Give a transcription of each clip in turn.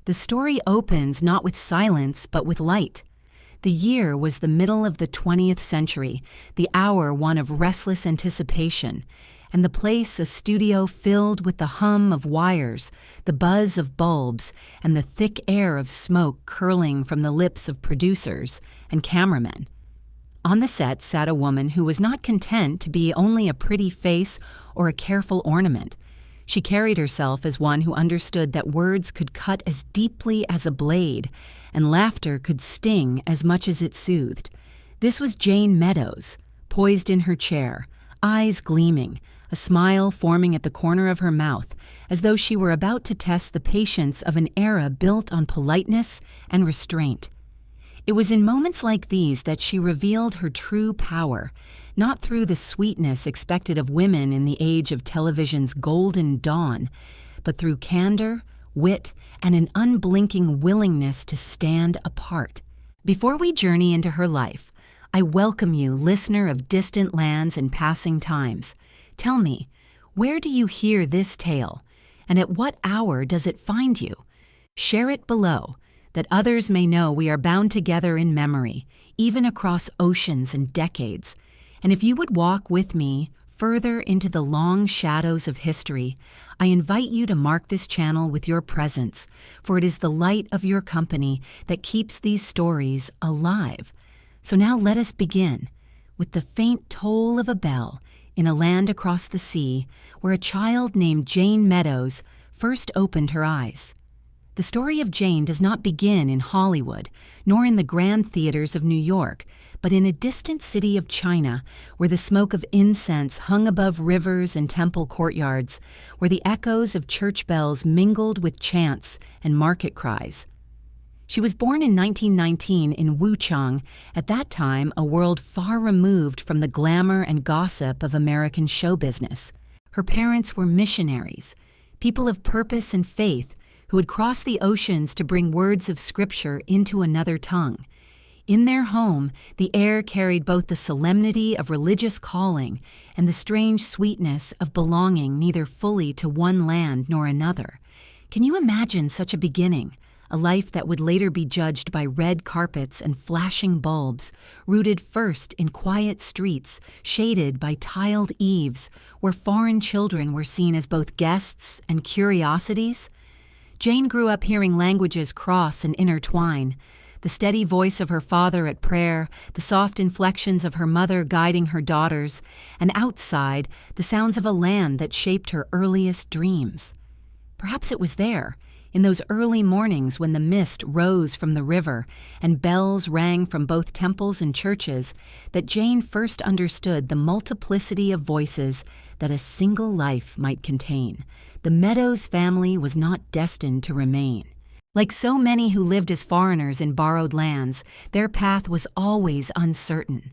The story opens not with silence, but with light. The year was the middle of the 20th century, the hour one of restless anticipation, and the place a studio filled with the hum of wires, the buzz of bulbs, and the thick air of smoke curling from the lips of producers and cameramen. On the set sat a woman who was not content to be only a pretty face or a careful ornament. She carried herself as one who understood that words could cut as deeply as a blade, and laughter could sting as much as it soothed. This was Jayne Meadows, poised in her chair, eyes gleaming, a smile forming at the corner of her mouth, as though she were about to test the patience of an era built on politeness and restraint. It was in moments like these that she revealed her true power, not through the sweetness expected of women in the age of television's golden dawn, but through candor, wit, and an unblinking willingness to stand apart. Before we journey into her life, I welcome you, listener of distant lands and passing times. Tell me, where do you hear this tale, and at what hour does it find you? Share it below, that others may know we are bound together in memory, even across oceans and decades. And if you would walk with me further into the long shadows of history, I invite you to mark this channel with your presence, for it is the light of your company that keeps these stories alive. So now let us begin with the faint toll of a bell in a land across the sea where a child named Jayne Meadows first opened her eyes. The story of Jayne does not begin in Hollywood, nor in the grand theaters of New York, but in a distant city of China, where the smoke of incense hung above rivers and temple courtyards, where the echoes of church bells mingled with chants and market cries. She was born in 1919 in Wuchang, at that time a world far removed from the glamour and gossip of American show business. Her parents were missionaries, people of purpose and faith, who had crossed the oceans to bring words of Scripture into another tongue. In their home, the air carried both the solemnity of religious calling and the strange sweetness of belonging neither fully to one land nor another. Can you imagine such a beginning, a life that would later be judged by red carpets and flashing bulbs, rooted first in quiet streets, shaded by tiled eaves, where foreign children were seen as both guests and curiosities? Jayne grew up hearing languages cross and intertwine, the steady voice of her father at prayer, the soft inflections of her mother guiding her daughters, and outside, the sounds of a land that shaped her earliest dreams. Perhaps it was there, in those early mornings when the mist rose from the river and bells rang from both temples and churches, that Jayne first understood the multiplicity of voices that a single life might contain. The Meadows family was not destined to remain. Like so many who lived as foreigners in borrowed lands, their path was always uncertain.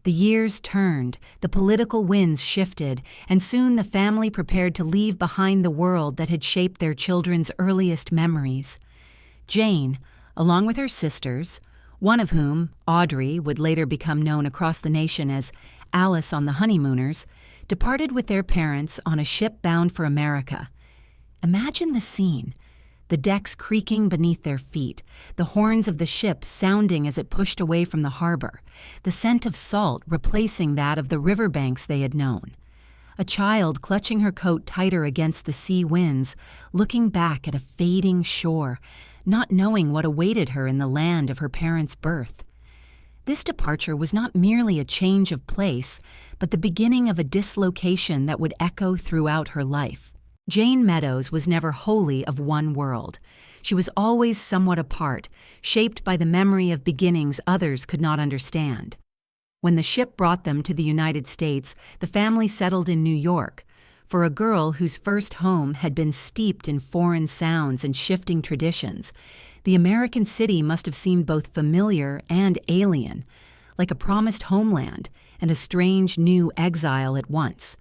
The years turned, the political winds shifted, and soon the family prepared to leave behind the world that had shaped their children's earliest memories. Jayne, along with her sisters, one of whom, Audrey, would later become known across the nation as Alice on the Honeymooners, departed with their parents on a ship bound for America. Imagine the scene. The decks creaking beneath their feet, the horns of the ship sounding as it pushed away from the harbor, the scent of salt replacing that of the riverbanks they had known. A child clutching her coat tighter against the sea winds, looking back at a fading shore, not knowing what awaited her in the land of her parents' birth. This departure was not merely a change of place, but the beginning of a dislocation that would echo throughout her life. Jayne Meadows was never wholly of one world. She was always somewhat apart, shaped by the memory of beginnings others could not understand. When the ship brought them to the United States, the family settled in New York. For a girl whose first home had been steeped in foreign sounds and shifting traditions, the American city must have seemed both familiar and alien, like a promised homeland and a strange new exile at once.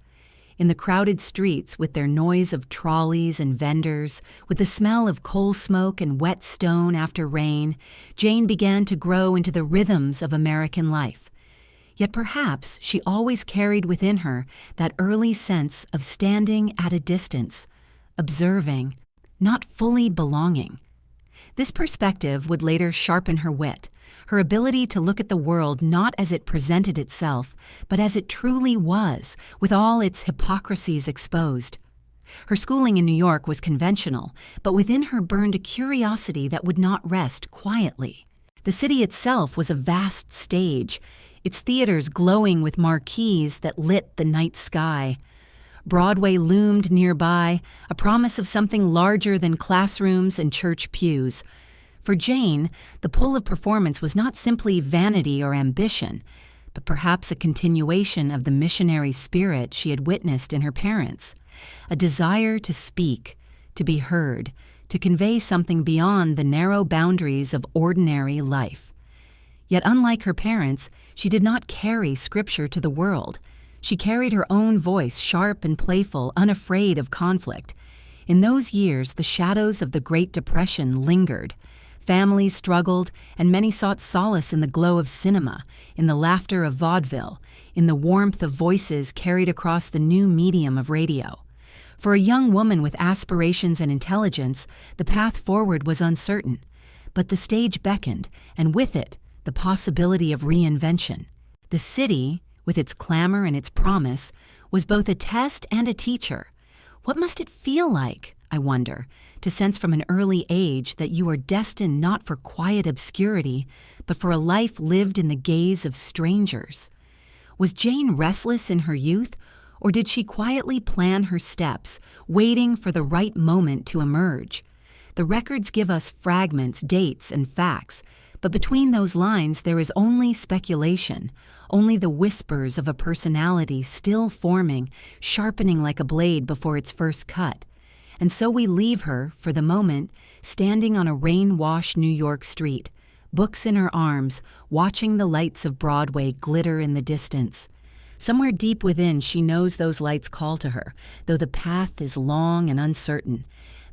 In the crowded streets, with their noise of trolleys and vendors, with the smell of coal smoke and wet stone after rain, Jayne began to grow into the rhythms of American life. Yet perhaps she always carried within her that early sense of standing at a distance, observing, not fully belonging. This perspective would later sharpen her wit, her ability to look at the world not as it presented itself, but as it truly was, with all its hypocrisies exposed. Her schooling in New York was conventional, but within her burned a curiosity that would not rest quietly. The city itself was a vast stage, its theaters glowing with marquees that lit the night sky. Broadway loomed nearby, a promise of something larger than classrooms and church pews. For Jayne, the pull of performance was not simply vanity or ambition, but perhaps a continuation of the missionary spirit she had witnessed in her parents. A desire to speak, to be heard, to convey something beyond the narrow boundaries of ordinary life. Yet unlike her parents, she did not carry scripture to the world. She carried her own voice, sharp and playful, unafraid of conflict. In those years, the shadows of the Great Depression lingered. Families struggled, and many sought solace in the glow of cinema, in the laughter of vaudeville, in the warmth of voices carried across the new medium of radio. For a young woman with aspirations and intelligence, the path forward was uncertain. But the stage beckoned, and with it, the possibility of reinvention. The city, with its clamor and its promise, was both a test and a teacher. What must it feel like, I wonder, to sense from an early age that you are destined not for quiet obscurity, but for a life lived in the gaze of strangers? Was Jayne restless in her youth, or did she quietly plan her steps, waiting for the right moment to emerge? The records give us fragments, dates, and facts, but between those lines there is only speculation, only the whispers of a personality still forming, sharpening like a blade before its first cut. And so we leave her, for the moment, standing on a rain-washed New York street, books in her arms, watching the lights of Broadway glitter in the distance. Somewhere deep within she knows those lights call to her, though the path is long and uncertain.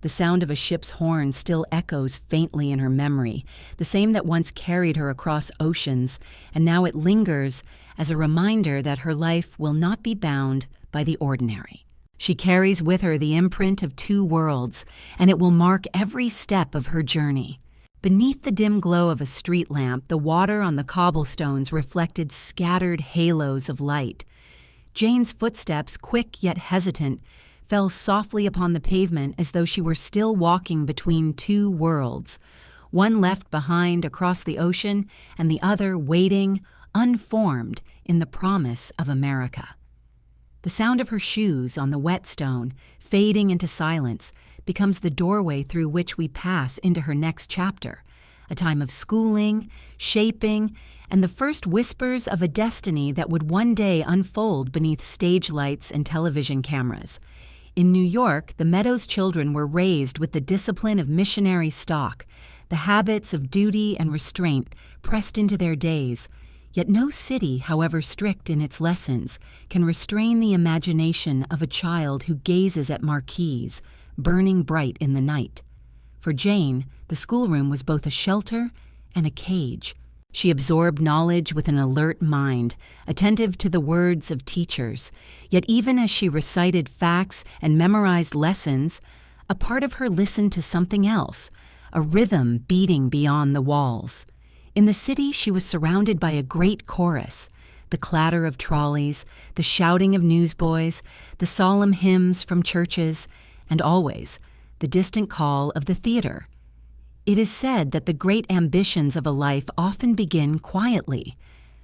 The sound of a ship's horn still echoes faintly in her memory, the same that once carried her across oceans, and now it lingers as a reminder that her life will not be bound by the ordinary. She carries with her the imprint of two worlds, and it will mark every step of her journey. Beneath the dim glow of a street lamp, the water on the cobblestones reflected scattered halos of light. Jayne's footsteps, quick yet hesitant, fell softly upon the pavement as though she were still walking between two worlds, one left behind across the ocean and the other waiting, unformed, in the promise of America. The sound of her shoes on the whetstone, fading into silence, becomes the doorway through which we pass into her next chapter, a time of schooling, shaping, and the first whispers of a destiny that would one day unfold beneath stage lights and television cameras. In New York, the Meadows children were raised with the discipline of missionary stock, the habits of duty and restraint pressed into their days. Yet no city, however strict in its lessons, can restrain the imagination of a child who gazes at marquees, burning bright in the night. For Jayne, the schoolroom was both a shelter and a cage. She absorbed knowledge with an alert mind, attentive to the words of teachers. Yet even as she recited facts and memorized lessons, a part of her listened to something else, a rhythm beating beyond the walls. In the city, she was surrounded by a great chorus, the clatter of trolleys, the shouting of newsboys, the solemn hymns from churches, and always the distant call of the theater. It is said that the great ambitions of a life often begin quietly.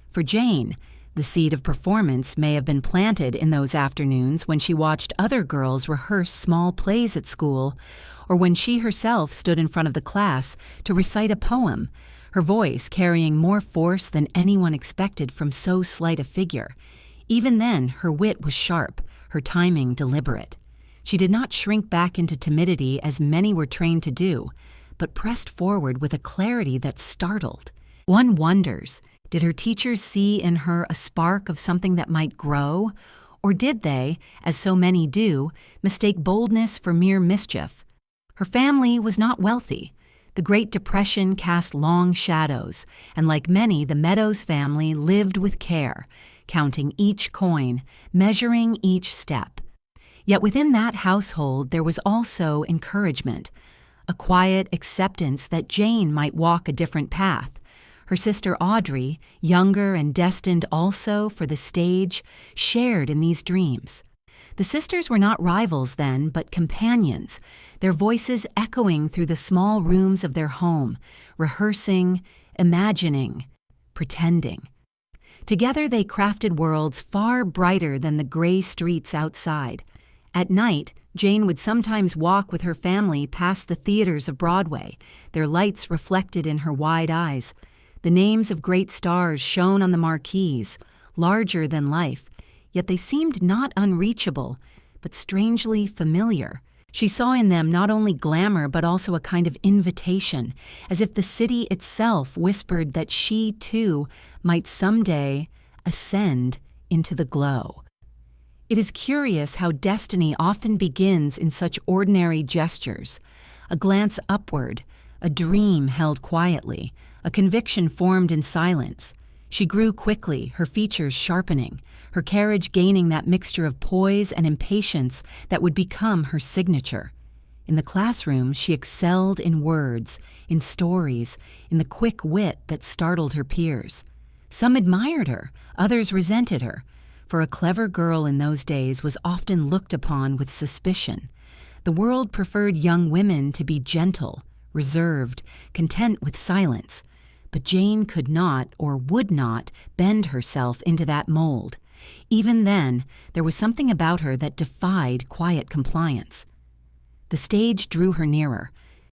For Jayne, the seed of performance may have been planted in those afternoons when she watched other girls rehearse small plays at school, or when she herself stood in front of the class to recite a poem, her voice carrying more force than anyone expected from so slight a figure. Even then, her wit was sharp, her timing deliberate. She did not shrink back into timidity as many were trained to do, but pressed forward with a clarity that startled. One wonders, did her teachers see in her a spark of something that might grow? Or did they, as so many do, mistake boldness for mere mischief? Her family was not wealthy. The Great Depression cast long shadows, and like many, the Meadows family lived with care, counting each coin, measuring each step. Yet within that household there was also encouragement, a quiet acceptance that Jayne might walk a different path. Her sister Audrey, younger and destined also for the stage, shared in these dreams. The sisters were not rivals then, but companions, their voices echoing through the small rooms of their home, rehearsing, imagining, pretending. Together they crafted worlds far brighter than the gray streets outside. At night, Jayne would sometimes walk with her family past the theaters of Broadway, their lights reflected in her wide eyes. The names of great stars shone on the marquees, larger than life, yet they seemed not unreachable, but strangely familiar. She saw in them not only glamour but also a kind of invitation, as if the city itself whispered that she, too, might someday ascend into the glow. It is curious how destiny often begins in such ordinary gestures. A glance upward, a dream held quietly, a conviction formed in silence. She grew quickly, her features sharpening, her carriage gaining that mixture of poise and impatience that would become her signature. In the classroom, she excelled in words, in stories, in the quick wit that startled her peers. Some admired her, others resented her, for a clever girl in those days was often looked upon with suspicion. The world preferred young women to be gentle, reserved, content with silence. But Jayne could not or would not bend herself into that mold. Even then, there was something about her that defied quiet compliance. The stage drew her nearer.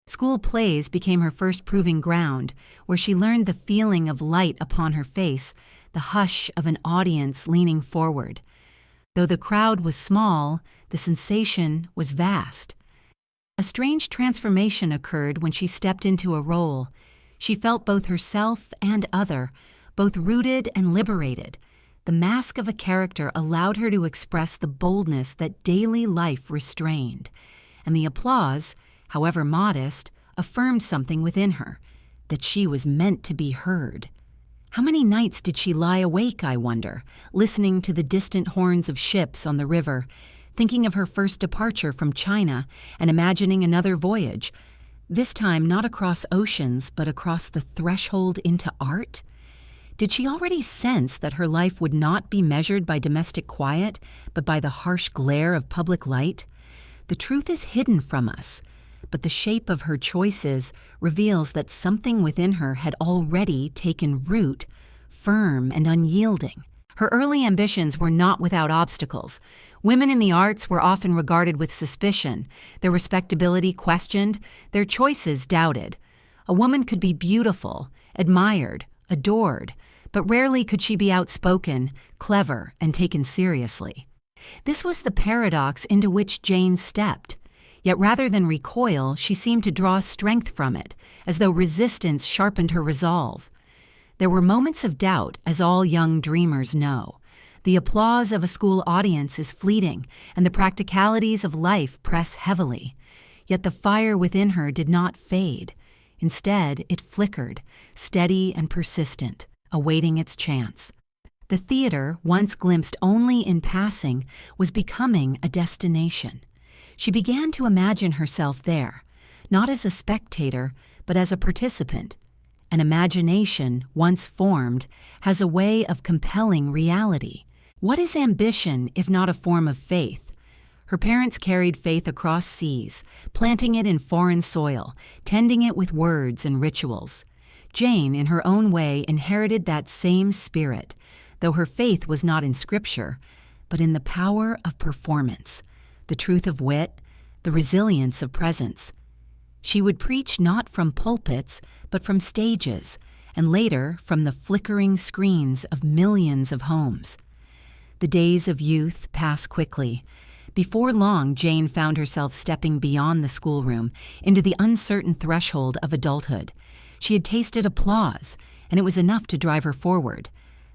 School plays became her first proving ground, where she learned the feeling of light upon her face, the hush of an audience leaning forward. Though the crowd was small, the sensation was vast. A strange transformation occurred when she stepped into a role. She felt both herself and other, both rooted and liberated. The mask of a character allowed her to express the boldness that daily life restrained, and the applause, however modest, affirmed something within her, that she was meant to be heard. How many nights did she lie awake, I wonder, listening to the distant horns of ships on the river, thinking of her first departure from China and imagining another voyage, this time not across oceans, but across the threshold into art? Did she already sense that her life would not be measured by domestic quiet, but by the harsh glare of public light? The truth is hidden from us, but the shape of her choices reveals that something within her had already taken root, firm and unyielding. Her early ambitions were not without obstacles. Women in the arts were often regarded with suspicion, their respectability questioned, their choices doubted. A woman could be beautiful, admired, adored, but rarely could she be outspoken, clever, and taken seriously. This was the paradox into which Jayne stepped. Yet rather than recoil, she seemed to draw strength from it, as though resistance sharpened her resolve. There were moments of doubt, as all young dreamers know. The applause of a school audience is fleeting, and the practicalities of life press heavily. Yet the fire within her did not fade. Instead, it flickered, steady and persistent, awaiting its chance. The theater, once glimpsed only in passing, was becoming a destination. She began to imagine herself there, not as a spectator, but as a participant. An imagination, once formed, has a way of compelling reality. What is ambition if not a form of faith? Her parents carried faith across seas, planting it in foreign soil, tending it with words and rituals. Jayne, in her own way, inherited that same spirit, though her faith was not in scripture, but in the power of performance, the truth of wit, the resilience of presence. She would preach not from pulpits, but from stages, and later from the flickering screens of millions of homes. The days of youth pass quickly. Before long, Jayne found herself stepping beyond the schoolroom into the uncertain threshold of adulthood. She had tasted applause, and it was enough to drive her forward.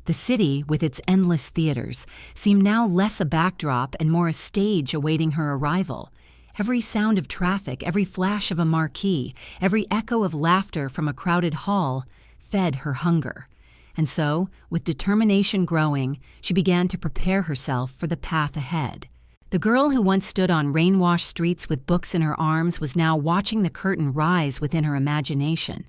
The city, with its endless theaters, seemed now less a backdrop and more a stage awaiting her arrival. Every sound of traffic, every flash of a marquee, every echo of laughter from a crowded hall fed her hunger. And so, with determination growing, she began to prepare herself for the path ahead. The girl who once stood on rain-washed streets with books in her arms was now watching the curtain rise within her imagination.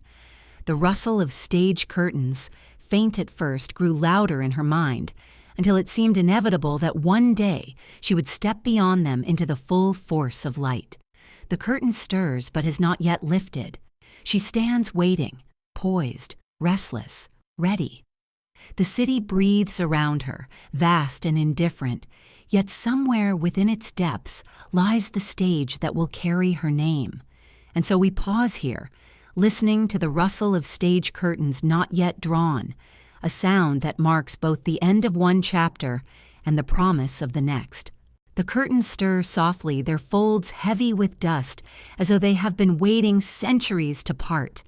The rustle of stage curtains, faint at first, grew louder in her mind, until it seemed inevitable that one day she would step beyond them into the full force of light. The curtain stirs but has not yet lifted. She stands waiting, poised, restless, ready. The city breathes around her, vast and indifferent, yet somewhere within its depths lies the stage that will carry her name. And so we pause here, listening to the rustle of stage curtains not yet drawn, a sound that marks both the end of one chapter and the promise of the next. The curtains stir softly, their folds heavy with dust, as though they have been waiting centuries to part.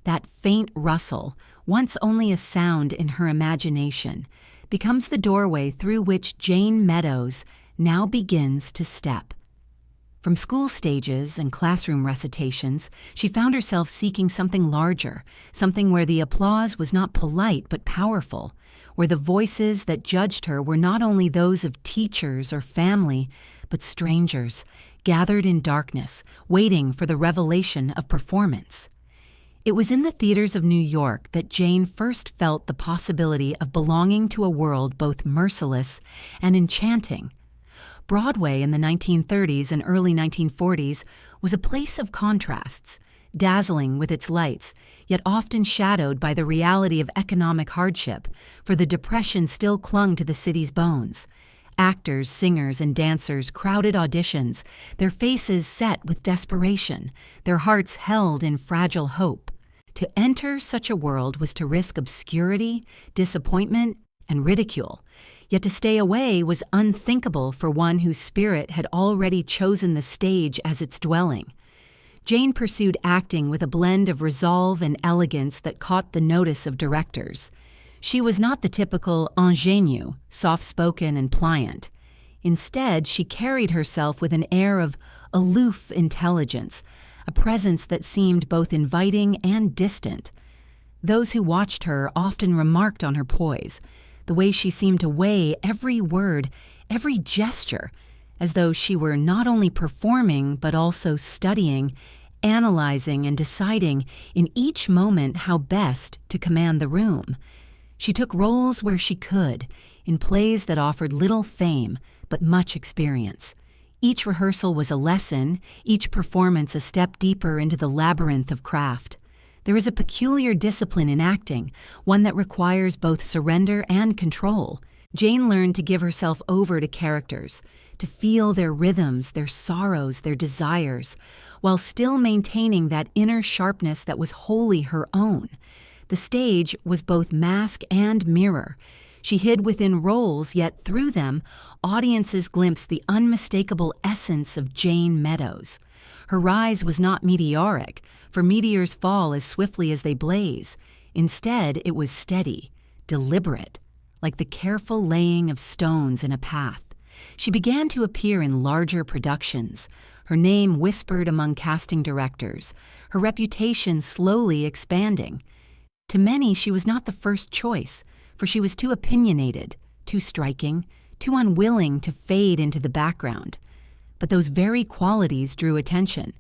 That faint rustle, once only a sound in her imagination, becomes the doorway through which Jayne Meadows now begins to step. From school stages and classroom recitations, she found herself seeking something larger, something where the applause was not polite but powerful, where the voices that judged her were not only those of teachers or family, but strangers, gathered in darkness, waiting for the revelation of performance. It was in the theaters of New York that Jayne first felt the possibility of belonging to a world both merciless and enchanting. Broadway in the 1930s and early 1940s was a place of contrasts, dazzling with its lights, yet often shadowed by the reality of economic hardship, for the Depression still clung to the city's bones. Actors, singers, and dancers crowded auditions, their faces set with desperation, their hearts held in fragile hope. To enter such a world was to risk obscurity, disappointment, and ridicule. Yet to stay away was unthinkable for one whose spirit had already chosen the stage as its dwelling. Jayne pursued acting with a blend of resolve and elegance that caught the notice of directors. She was not the typical ingenue, soft-spoken and pliant. Instead, she carried herself with an air of aloof intelligence, a presence that seemed both inviting and distant. Those who watched her often remarked on her poise, the way she seemed to weigh every word, every gesture, as though she were not only performing but also studying, analyzing, and deciding in each moment how best to command the room. She took roles where she could, in plays that offered little fame but much experience. Each rehearsal was a lesson, each performance a step deeper into the labyrinth of craft. There is a peculiar discipline in acting, one that requires both surrender and control. Jayne learned to give herself over to characters, to feel their rhythms, their sorrows, their desires, while still maintaining that inner sharpness that was wholly her own. The stage was both mask and mirror. She hid within roles, yet through them, audiences glimpsed the unmistakable essence of Jayne Meadows. Her rise was not meteoric, for meteors fall as swiftly as they blaze. Instead, it was steady, deliberate, like the careful laying of stones in a path. She began to appear in larger productions, her name whispered among casting directors, her reputation slowly expanding. To many, she was not the first choice, for she was too opinionated, too striking, too unwilling to fade into the background. But those very qualities drew attention.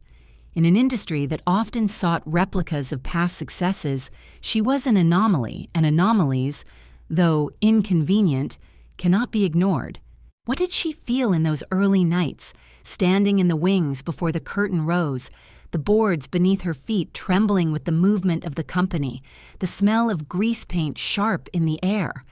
In an industry that often sought replicas of past successes, she was an anomaly, and anomalies, though inconvenient, cannot be ignored. What did she feel in those early nights, standing in the wings before the curtain rose, the boards beneath her feet trembling with the movement of the company, the smell of grease paint sharp in the air?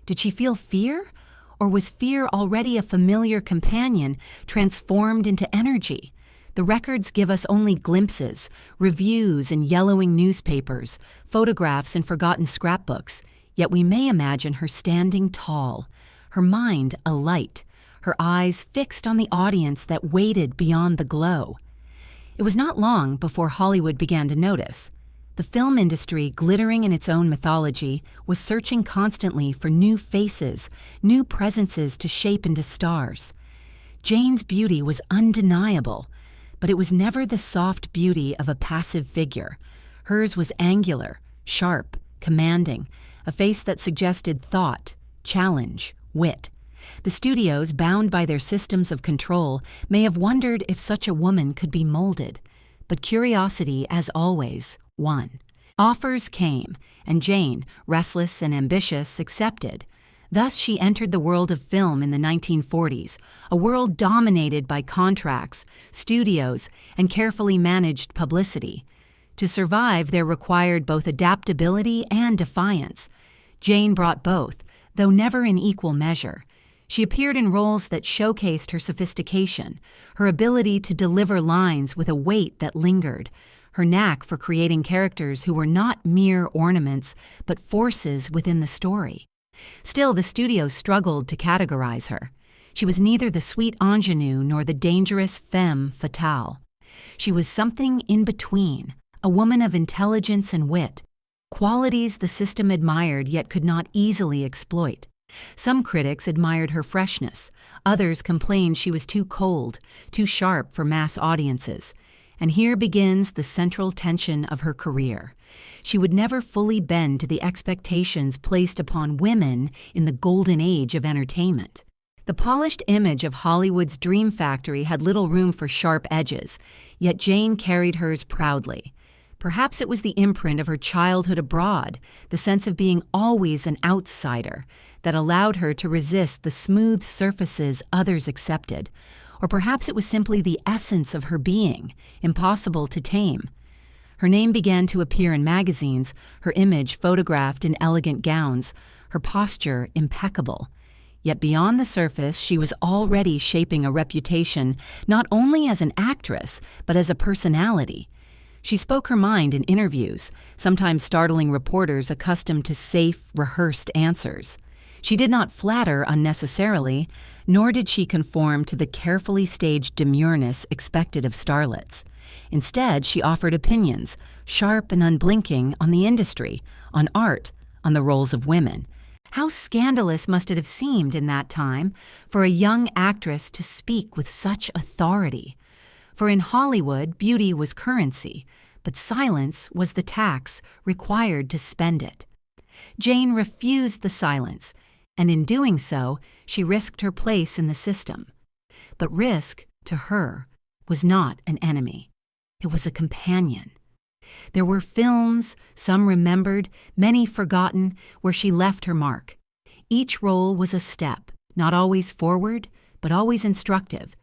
Did she feel fear? Or was fear already a familiar companion, transformed into energy? The records give us only glimpses, reviews in yellowing newspapers, photographs in forgotten scrapbooks, yet we may imagine her standing tall, her mind alight, her eyes fixed on the audience that waited beyond the glow. It was not long before Hollywood began to notice. The film industry, glittering in its own mythology, was searching constantly for new faces, new presences to shape into stars. Jayne's beauty was undeniable, but it was never the soft beauty of a passive figure. Hers was angular, sharp, commanding, a face that suggested thought, challenge, wit. The studios, bound by their systems of control, may have wondered if such a woman could be molded. But curiosity, as always, won. Offers came, and Jayne, restless and ambitious, accepted. Thus she entered the world of film in the 1940s, a world dominated by contracts, studios, and carefully managed publicity. To survive, there required both adaptability and defiance. Jayne brought both, though never in equal measure. She appeared in roles that showcased her sophistication, her ability to deliver lines with a weight that lingered, her knack for creating characters who were not mere ornaments, but forces within the story. Still, the studios struggled to categorize her. She was neither the sweet ingenue nor the dangerous femme fatale. She was something in between, a woman of intelligence and wit, qualities the system admired yet could not easily exploit. Some critics admired her freshness, others complained she was too cold, too sharp for mass audiences. And here begins the central tension of her career. She would never fully bend to the expectations placed upon women in the golden age of entertainment. The polished image of Hollywood's dream factory had little room for sharp edges, yet Jayne carried hers proudly. Perhaps it was the imprint of her childhood abroad, the sense of being always an outsider, that allowed her to resist the smooth surfaces others accepted. Or perhaps it was simply the essence of her being, impossible to tame. Her name began to appear in magazines, her image photographed in elegant gowns, her posture impeccable. Yet beyond the surface, she was already shaping a reputation not only as an actress, but as a personality. She spoke her mind in interviews, sometimes startling reporters accustomed to safe, rehearsed answers. She did not flatter unnecessarily, nor did she conform to the carefully staged demureness expected of starlets. Instead, she offered opinions, sharp and unblinking, on the industry, on art, on the roles of women. How scandalous must it have seemed in that time for a young actress to speak with such authority? For in Hollywood, beauty was currency, but silence was the tax required to spend it. Jayne refused the silence, and in doing so, she risked her place in the system. But risk, to her, was not an enemy. It was a companion. There were films, some remembered, many forgotten, where she left her mark. Each role was a step, not always forward, but always instructive.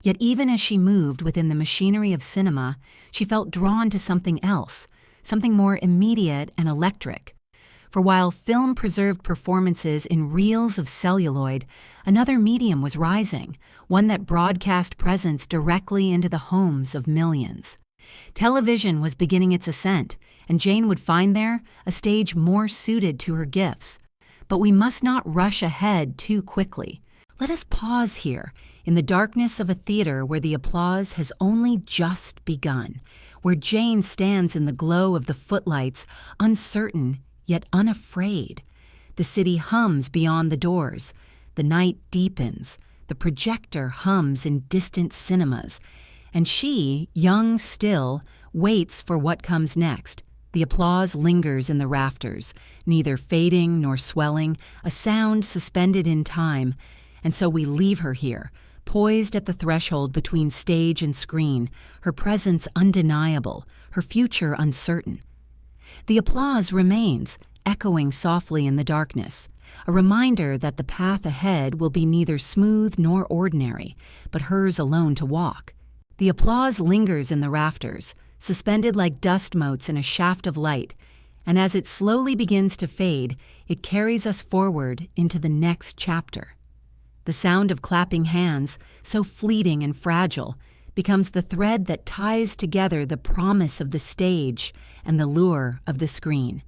Yet even as she moved within the machinery of cinema, she felt drawn to something else, something more immediate and electric. For while film preserved performances in reels of celluloid, another medium was rising, one that broadcast presence directly into the homes of millions. Television was beginning its ascent, and Jayne would find there a stage more suited to her gifts. But we must not rush ahead too quickly. Let us pause here, in the darkness of a theater where the applause has only just begun, where Jayne stands in the glow of the footlights, uncertain yet unafraid. The city hums beyond the doors. The night deepens. The projector hums in distant cinemas. And she, young still, waits for what comes next. The applause lingers in the rafters, neither fading nor swelling, a sound suspended in time. And so we leave her here, poised at the threshold between stage and screen, her presence undeniable, her future uncertain. The applause remains, echoing softly in the darkness, a reminder that the path ahead will be neither smooth nor ordinary, but hers alone to walk. The applause lingers in the rafters, suspended like dust motes in a shaft of light, and as it slowly begins to fade, it carries us forward into the next chapter. The sound of clapping hands, so fleeting and fragile, becomes the thread that ties together the promise of the stage and the lure of the screen.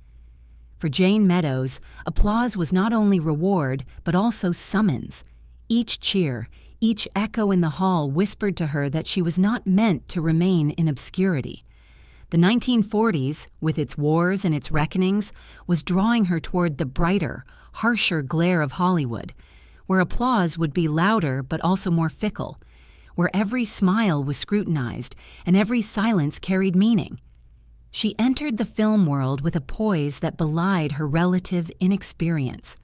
For Jayne Meadows, applause was not only reward, but also summons. Each cheer, each echo in the hall whispered to her that she was not meant to remain in obscurity. The 1940s, with its wars and its reckonings, was drawing her toward the brighter, harsher glare of Hollywood, where applause would be louder but also more fickle, where every smile was scrutinized and every silence carried meaning. She entered the film world with a poise that belied her relative inexperience.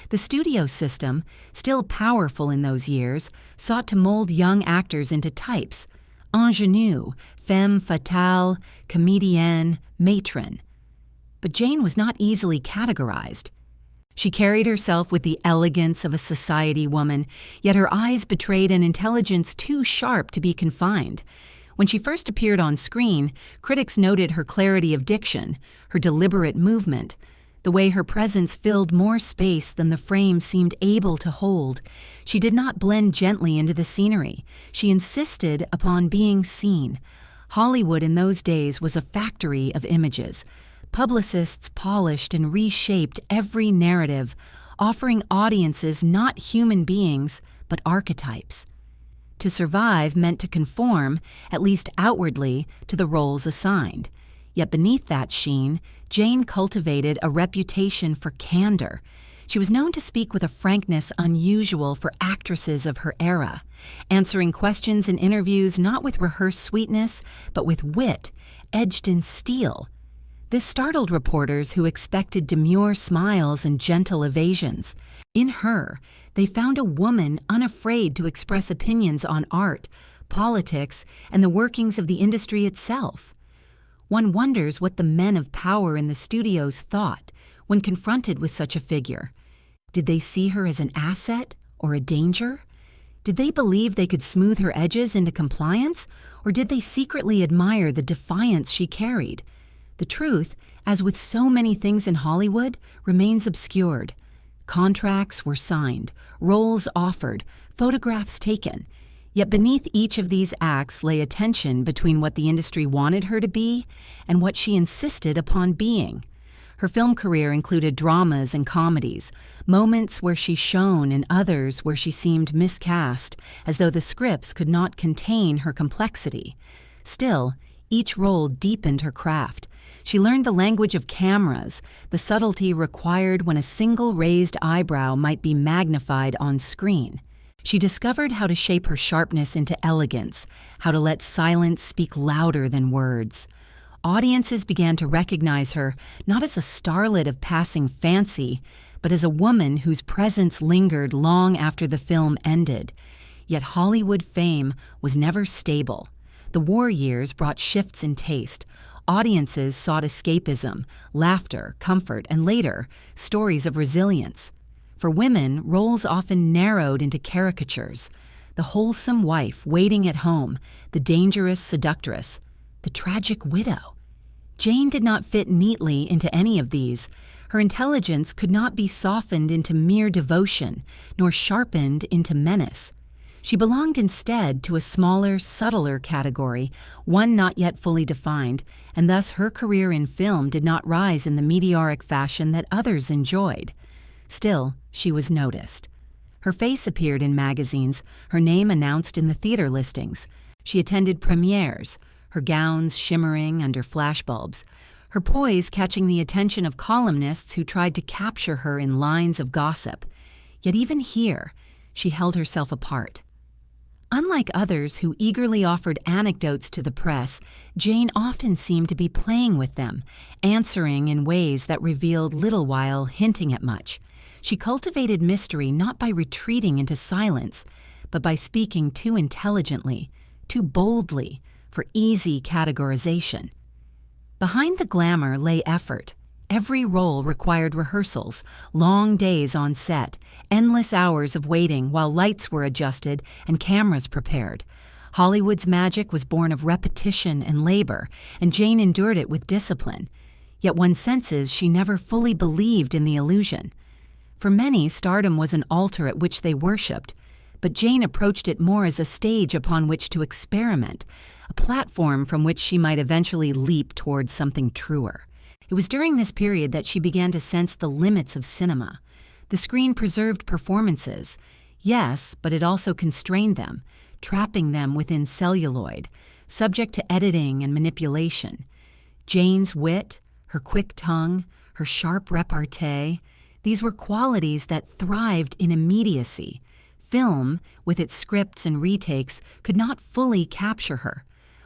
The studio system, still powerful in those years, sought to mold young actors into types: ingenue, femme fatale, comédienne, matron. But Jayne was not easily categorized. She carried herself with the elegance of a society woman, yet her eyes betrayed an intelligence too sharp to be confined. When she first appeared on screen, critics noted her clarity of diction, her deliberate movement, the way her presence filled more space than the frame seemed able to hold. She did not blend gently into the scenery. She insisted upon being seen. Hollywood in those days was a factory of images. Publicists polished and reshaped every narrative, offering audiences not human beings, but archetypes. To survive meant to conform, at least outwardly, to the roles assigned. Yet beneath that sheen, Jayne cultivated a reputation for candor. She was known to speak with a frankness unusual for actresses of her era, answering questions in interviews not with rehearsed sweetness, but with wit, edged in steel. This startled reporters who expected demure smiles and gentle evasions. In her, they found a woman unafraid to express opinions on art, politics, and the workings of the industry itself. One wonders what the men of power in the studios thought when confronted with such a figure. Did they see her as an asset or a danger? Did they believe they could smooth her edges into compliance, or did they secretly admire the defiance she carried? The truth, as with so many things in Hollywood, remains obscured. Contracts were signed, roles offered, photographs taken. Yet beneath each of these acts lay a tension between what the industry wanted her to be and what she insisted upon being. Her film career included dramas and comedies, moments where she shone and others where she seemed miscast, as though the scripts could not contain her complexity. Still, each role deepened her craft. She learned the language of cameras, the subtlety required when a single raised eyebrow might be magnified on screen. She discovered how to shape her sharpness into elegance, how to let silence speak louder than words. Audiences began to recognize her not as a starlet of passing fancy, but as a woman whose presence lingered long after the film ended. Yet Hollywood fame was never stable. The war years brought shifts in taste. Audiences sought escapism, laughter, comfort, and later, stories of resilience. For women, roles often narrowed into caricatures: the wholesome wife waiting at home, the dangerous seductress, the tragic widow. Jayne did not fit neatly into any of these. Her intelligence could not be softened into mere devotion, nor sharpened into menace. She belonged instead to a smaller, subtler category, one not yet fully defined, and thus her career in film did not rise in the meteoric fashion that others enjoyed. Still, she was noticed. Her face appeared in magazines, her name announced in the theater listings. She attended premieres, her gowns shimmering under flashbulbs, her poise catching the attention of columnists who tried to capture her in lines of gossip. Yet even here, she held herself apart. Unlike others who eagerly offered anecdotes to the press, Jayne often seemed to be playing with them, answering in ways that revealed little while hinting at much. She cultivated mystery not by retreating into silence, but by speaking too intelligently, too boldly, for easy categorization. Behind the glamour lay effort. Every role required rehearsals, long days on set, endless hours of waiting while lights were adjusted and cameras prepared. Hollywood's magic was born of repetition and labor, and Jayne endured it with discipline. Yet one senses she never fully believed in the illusion. For many, stardom was an altar at which they worshipped, but Jayne approached it more as a stage upon which to experiment, a platform from which she might eventually leap towards something truer. It was during this period that she began to sense the limits of cinema. The screen preserved performances, yes, but it also constrained them, trapping them within celluloid, subject to editing and manipulation. Jayne's wit, her quick tongue, her sharp repartee, these were qualities that thrived in immediacy. Film, with its scripts and retakes, could not fully capture her.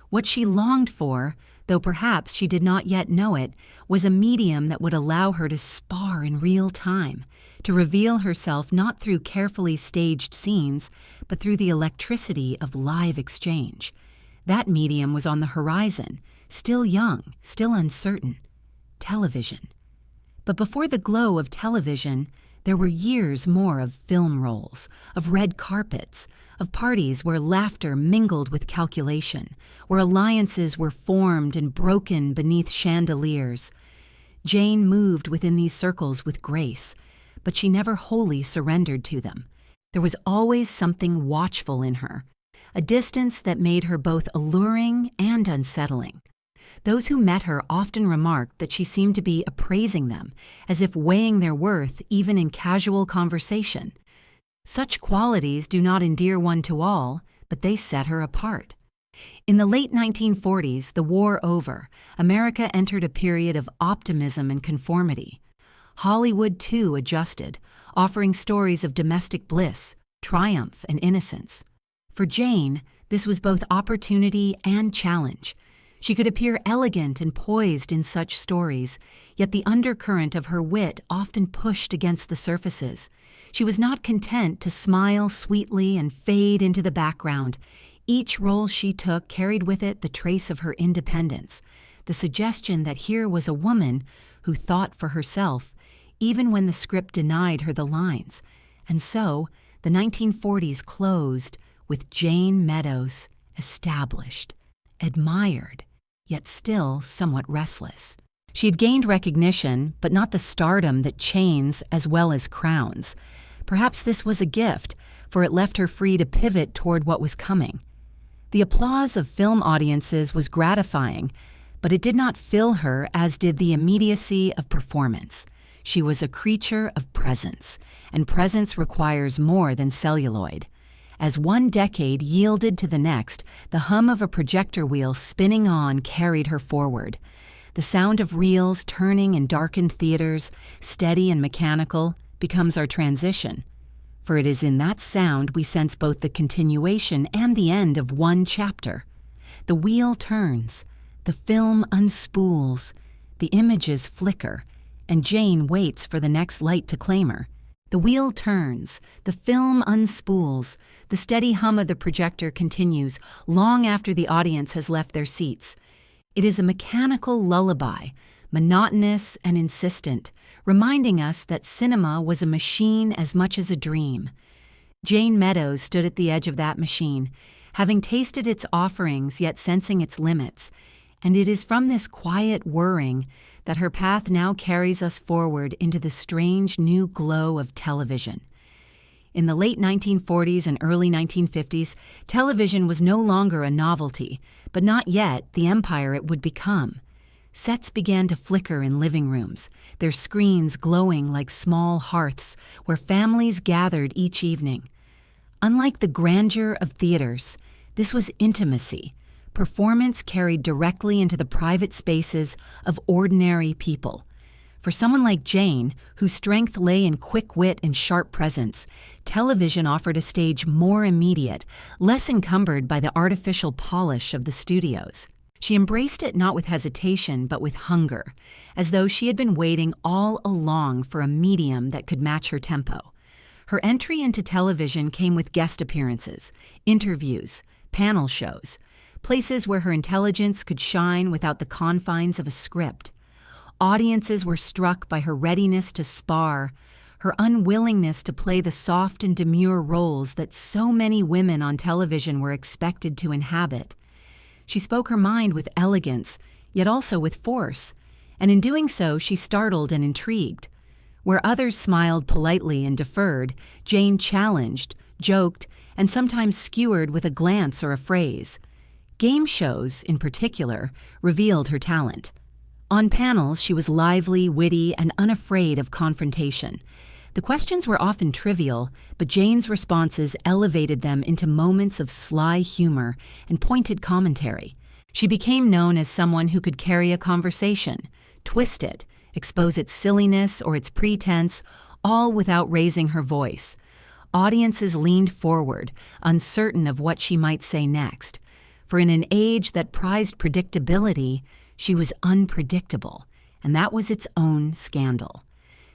What she longed for, though perhaps she did not yet know it, was a medium that would allow her to spar in real time, to reveal herself not through carefully staged scenes, but through the electricity of live exchange. That medium was on the horizon, still young, still uncertain. Television. But before the glow of television, there were years more of film rolls, of red carpets, of parties where laughter mingled with calculation, where alliances were formed and broken beneath chandeliers. Jayne moved within these circles with grace, but she never wholly surrendered to them. There was always something watchful in her, a distance that made her both alluring and unsettling. Those who met her often remarked that she seemed to be appraising them, as if weighing their worth even in casual conversation. Such qualities do not endear one to all, but they set her apart. In the late 1940s, the war over, America entered a period of optimism and conformity. Hollywood, too, adjusted, offering stories of domestic bliss, triumph, and innocence. For Jayne, this was both opportunity and challenge. She could appear elegant and poised in such stories, yet the undercurrent of her wit often pushed against the surfaces. She was not content to smile sweetly and fade into the background. Each role she took carried with it the trace of her independence, the suggestion that here was a woman who thought for herself, even when the script denied her the lines. And so, the 1940s closed with Jayne Meadows established, admired, yet still somewhat restless. She had gained recognition, but not the stardom that chains as well as crowns. Perhaps this was a gift, for it left her free to pivot toward what was coming. The applause of film audiences was gratifying, but it did not fill her as did the immediacy of performance. She was a creature of presence, and presence requires more than celluloid. As one decade yielded to the next, the hum of a projector wheel spinning on carried her forward. The sound of reels turning in darkened theaters, steady and mechanical, becomes our transition. For it is in that sound we sense both the continuation and the end of one chapter. The wheel turns, the film unspools, the images flicker, and Jayne waits for the next light to claim her. The wheel turns, the film unspools, the steady hum of the projector continues long after the audience has left their seats. It is a mechanical lullaby, monotonous and insistent, reminding us that cinema was a machine as much as a dream. Jayne Meadows stood at the edge of that machine, having tasted its offerings yet sensing its limits, and it is from this quiet whirring that her path now carries us forward into the strange new glow of television. In the late 1940s and early 1950s, television was no longer a novelty, but not yet the empire it would become. Sets began to flicker in living rooms, their screens glowing like small hearths where families gathered each evening. Unlike the grandeur of theaters, this was intimacy. Performance carried directly into the private spaces of ordinary people. For someone like Jayne, whose strength lay in quick wit and sharp presence, television offered a stage more immediate, less encumbered by the artificial polish of the studios. She embraced it not with hesitation, but with hunger, as though she had been waiting all along for a medium that could match her tempo. Her entry into television came with guest appearances, interviews, panel shows, places where her intelligence could shine without the confines of a script. Audiences were struck by her readiness to spar, her unwillingness to play the soft and demure roles that so many women on television were expected to inhabit. She spoke her mind with elegance, yet also with force, and in doing so she startled and intrigued. Where others smiled politely and deferred, Jayne challenged, joked, and sometimes skewered with a glance or a phrase. Game shows, in particular, revealed her talent. On panels, she was lively, witty, and unafraid of confrontation. The questions were often trivial, but Jayne's responses elevated them into moments of sly humor and pointed commentary. She became known as someone who could carry a conversation, twist it, expose its silliness or its pretense, all without raising her voice. Audiences leaned forward, uncertain of what she might say next. For in an age that prized predictability, She was unpredictable, and that was its own scandal.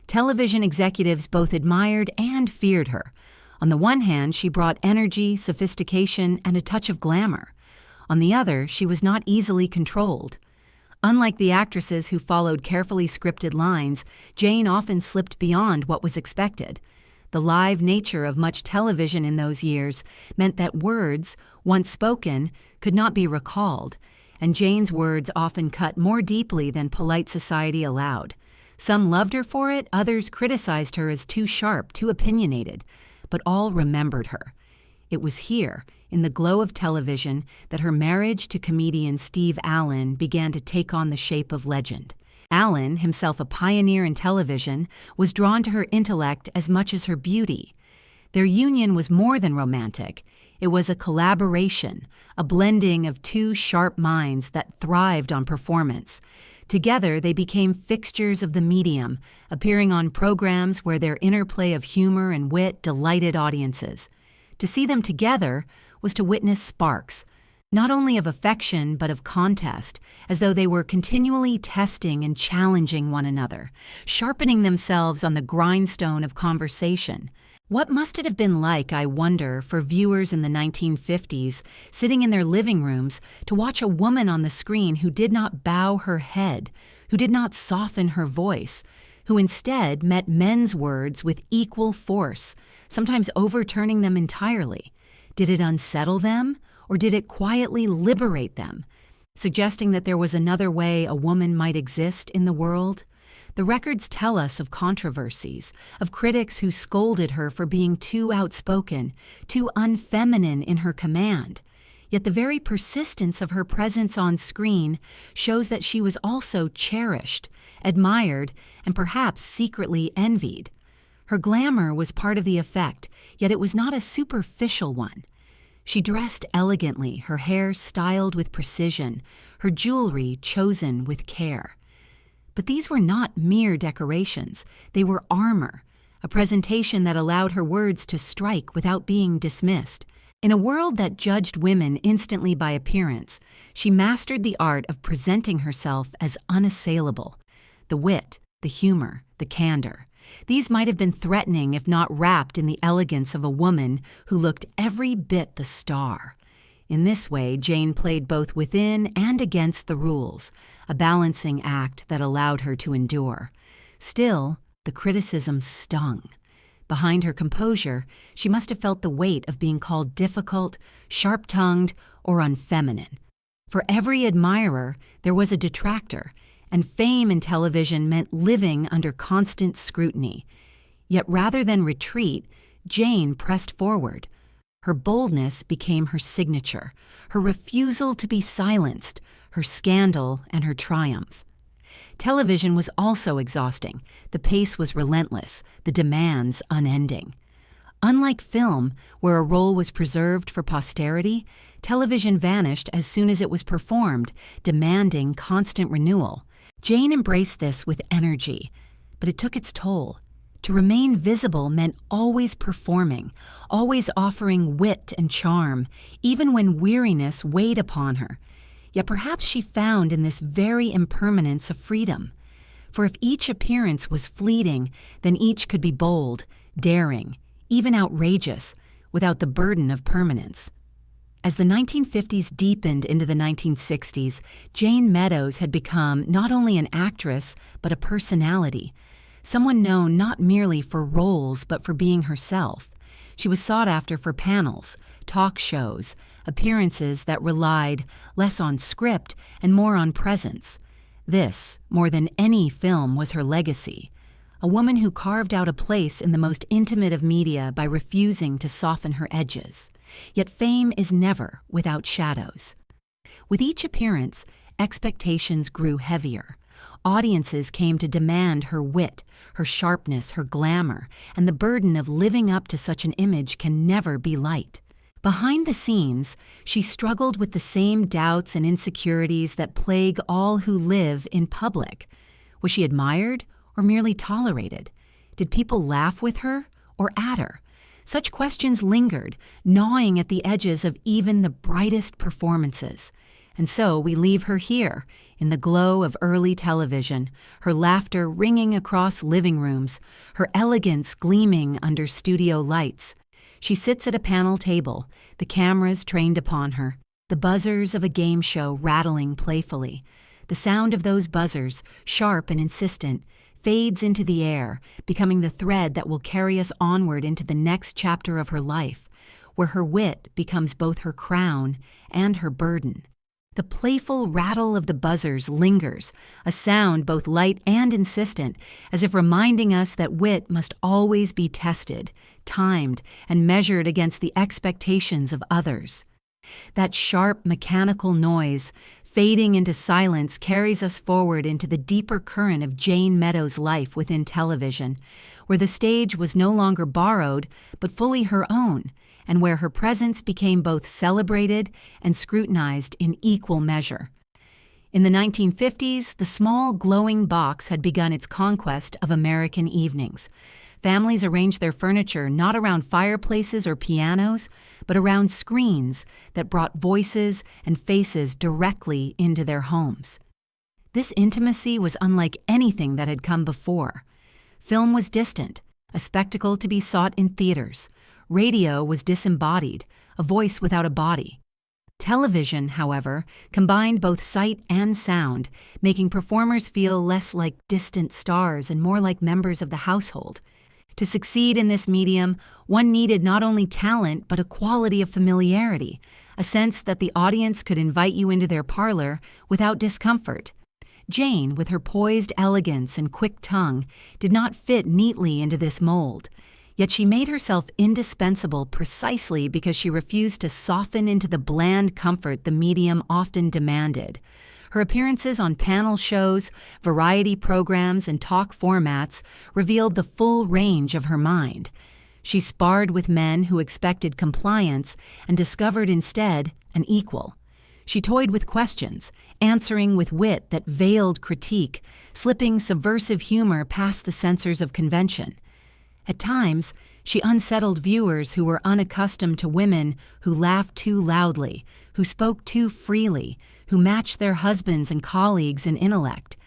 Television executives both admired and feared her. On the one hand, she brought energy, sophistication, and a touch of glamour. On the other, she was not easily controlled. Unlike the actresses who followed carefully scripted lines, Jayne often slipped beyond what was expected. The live nature of much television in those years meant that words, once spoken, could not be recalled, and Jayne's words often cut more deeply than polite society allowed. Some loved her for it, others criticized her as too sharp, too opinionated, but all remembered her. It was here, in the glow of television, that her marriage to comedian Steve Allen began to take on the shape of legend. Allen, himself a pioneer in television, was drawn to her intellect as much as her beauty. Their union was more than romantic. It was a collaboration, a blending of two sharp minds that thrived on performance. Together, they became fixtures of the medium, appearing on programs where their interplay of humor and wit delighted audiences. To see them together was to witness sparks, not only of affection but of contest, as though they were continually testing and challenging one another, sharpening themselves on the grindstone of conversation. What must it have been like, I wonder, for viewers in the 1950s, sitting in their living rooms, to watch a woman on the screen who did not bow her head, who did not soften her voice, who instead met men's words with equal force, sometimes overturning them entirely? Did it unsettle them, or did it quietly liberate them, suggesting that there was another way a woman might exist in the world? The records tell us of controversies, of critics who scolded her for being too outspoken, too unfeminine in her command. Yet the very persistence of her presence on screen shows that she was also cherished, admired, and perhaps secretly envied. Her glamour was part of the effect, yet it was not a superficial one. She dressed elegantly, her hair styled with precision, her jewelry chosen with care. But these were not mere decorations. They were armor, a presentation that allowed her words to strike without being dismissed. In a world that judged women instantly by appearance, she mastered the art of presenting herself as unassailable. The wit, the humor, the candor. These might have been threatening if not wrapped in the elegance of a woman who looked every bit the star. In this way, Jayne played both within and against the rules, a balancing act that allowed her to endure. Still, the criticism stung. Behind her composure, she must have felt the weight of being called difficult, sharp-tongued, or unfeminine. For every admirer, there was a detractor, and fame in television meant living under constant scrutiny. Yet rather than retreat, Jayne pressed forward. Her boldness became her signature, her refusal to be silenced, her scandal, and her triumph. Television was also exhausting. The pace was relentless, the demands unending. Unlike film, where a role was preserved for posterity, television vanished as soon as it was performed, demanding constant renewal. Jayne embraced this with energy, but it took its toll. To remain visible meant always performing, always offering wit and charm, even when weariness weighed upon her. Yet perhaps she found in this very impermanence a freedom. For if each appearance was fleeting, then each could be bold, daring, even outrageous, without the burden of permanence. As the 1950s deepened into the 1960s, Jayne Meadows had become not only an actress, but a personality. Someone known not merely for roles, but for being herself. She was sought after for panels, talk shows, appearances that relied less on script and more on presence. This, more than any film, was her legacy. A woman who carved out a place in the most intimate of media by refusing to soften her edges. Yet fame is never without shadows. With each appearance, expectations grew heavier. Audiences came to demand her wit, her sharpness, her glamour, and the burden of living up to such an image can never be light. Behind the scenes, she struggled with the same doubts and insecurities that plague all who live in public. Was she admired or merely tolerated? Did people laugh with her or at her? Such questions lingered, gnawing at the edges of even the brightest performances. And so we leave her here, in the glow of early television, her laughter ringing across living rooms, her elegance gleaming under studio lights. She sits at a panel table, the cameras trained upon her, the buzzers of a game show rattling playfully. The sound of those buzzers, sharp and insistent, fades into the air, becoming the thread that will carry us onward into the next chapter of her life, where her wit becomes both her crown and her burden. The playful rattle of the buzzers lingers, a sound both light and insistent, as if reminding us that wit must always be tested, timed, and measured against the expectations of others. That sharp, mechanical noise, fading into silence, carries us forward into the deeper current of Jayne Meadows' life within television, where the stage was no longer borrowed, but fully her own, and where her presence became both celebrated and scrutinized in equal measure. In the 1950s, the small, glowing box had begun its conquest of American evenings. Families arranged their furniture not around fireplaces or pianos, but around screens that brought voices and faces directly into their homes. This intimacy was unlike anything that had come before. Film was distant, a spectacle to be sought in theaters. Radio was disembodied, a voice without a body. Television, however, combined both sight and sound, making performers feel less like distant stars and more like members of the household. To succeed in this medium, one needed not only talent but a quality of familiarity, a sense that the audience could invite you into their parlor without discomfort. Jayne, with her poised elegance and quick tongue, did not fit neatly into this mold. Yet she made herself indispensable precisely because she refused to soften into the bland comfort the medium often demanded. Her appearances on panel shows, variety programs, and talk formats revealed the full range of her mind. She sparred with men who expected compliance and discovered instead an equal. She toyed with questions, answering with wit that veiled critique, slipping subversive humor past the censors of convention. At times, she unsettled viewers who were unaccustomed to women who laughed too loudly, who spoke too freely, who matched their husbands and colleagues in intellect.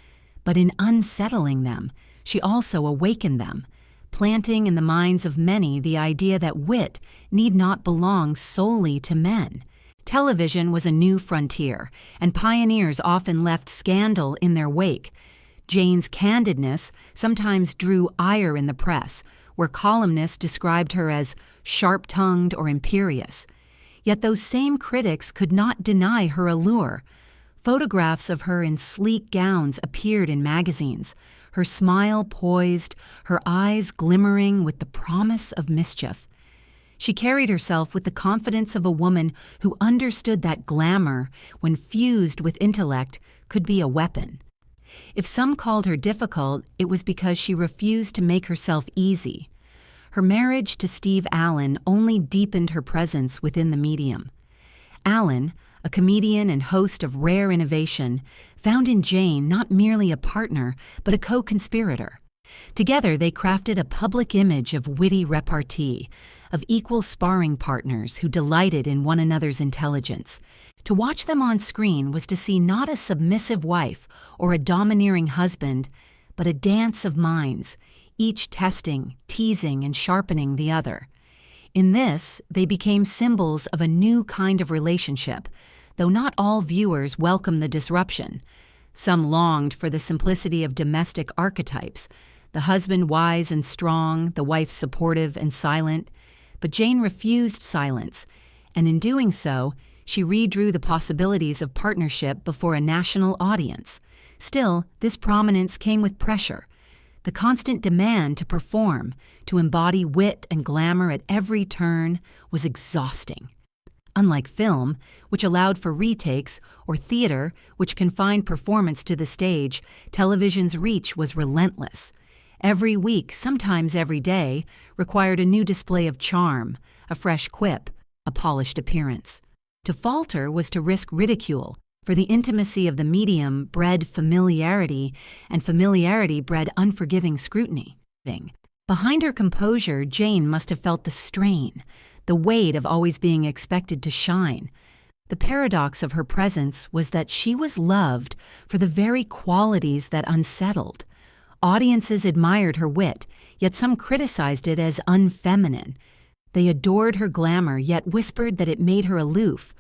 But in unsettling them, she also awakened them, planting in the minds of many the idea that wit need not belong solely to men. Television was a new frontier, and pioneers often left scandal in their wake. Jayne's candidness sometimes drew ire in the press, where columnists described her as sharp-tongued or imperious. Yet those same critics could not deny her allure. Photographs of her in sleek gowns appeared in magazines, her smile poised, her eyes glimmering with the promise of mischief. She carried herself with the confidence of a woman who understood that glamour, when fused with intellect, could be a weapon. If some called her difficult, it was because she refused to make herself easy. Her marriage to Steve Allen only deepened her presence within the medium. Allen, a comedian and host of Rare Innovation, found in Jayne not merely a partner, but a co-conspirator. Together they crafted a public image of witty repartee, of equal sparring partners who delighted in one another's intelligence. To watch them on screen was to see not a submissive wife or a domineering husband, but a dance of minds, each testing, teasing, and sharpening the other. In this, they became symbols of a new kind of relationship, though not all viewers welcomed the disruption. Some longed for the simplicity of domestic archetypes, the husband wise and strong, the wife supportive and silent. But Jayne refused silence, and in doing so, she redrew the possibilities of partnership before a national audience. Still, this prominence came with pressure. The constant demand to perform, to embody wit and glamour at every turn, was exhausting. Unlike film, which allowed for retakes, or theater, which confined performance to the stage, television's reach was relentless. Every week, sometimes every day, required a new display of charm, a fresh quip, a polished appearance. To falter was to risk ridicule, for the intimacy of the medium bred familiarity, and familiarity bred unforgiving scrutiny. Behind her composure, Jayne must have felt the strain, the weight of always being expected to shine. The paradox of her presence was that she was loved for the very qualities that unsettled. Audiences admired her wit, yet some criticized it as unfeminine. They adored her glamour, yet whispered that it made her aloof.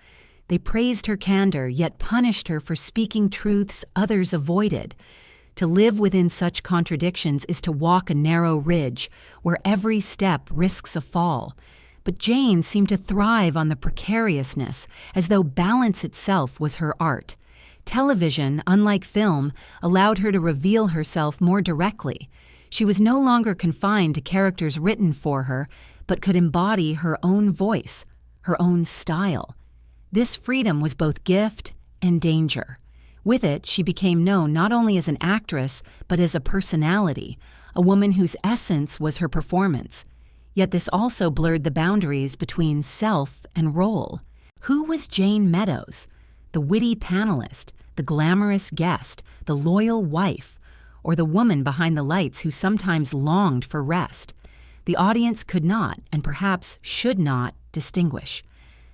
They praised her candor, yet punished her for speaking truths others avoided. To live within such contradictions is to walk a narrow ridge, where every step risks a fall. But Jayne seemed to thrive on the precariousness, as though balance itself was her art. Television, unlike film, allowed her to reveal herself more directly. She was no longer confined to characters written for her, but could embody her own voice, her own style. This freedom was both gift and danger. With it, she became known not only as an actress, but as a personality, a woman whose essence was her performance. Yet this also blurred the boundaries between self and role. Who was Jayne Meadows? The witty panelist, the glamorous guest, the loyal wife, or the woman behind the lights who sometimes longed for rest? The audience could not, and perhaps should not, distinguish.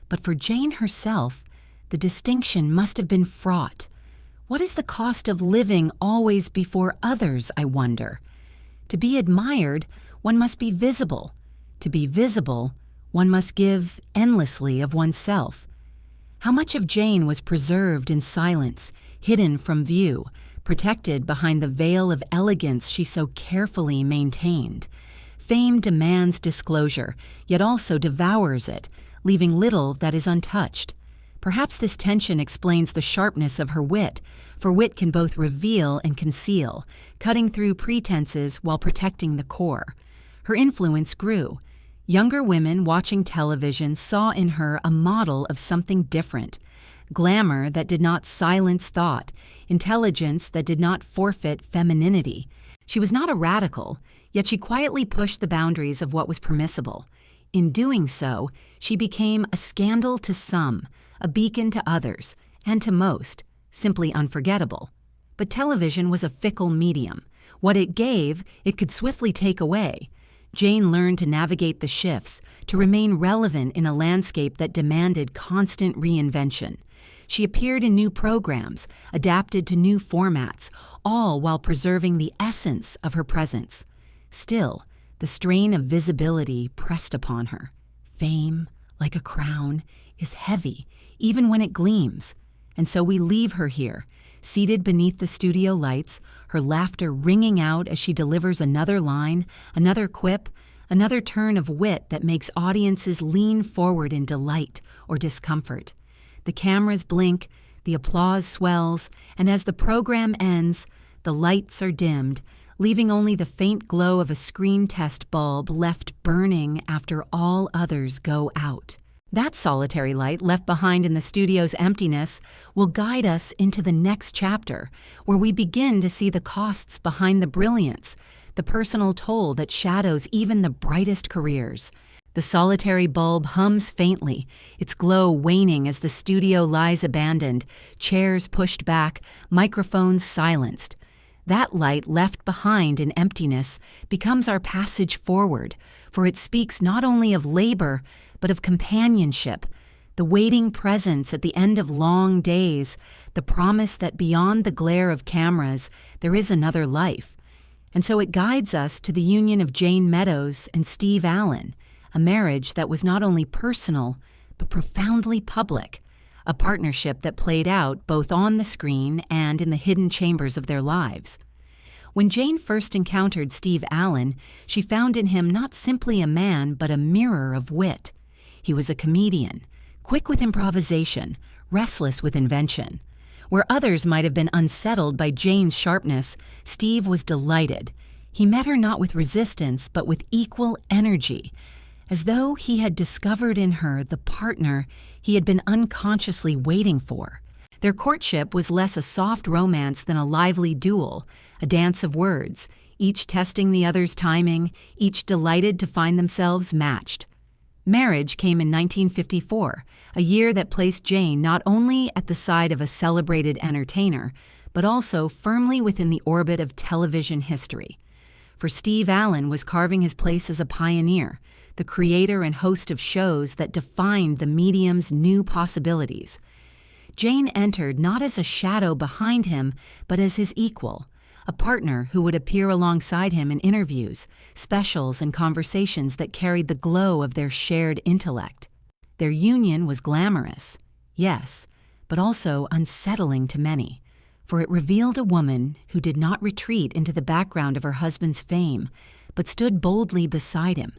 But for Jayne herself, the distinction must have been fraught. What is the cost of living always before others, I wonder? To be admired, one must be visible. To be visible, one must give endlessly of oneself. How much of Jayne was preserved in silence, hidden from view, protected behind the veil of elegance she so carefully maintained? Fame demands disclosure, yet also devours it, leaving little that is untouched. Perhaps this tension explains the sharpness of her wit, for wit can both reveal and conceal, cutting through pretenses while protecting the core. Her influence grew. Younger women watching television saw in her a model of something different. Glamour that did not silence thought, intelligence that did not forfeit femininity. She was not a radical, yet she quietly pushed the boundaries of what was permissible. In doing so, she became a scandal to some, a beacon to others, and to most, simply unforgettable. But television was a fickle medium. What it gave, it could swiftly take away. Jayne learned to navigate the shifts, to remain relevant in a landscape that demanded constant reinvention. She appeared in new programs, adapted to new formats, all while preserving the essence of her presence. Still, the strain of visibility pressed upon her. Fame, like a crown, is heavy, even when it gleams. And so we leave her here, seated beneath the studio lights, her laughter ringing out as she delivers another line, another quip, another turn of wit that makes audiences lean forward in delight or discomfort. The cameras blink, the applause swells, and as the program ends, the lights are dimmed, leaving only the faint glow of a screen test bulb left burning after all others go out. That solitary light left behind in the studio's emptiness will guide us into the next chapter, where we begin to see the costs behind the brilliance, the personal toll that shadows even the brightest careers. The solitary bulb hums faintly, its glow waning as the studio lies abandoned, chairs pushed back, microphones silenced. That light left behind in emptiness becomes our passage forward, for it speaks not only of labor, but of companionship, the waiting presence at the end of long days, the promise that beyond the glare of cameras, there is another life. And so it guides us to the union of Jayne Meadows and Steve Allen, a marriage that was not only personal, but profoundly public, a partnership that played out both on the screen and in the hidden chambers of their lives. When Jayne first encountered Steve Allen, she found in him not simply a man, but a mirror of wit. He was a comedian, quick with improvisation, restless with invention. Where others might have been unsettled by Jayne's sharpness, Steve was delighted. He met her not with resistance, but with equal energy, as though he had discovered in her the partner he had been unconsciously waiting for. Their courtship was less a soft romance than a lively duel, a dance of words, each testing the other's timing, each delighted to find themselves matched. Marriage came in 1954, a year that placed Jayne not only at the side of a celebrated entertainer, but also firmly within the orbit of television history. for Steve Allen was carving his place as a pioneer, the creator and host of shows that defined the medium's new possibilities. Jayne entered not as a shadow behind him, but as his equal, a partner who would appear alongside him in interviews, specials, and conversations that carried the glow of their shared intellect. Their union was glamorous, yes, but also unsettling to many, for it revealed a woman who did not retreat into the background of her husband's fame, but stood boldly beside him.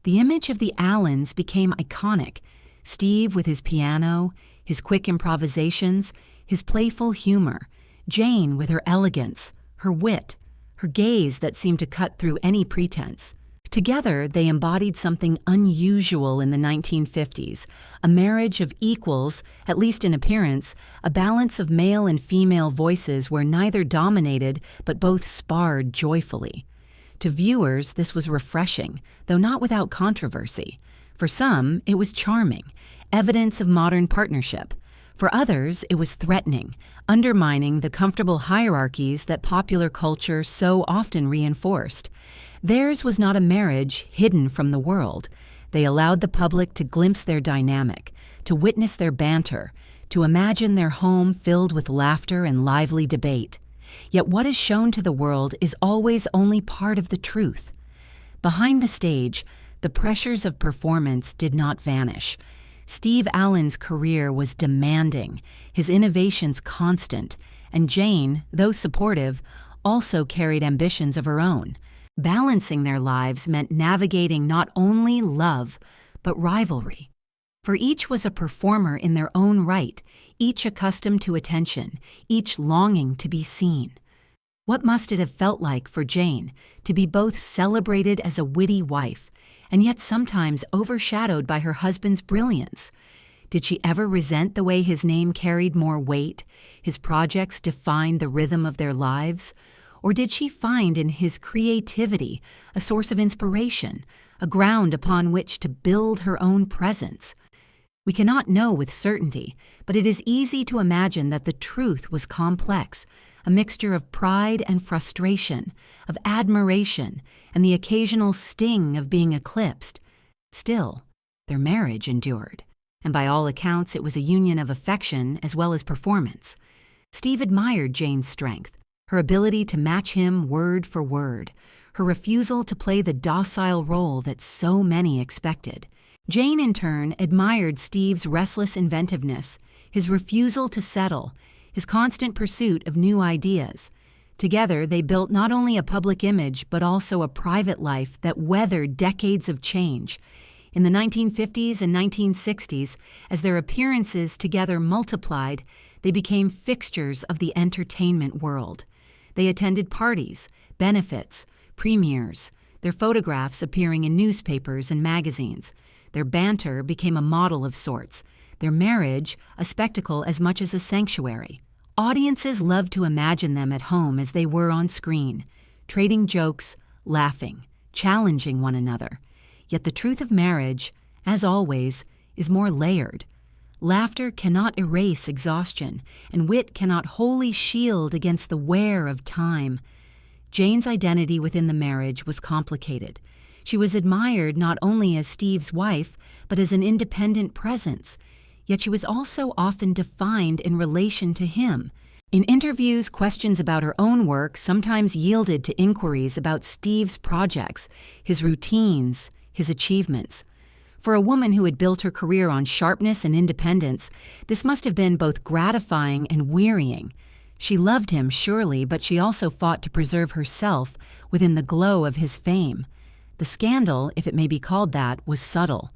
The image of the Allens became iconic. Steve with his piano, his quick improvisations, his playful humor, Jayne with her elegance, her wit, her gaze that seemed to cut through any pretense. Together, they embodied something unusual in the 1950s, a marriage of equals, at least in appearance, a balance of male and female voices where neither dominated but both sparred joyfully. To viewers, this was refreshing, though not without controversy. For some, it was charming, evidence of modern partnership. For others, it was threatening, undermining the comfortable hierarchies that popular culture so often reinforced. Theirs was not a marriage hidden from the world. They allowed the public to glimpse their dynamic, to witness their banter, to imagine their home filled with laughter and lively debate. Yet what is shown to the world is always only part of the truth. Behind the stage, the pressures of performance did not vanish. Steve Allen's career was demanding, his innovations constant, and Jayne, though supportive, also carried ambitions of her own. Balancing their lives meant navigating not only love, but rivalry. For each was a performer in their own right, each accustomed to attention, each longing to be seen. What must it have felt like for Jayne to be both celebrated as a witty wife, and yet sometimes overshadowed by her husband's brilliance? Did she ever resent the way his name carried more weight, his projects defined the rhythm of their lives? Or did she find in his creativity a source of inspiration, a ground upon which to build her own presence? We cannot know with certainty, but it is easy to imagine that the truth was complex, a mixture of pride and frustration, of admiration, and the occasional sting of being eclipsed. Still, their marriage endured, and by all accounts it was a union of affection as well as performance. Steve admired Jayne's strength, her ability to match him word for word, her refusal to play the docile role that so many expected. Jayne, in turn, admired Steve's restless inventiveness, his refusal to settle, his constant pursuit of new ideas. Together, they built not only a public image, but also a private life that weathered decades of change. In the 1950s and 1960s, as their appearances together multiplied, they became fixtures of the entertainment world. They attended parties, benefits, premieres, their photographs appearing in newspapers and magazines. Their banter became a model of sorts, their marriage a spectacle as much as a sanctuary. Audiences loved to imagine them at home as they were on screen, trading jokes, laughing, challenging one another. Yet the truth of marriage, as always, is more layered. Laughter cannot erase exhaustion, and wit cannot wholly shield against the wear of time. Jayne's identity within the marriage was complicated. She was admired not only as Steve's wife, but as an independent presence. Yet she was also often defined in relation to him. In interviews, questions about her own work sometimes yielded to inquiries about Steve's projects, his routines, his achievements. For a woman who had built her career on sharpness and independence, this must have been both gratifying and wearying. She loved him, surely, but she also fought to preserve herself within the glow of his fame. The scandal, if it may be called that, was subtle.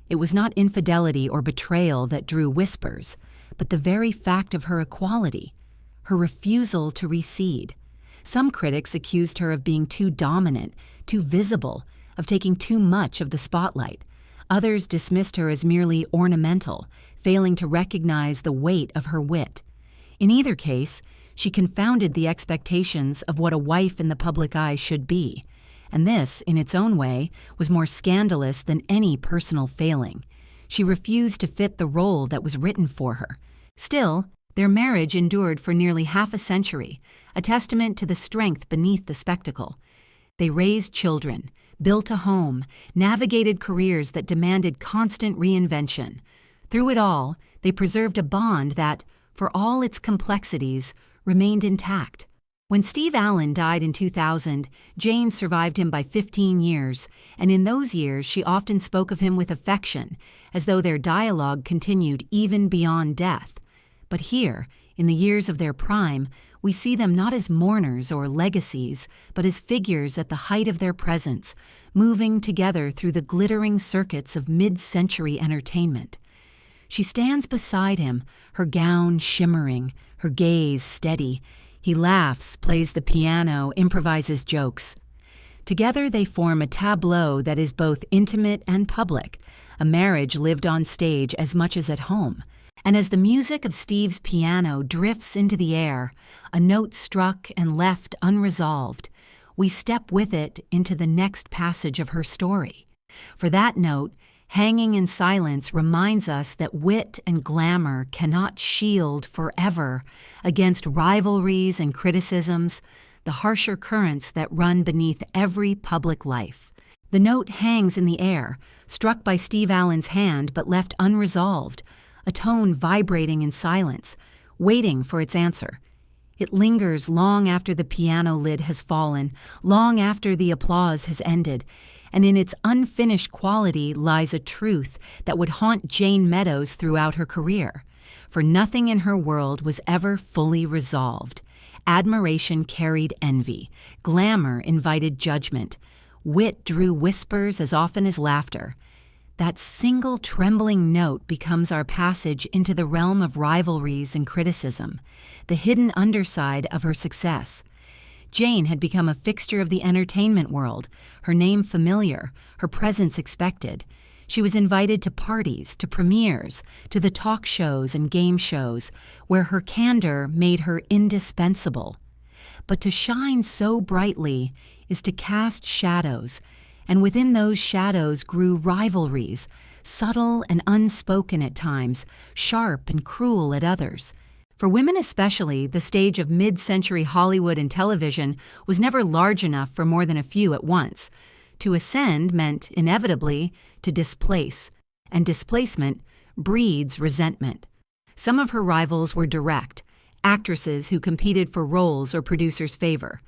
It was not infidelity or betrayal that drew whispers, but the very fact of her equality, her refusal to recede. Some critics accused her of being too dominant, too visible, of taking too much of the spotlight. Others dismissed her as merely ornamental, failing to recognize the weight of her wit. In either case, she confounded the expectations of what a wife in the public eye should be, and this, in its own way, was more scandalous than any personal failing. She refused to fit the role that was written for her. Still, their marriage endured for nearly half a century, a testament to the strength beneath the spectacle. They raised children, built a home, navigated careers that demanded constant reinvention. Through it all, they preserved a bond that, for all its complexities, remained intact. When Steve Allen died in 2000, Jayne survived him by 15 years, and in those years she often spoke of him with affection, as though their dialogue continued even beyond death. But here, in the years of their prime, we see them not as mourners or legacies, but as figures at the height of their presence, moving together through the glittering circuits of mid-century entertainment. She stands beside him, her gown shimmering, her gaze steady. He laughs, plays the piano, improvises jokes. Together they form a tableau that is both intimate and public, a marriage lived on stage as much as at home. And as the music of Steve's piano drifts into the air, a note struck and left unresolved, we step with it into the next passage of her story. For that note, hanging in silence, reminds us that wit and glamour cannot shield forever against rivalries and criticisms, the harsher currents that run beneath every public life. The note hangs in the air, struck by Steve Allen's hand but left unresolved, a tone vibrating in silence, waiting for its answer. It lingers long after the piano lid has fallen, long after the applause has ended, and in its unfinished quality lies a truth that would haunt Jayne Meadows throughout her career. For nothing in her world was ever fully resolved. Admiration carried envy. Glamour invited judgment. Wit drew whispers as often as laughter. That single trembling note becomes our passage into the realm of rivalries and criticism, the hidden underside of her success. Jayne had become a fixture of the entertainment world, her name familiar, her presence expected. She was invited to parties, to premieres, to the talk shows and game shows, where her candor made her indispensable. But to shine so brightly is to cast shadows, and within those shadows grew rivalries, subtle and unspoken at times, sharp and cruel at others. For women especially, the stage of mid-century Hollywood and television was never large enough for more than a few at once. To ascend meant, inevitably, to displace, and displacement breeds resentment. Some of her rivals were direct, actresses who competed for roles or producers' favor.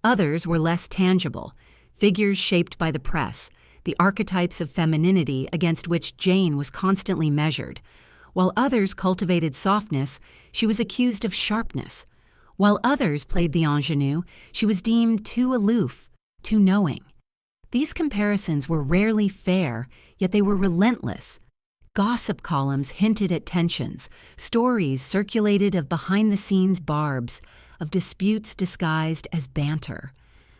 Others were less tangible, figures shaped by the press, the archetypes of femininity against which Jayne was constantly measured. While others cultivated softness, she was accused of sharpness. While others played the ingenue, she was deemed too aloof, too knowing. These comparisons were rarely fair, yet they were relentless. Gossip columns hinted at tensions, stories circulated of behind-the-scenes barbs, of disputes disguised as banter.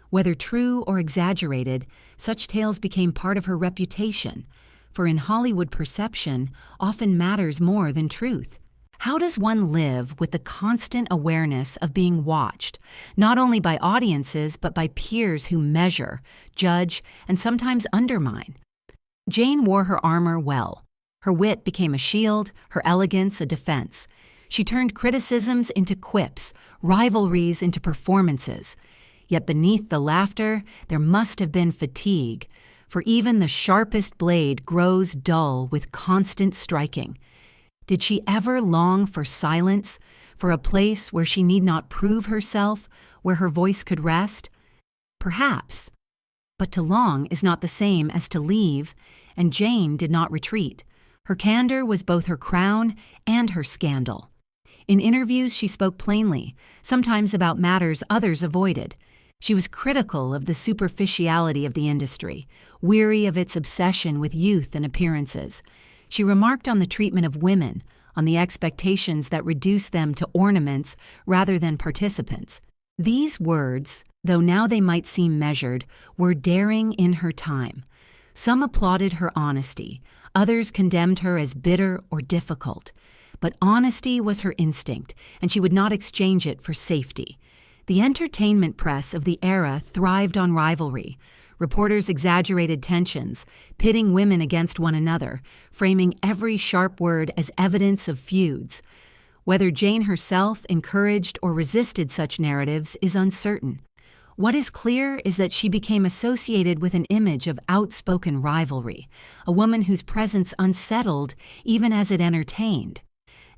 Whether true or exaggerated, such tales became part of her reputation, for in Hollywood perception often matters more than truth. How does one live with the constant awareness of being watched, not only by audiences but by peers who measure, judge, and sometimes undermine? Jayne wore her armor well. Her wit became a shield, her elegance a defense. She turned criticisms into quips, rivalries into performances. Yet beneath the laughter, there must have been fatigue, for even the sharpest blade grows dull with constant striking. Did she ever long for silence, for a place where she need not prove herself, where her voice could rest? Perhaps. But to long is not the same as to leave, and Jayne did not retreat. Her candor was both her crown and her scandal. In interviews, she spoke plainly, sometimes about matters others avoided. She was critical of the superficiality of the industry, weary of its obsession with youth and appearances. She remarked on the treatment of women, on the expectations that reduced them to ornaments rather than participants. These words, though now they might seem measured, were daring in her time. Some applauded her honesty, others condemned her as bitter or difficult. But honesty was her instinct, and she would not exchange it for safety. The entertainment press of the era thrived on rivalry. Reporters exaggerated tensions, pitting women against one another, framing every sharp word as evidence of feuds. Whether Jayne herself encouraged or resisted such narratives is uncertain. What is clear is that she became associated with an image of outspoken rivalry, a woman whose presence unsettled even as it entertained.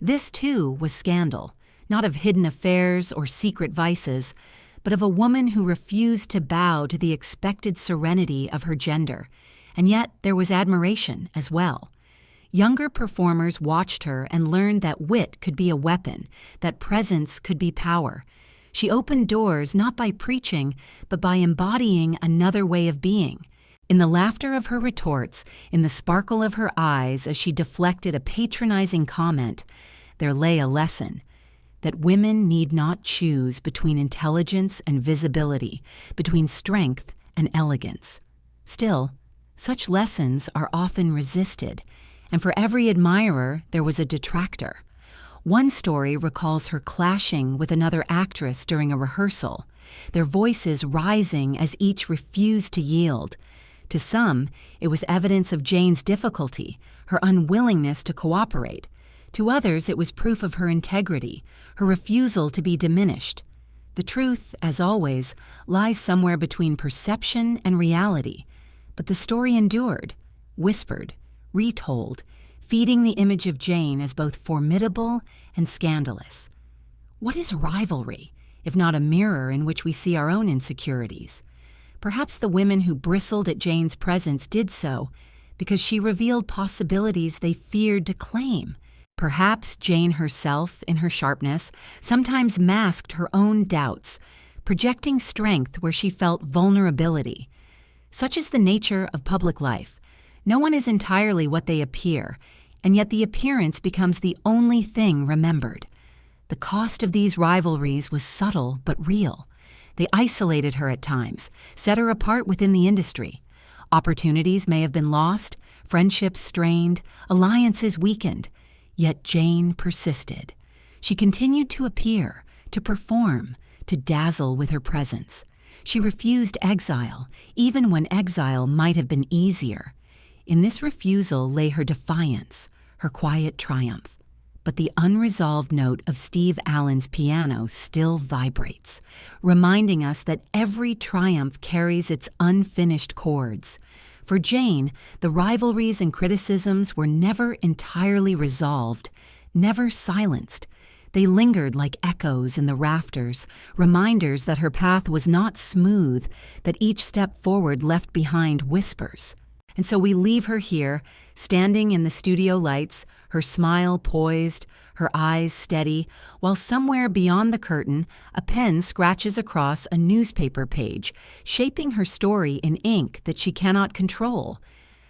This, too, was scandal, not of hidden affairs or secret vices, but of a woman who refused to bow to the expected serenity of her gender. And yet there was admiration as well. Younger performers watched her and learned that wit could be a weapon, that presence could be power. She opened doors not by preaching, but by embodying another way of being. In the laughter of her retorts, in the sparkle of her eyes as she deflected a patronizing comment, there lay a lesson that women need not choose between intelligence and visibility, between strength and elegance. Still, such lessons are often resisted, and for every admirer there was a detractor. One story recalls her clashing with another actress during a rehearsal, their voices rising as each refused to yield. To some, it was evidence of Jayne's difficulty, her unwillingness to cooperate. To others, it was proof of her integrity, her refusal to be diminished. The truth, as always, lies somewhere between perception and reality. But the story endured, whispered, retold, feeding the image of Jayne as both formidable and scandalous. What is rivalry, if not a mirror in which we see our own insecurities? Perhaps the women who bristled at Jayne's presence did so because she revealed possibilities they feared to claim. Perhaps Jayne herself, in her sharpness, sometimes masked her own doubts, projecting strength where she felt vulnerability. Such is the nature of public life. No one is entirely what they appear, and yet the appearance becomes the only thing remembered. The cost of these rivalries was subtle but real. They isolated her at times, set her apart within the industry. Opportunities may have been lost, friendships strained, alliances weakened. Yet Jayne persisted. She continued to appear, to perform, to dazzle with her presence. She refused exile, even when exile might have been easier. In this refusal lay her defiance, her quiet triumph. But the unresolved note of Steve Allen's piano still vibrates, reminding us that every triumph carries its unfinished chords. For Jayne, the rivalries and criticisms were never entirely resolved, never silenced. They lingered like echoes in the rafters, reminders that her path was not smooth, that each step forward left behind whispers. And so we leave her here, standing in the studio lights, her smile poised, her eyes steady, while somewhere beyond the curtain, a pen scratches across a newspaper page, shaping her story in ink that she cannot control.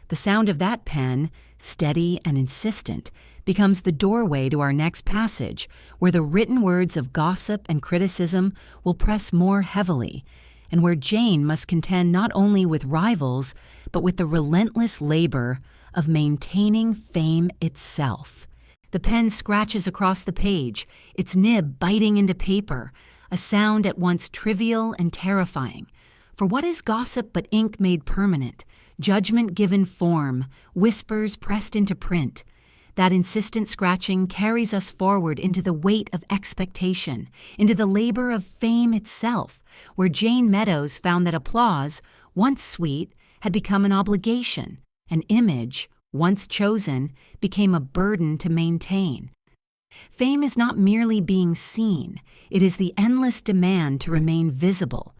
The sound of that pen, steady and insistent, becomes the doorway to our next passage, where the written words of gossip and criticism will press more heavily, and where Jayne must contend not only with rivals, but with the relentless labor of maintaining fame itself. The pen scratches across the page, its nib biting into paper, a sound at once trivial and terrifying. For what is gossip but ink made permanent, judgment given form, whispers pressed into print? That insistent scratching carries us forward into the weight of expectation, into the labor of fame itself, where Jayne Meadows found that applause, once sweet, had become an obligation. An image, once chosen, became a burden to maintain. Fame is not merely being seen, it is the endless demand to remain visible.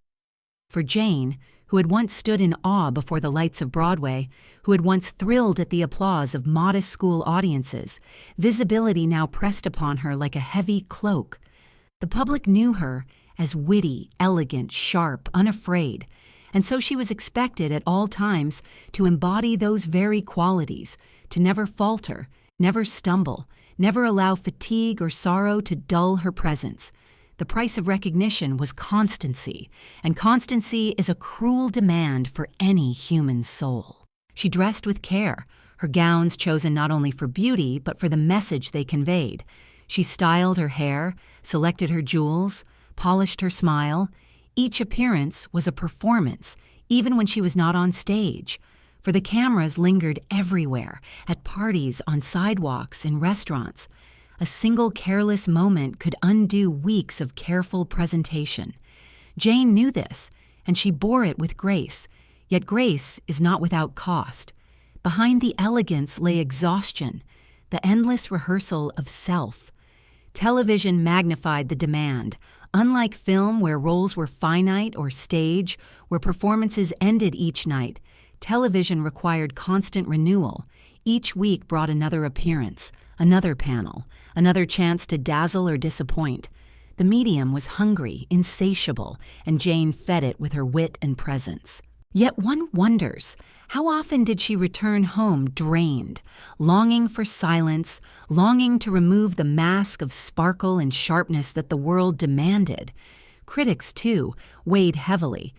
For Jayne, who had once stood in awe before the lights of Broadway, who had once thrilled at the applause of modest school audiences, visibility now pressed upon her like a heavy cloak. The public knew her as witty, elegant, sharp, unafraid, and so she was expected at all times to embody those very qualities, to never falter, never stumble, never allow fatigue or sorrow to dull her presence. The price of recognition was constancy, and constancy is a cruel demand for any human soul. She dressed with care, her gowns chosen not only for beauty but for the message they conveyed. She styled her hair, selected her jewels, polished her smile. Each appearance was a performance, even when she was not on stage. For the cameras lingered everywhere, at parties, on sidewalks, in restaurants. A single careless moment could undo weeks of careful presentation. Jayne knew this. and she bore it with grace. Yet grace is not without cost. Behind the elegance lay exhaustion, the endless rehearsal of self. Television magnified the demand. Unlike film, where roles were finite, or stage, where performances ended each night, television required constant renewal. Each week brought another appearance, another panel, another chance to dazzle or disappoint. The medium was hungry, insatiable, and Jayne fed it with her wit and presence. Yet one wonders, how often did she return home drained, longing for silence, longing to remove the mask of sparkle and sharpness that the world demanded? Critics, too, weighed heavily.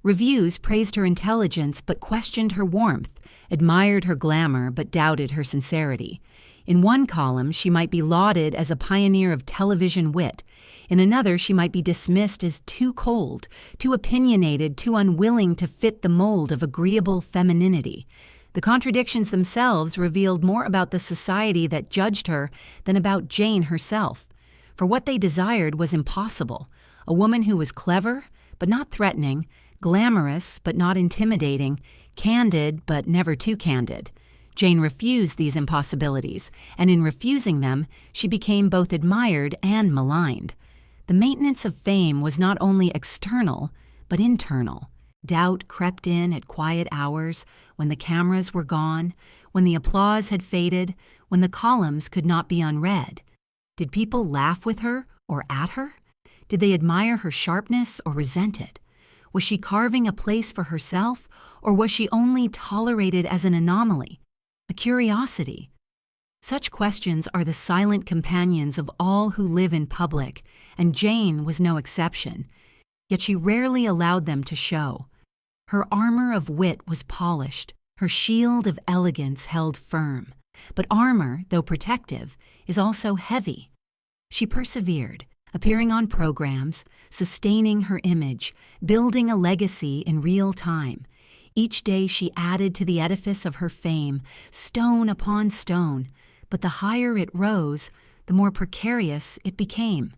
Reviews praised her intelligence but questioned her warmth, admired her glamour but doubted her sincerity. In one column, she might be lauded as a pioneer of television wit. In another, she might be dismissed as too cold, too opinionated, too unwilling to fit the mold of agreeable femininity. The contradictions themselves revealed more about the society that judged her than about Jayne herself. For what they desired was impossible: a woman who was clever, but not threatening, glamorous, but not intimidating, candid, but never too candid. Jayne refused these impossibilities, and in refusing them, she became both admired and maligned. The maintenance of fame was not only external, but internal. Doubt crept in at quiet hours, when the cameras were gone, when the applause had faded, when the columns could not be unread. Did people laugh with her or at her? Did they admire her sharpness or resent it? Was she carving a place for herself, or was she only tolerated as an anomaly, a curiosity? Such questions are the silent companions of all who live in public, and Jayne was no exception. Yet she rarely allowed them to show. Her armor of wit was polished, her shield of elegance held firm. But armor, though protective, is also heavy. She persevered, appearing on programs, sustaining her image, building a legacy in real time. Each day she added to the edifice of her fame, stone upon stone, but the higher it rose, the more precarious it became.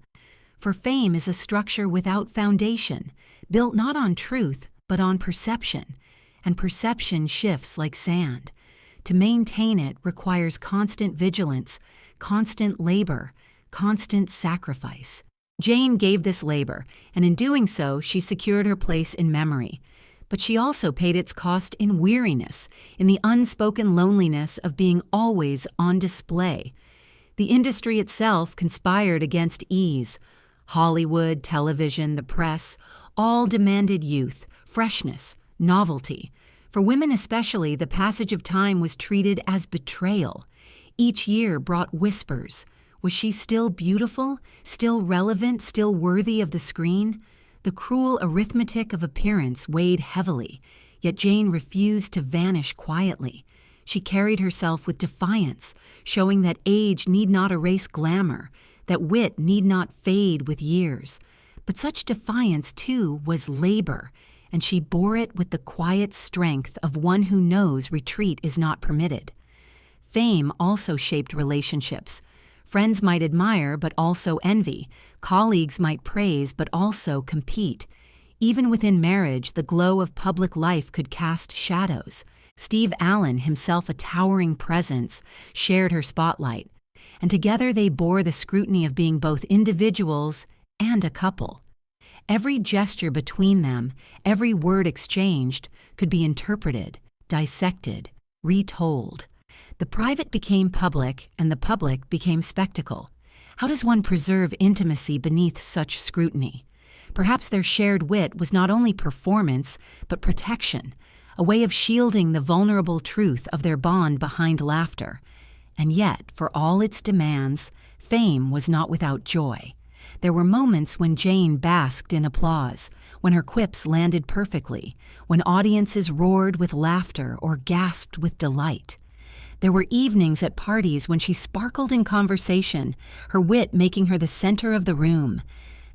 For fame is a structure without foundation, built not on truth, but on perception, and perception shifts like sand. To maintain it requires constant vigilance, constant labor, constant sacrifice. Jayne gave this labor, and in doing so, she secured her place in memory. But she also paid its cost in weariness, in the unspoken loneliness of being always on display. The industry itself conspired against ease. Hollywood, television, the press, all demanded youth, freshness, novelty. For women especially, the passage of time was treated as betrayal. Each year brought whispers. Was she still beautiful, still relevant, still worthy of the screen? The cruel arithmetic of appearance weighed heavily, yet Jayne refused to vanish quietly. She carried herself with defiance, showing that age need not erase glamour, that wit need not fade with years. But such defiance, too, was labor, and she bore it with the quiet strength of one who knows retreat is not permitted. Fame also shaped relationships. Friends might admire, but also envy. Colleagues might praise, but also compete. Even within marriage, the glow of public life could cast shadows. Steve Allen, himself a towering presence, shared her spotlight, and together they bore the scrutiny of being both individuals and a couple. Every gesture between them, every word exchanged, could be interpreted, dissected, retold. The private became public, and the public became spectacle. How does one preserve intimacy beneath such scrutiny? Perhaps their shared wit was not only performance, but protection, a way of shielding the vulnerable truth of their bond behind laughter. And yet, for all its demands, fame was not without joy. There were moments when Jayne basked in applause, when her quips landed perfectly, when audiences roared with laughter or gasped with delight. There were evenings at parties when she sparkled in conversation, her wit making her the center of the room.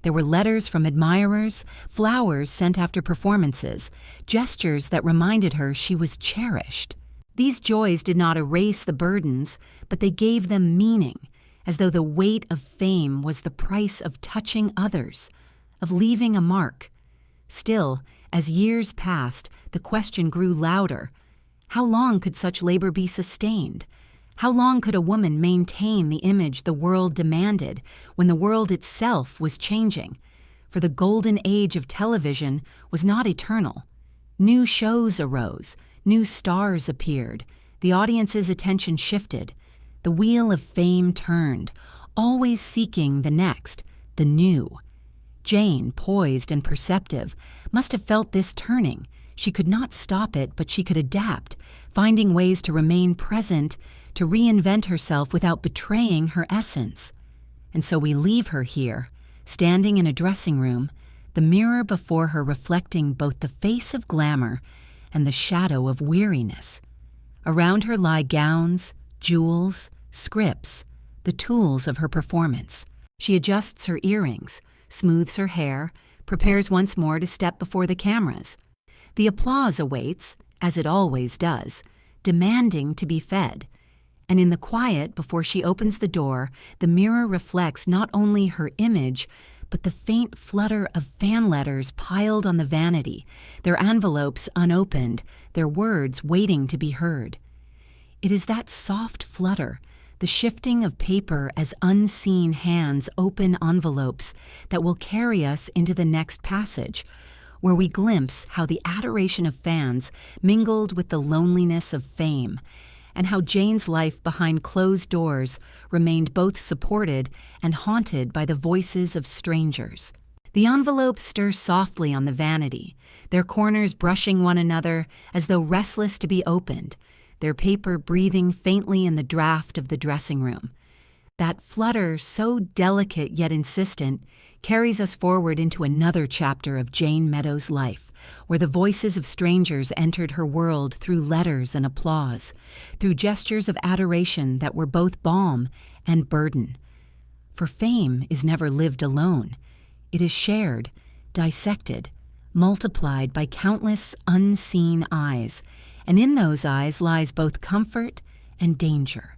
There were letters from admirers, flowers sent after performances, gestures that reminded her she was cherished. These joys did not erase the burdens, but they gave them meaning, as though the weight of fame was the price of touching others, of leaving a mark. Still, as years passed, the question grew louder. How long could such labor be sustained? How long could a woman maintain the image the world demanded when the world itself was changing? For the golden age of television was not eternal. New shows arose, new stars appeared, the audience's attention shifted, the wheel of fame turned, always seeking the next, the new. Jayne, poised and perceptive, must have felt this turning. She could not stop it, but she could adapt, finding ways to remain present, to reinvent herself without betraying her essence. And so we leave her here, standing in a dressing room, the mirror before her reflecting both the face of glamour and the shadow of weariness. Around her lie gowns, jewels, scripts, the tools of her performance. She adjusts her earrings, smooths her hair, prepares once more to step before the cameras. The applause awaits, as it always does, demanding to be fed. And in the quiet before she opens the door, the mirror reflects not only her image, but the faint flutter of fan letters piled on the vanity, their envelopes unopened, their words waiting to be heard. It is that soft flutter, the shifting of paper as unseen hands open envelopes, that will carry us into the next passage, where we glimpse how the adoration of fans mingled with the loneliness of fame, and how Jayne's life behind closed doors remained both supported and haunted by the voices of strangers. The envelopes stir softly on the vanity, their corners brushing one another as though restless to be opened, their paper breathing faintly in the draft of the dressing room. That flutter, so delicate yet insistent, carries us forward into another chapter of Jayne Meadows' life, where the voices of strangers entered her world through letters and applause, through gestures of adoration that were both balm and burden. For fame is never lived alone. It is shared, dissected, multiplied by countless unseen eyes, and in those eyes lies both comfort and danger.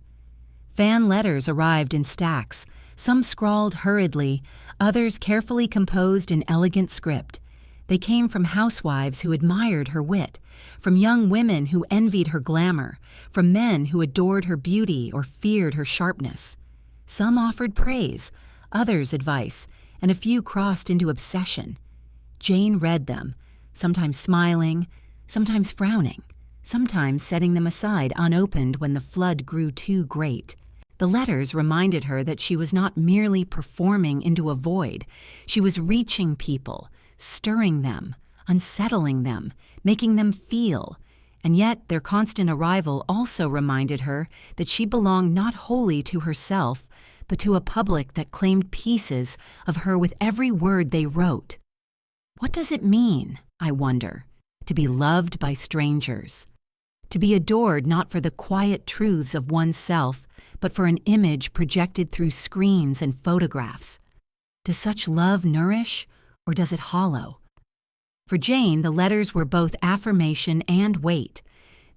Fan letters arrived in stacks, some scrawled hurriedly, others carefully composed in elegant script. They came from housewives who admired her wit, from young women who envied her glamour, from men who adored her beauty or feared her sharpness. Some offered praise, others advice, and a few crossed into obsession. Jayne read them, sometimes smiling, sometimes frowning, sometimes setting them aside unopened when the flood grew too great. The letters reminded her that she was not merely performing into a void. She was reaching people, stirring them, unsettling them, making them feel. And yet their constant arrival also reminded her that she belonged not wholly to herself, but to a public that claimed pieces of her with every word they wrote. What does it mean, I wonder, to be loved by strangers? To be adored not for the quiet truths of oneself, but for an image projected through screens and photographs. Does such love nourish, or does it hollow? For Jayne, the letters were both affirmation and weight.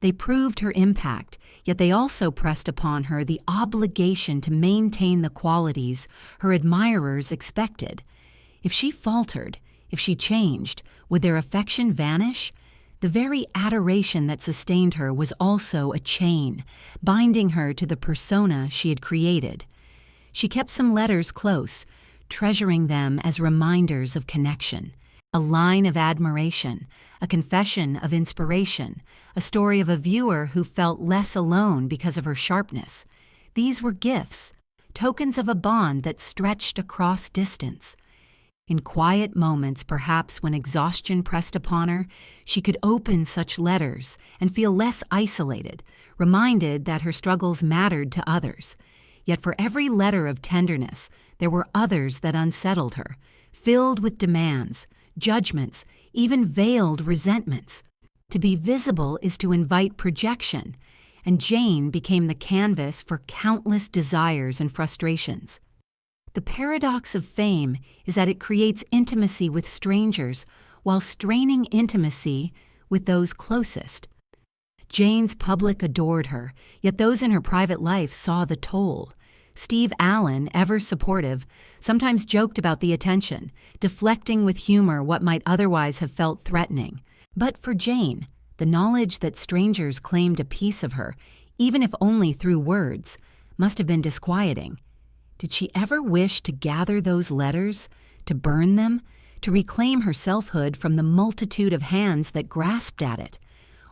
They proved her impact, yet they also pressed upon her the obligation to maintain the qualities her admirers expected. If she faltered, if she changed, would their affection vanish? The very adoration that sustained her was also a chain, binding her to the persona she had created. She kept some letters close, treasuring them as reminders of connection. A line of admiration, a confession of inspiration, a story of a viewer who felt less alone because of her sharpness. These were gifts, tokens of a bond that stretched across distance. In quiet moments, perhaps when exhaustion pressed upon her, she could open such letters and feel less isolated, reminded that her struggles mattered to others. Yet for every letter of tenderness, there were others that unsettled her, filled with demands, judgments, even veiled resentments. To be visible is to invite projection, and Jayne became the canvas for countless desires and frustrations. The paradox of fame is that it creates intimacy with strangers while straining intimacy with those closest. Jayne's public adored her, yet those in her private life saw the toll. Steve Allen, ever supportive, sometimes joked about the attention, deflecting with humor what might otherwise have felt threatening. But for Jayne, the knowledge that strangers claimed a piece of her, even if only through words, must have been disquieting. Did she ever wish to gather those letters, to burn them, to reclaim her selfhood from the multitude of hands that grasped at it?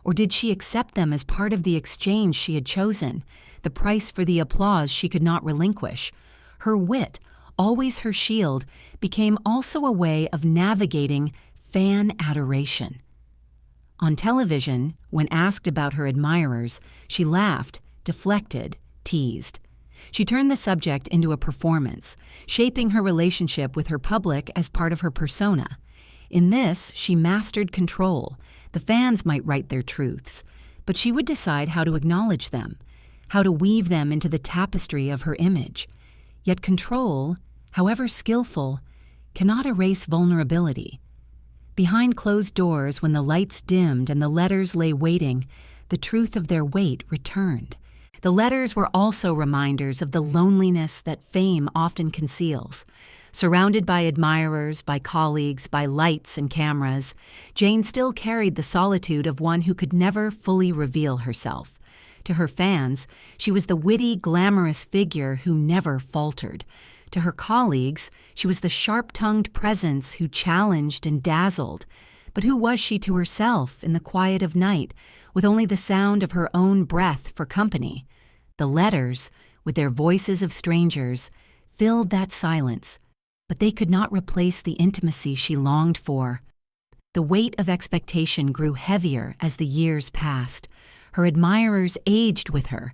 Or did she accept them as part of the exchange she had chosen, the price for the applause she could not relinquish? Her wit, always her shield, became also a way of navigating fan adoration. On television, when asked about her admirers, she laughed, deflected, teased. She turned the subject into a performance, shaping her relationship with her public as part of her persona. In this, she mastered control. The fans might write their truths, but she would decide how to acknowledge them, how to weave them into the tapestry of her image. Yet control, however skillful, cannot erase vulnerability. Behind closed doors, when the lights dimmed and the letters lay waiting, the truth of their weight returned. The letters were also reminders of the loneliness that fame often conceals. Surrounded by admirers, by colleagues, by lights and cameras, Jayne still carried the solitude of one who could never fully reveal herself. To her fans, she was the witty, glamorous figure who never faltered. To her colleagues, she was the sharp-tongued presence who challenged and dazzled. But who was she to herself in the quiet of night, with only the sound of her own breath for company? The letters, with their voices of strangers, filled that silence, but they could not replace the intimacy she longed for. The weight of expectation grew heavier as the years passed. Her admirers aged with her,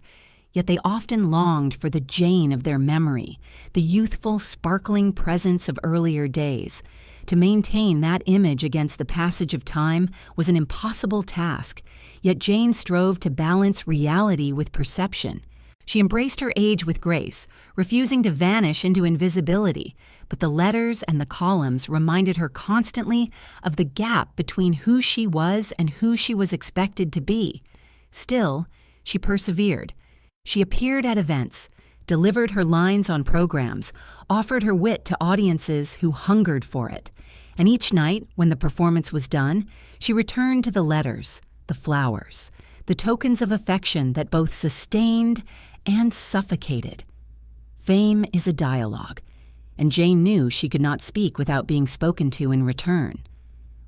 yet they often longed for the Jayne of their memory, the youthful, sparkling presence of earlier days. To maintain that image against the passage of time was an impossible task, yet Jayne strove to balance reality with perception. She embraced her age with grace, refusing to vanish into invisibility, but the letters and the columns reminded her constantly of the gap between who she was and who she was expected to be. Still, she persevered. She appeared at events, delivered her lines on programs, offered her wit to audiences who hungered for it. And each night, when the performance was done, she returned to the letters, the flowers, the tokens of affection that both sustained and suffocated. Fame is a dialogue, and Jayne knew she could not speak without being spoken to in return.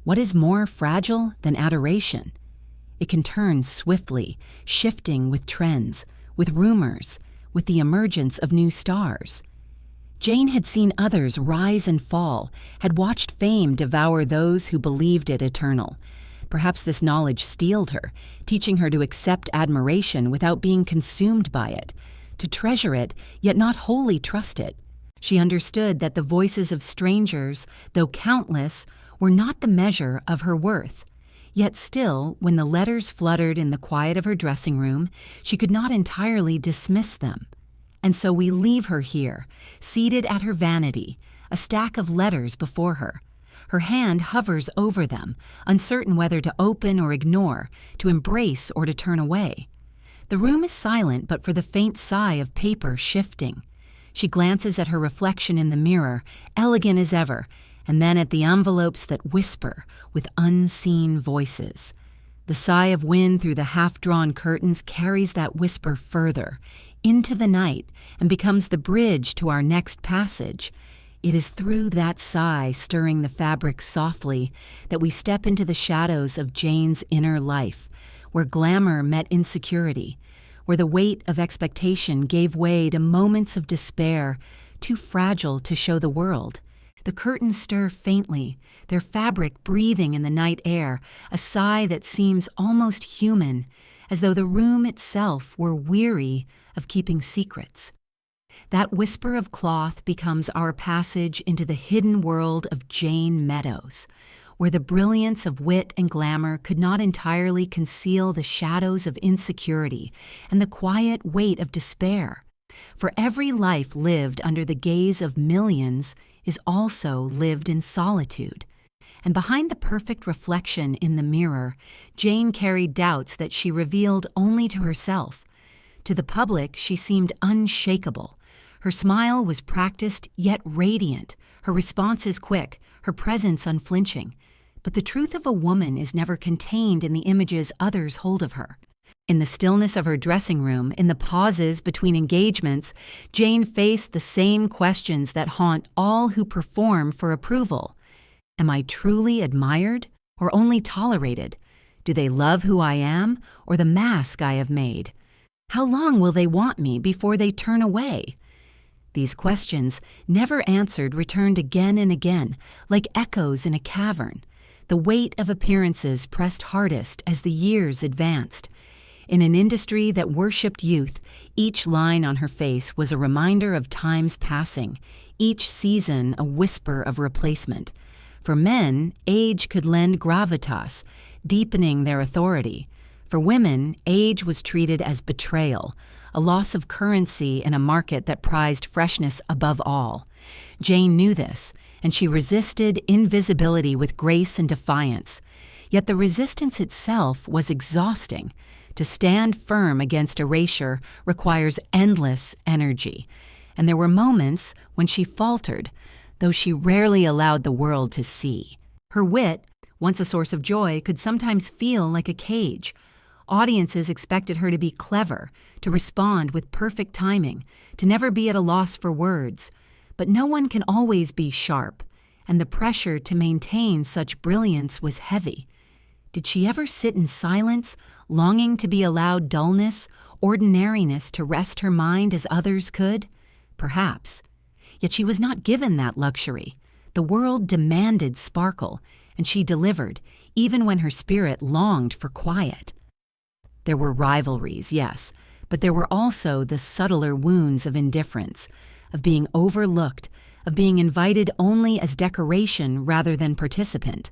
What is more fragile than adoration? It can turn swiftly, shifting with trends, with rumors, with the emergence of new stars. Jayne had seen others rise and fall, had watched fame devour those who believed it eternal. Perhaps this knowledge steeled her, teaching her to accept admiration without being consumed by it, to treasure it, yet not wholly trust it. She understood that the voices of strangers, though countless, were not the measure of her worth. Yet still, when the letters fluttered in the quiet of her dressing room, she could not entirely dismiss them. And so we leave her here, seated at her vanity, a stack of letters before her. Her hand hovers over them, uncertain whether to open or ignore, to embrace or to turn away. The room is silent but for the faint sigh of paper shifting. She glances at her reflection in the mirror, elegant as ever, and then at the envelopes that whisper with unseen voices. The sigh of wind through the half-drawn curtains carries that whisper further, into the night, and becomes the bridge to our next passage. It is through that sigh stirring the fabric softly that we step into the shadows of Jayne's inner life, where glamour met insecurity, where the weight of expectation gave way to moments of despair, too fragile to show the world. The curtains stir faintly, their fabric breathing in the night air, a sigh that seems almost human, as though the room itself were weary of keeping secrets. That whisper of cloth becomes our passage into the hidden world of Jayne Meadows, where the brilliance of wit and glamour could not entirely conceal the shadows of insecurity and the quiet weight of despair. For every life lived under the gaze of millions is also lived in solitude. And behind the perfect reflection in the mirror, Jayne carried doubts that she revealed only to herself. To the public, she seemed unshakable. Her smile was practiced yet radiant, her responses quick, her presence unflinching. But the truth of a woman is never contained in the images others hold of her. In the stillness of her dressing room, in the pauses between engagements, Jayne faced the same questions that haunt all who perform for approval. Am I truly admired or only tolerated? Do they love who I am or the mask I have made? How long will they want me before they turn away? These questions, never answered, returned again and again, like echoes in a cavern. The weight of appearances pressed hardest as the years advanced. In an industry that worshipped youth, each line on her face was a reminder of time's passing, each season a whisper of replacement. For men, age could lend gravitas, deepening their authority. For women, age was treated as betrayal, a loss of currency in a market that prized freshness above all. Jayne knew this, and she resisted invisibility with grace and defiance. Yet the resistance itself was exhausting. To stand firm against erasure requires endless energy, and there were moments when she faltered, though she rarely allowed the world to see. Her wit, once a source of joy, could sometimes feel like a cage. Audiences expected her to be clever, to respond with perfect timing, to never be at a loss for words. But no one can always be sharp, and the pressure to maintain such brilliance was heavy. Did she ever sit in silence, longing to be allowed dullness, ordinariness to rest her mind as others could? Perhaps. Yet she was not given that luxury. The world demanded sparkle, and she delivered, even when her spirit longed for quiet. There were rivalries, yes, but there were also the subtler wounds of indifference, of being overlooked, of being invited only as decoration rather than participant.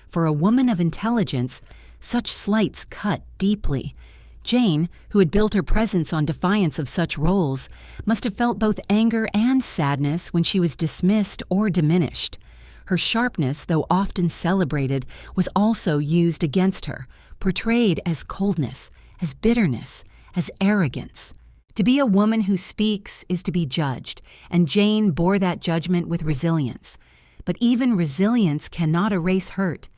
For a woman of intelligence, such slights cut deeply. Jayne, who had built her presence on defiance of such roles, must have felt both anger and sadness when she was dismissed or diminished. Her sharpness, though often celebrated, was also used against her, portrayed as coldness, as bitterness, as arrogance. To be a woman who speaks is to be judged, and Jayne bore that judgment with resilience. But even resilience cannot erase hurt.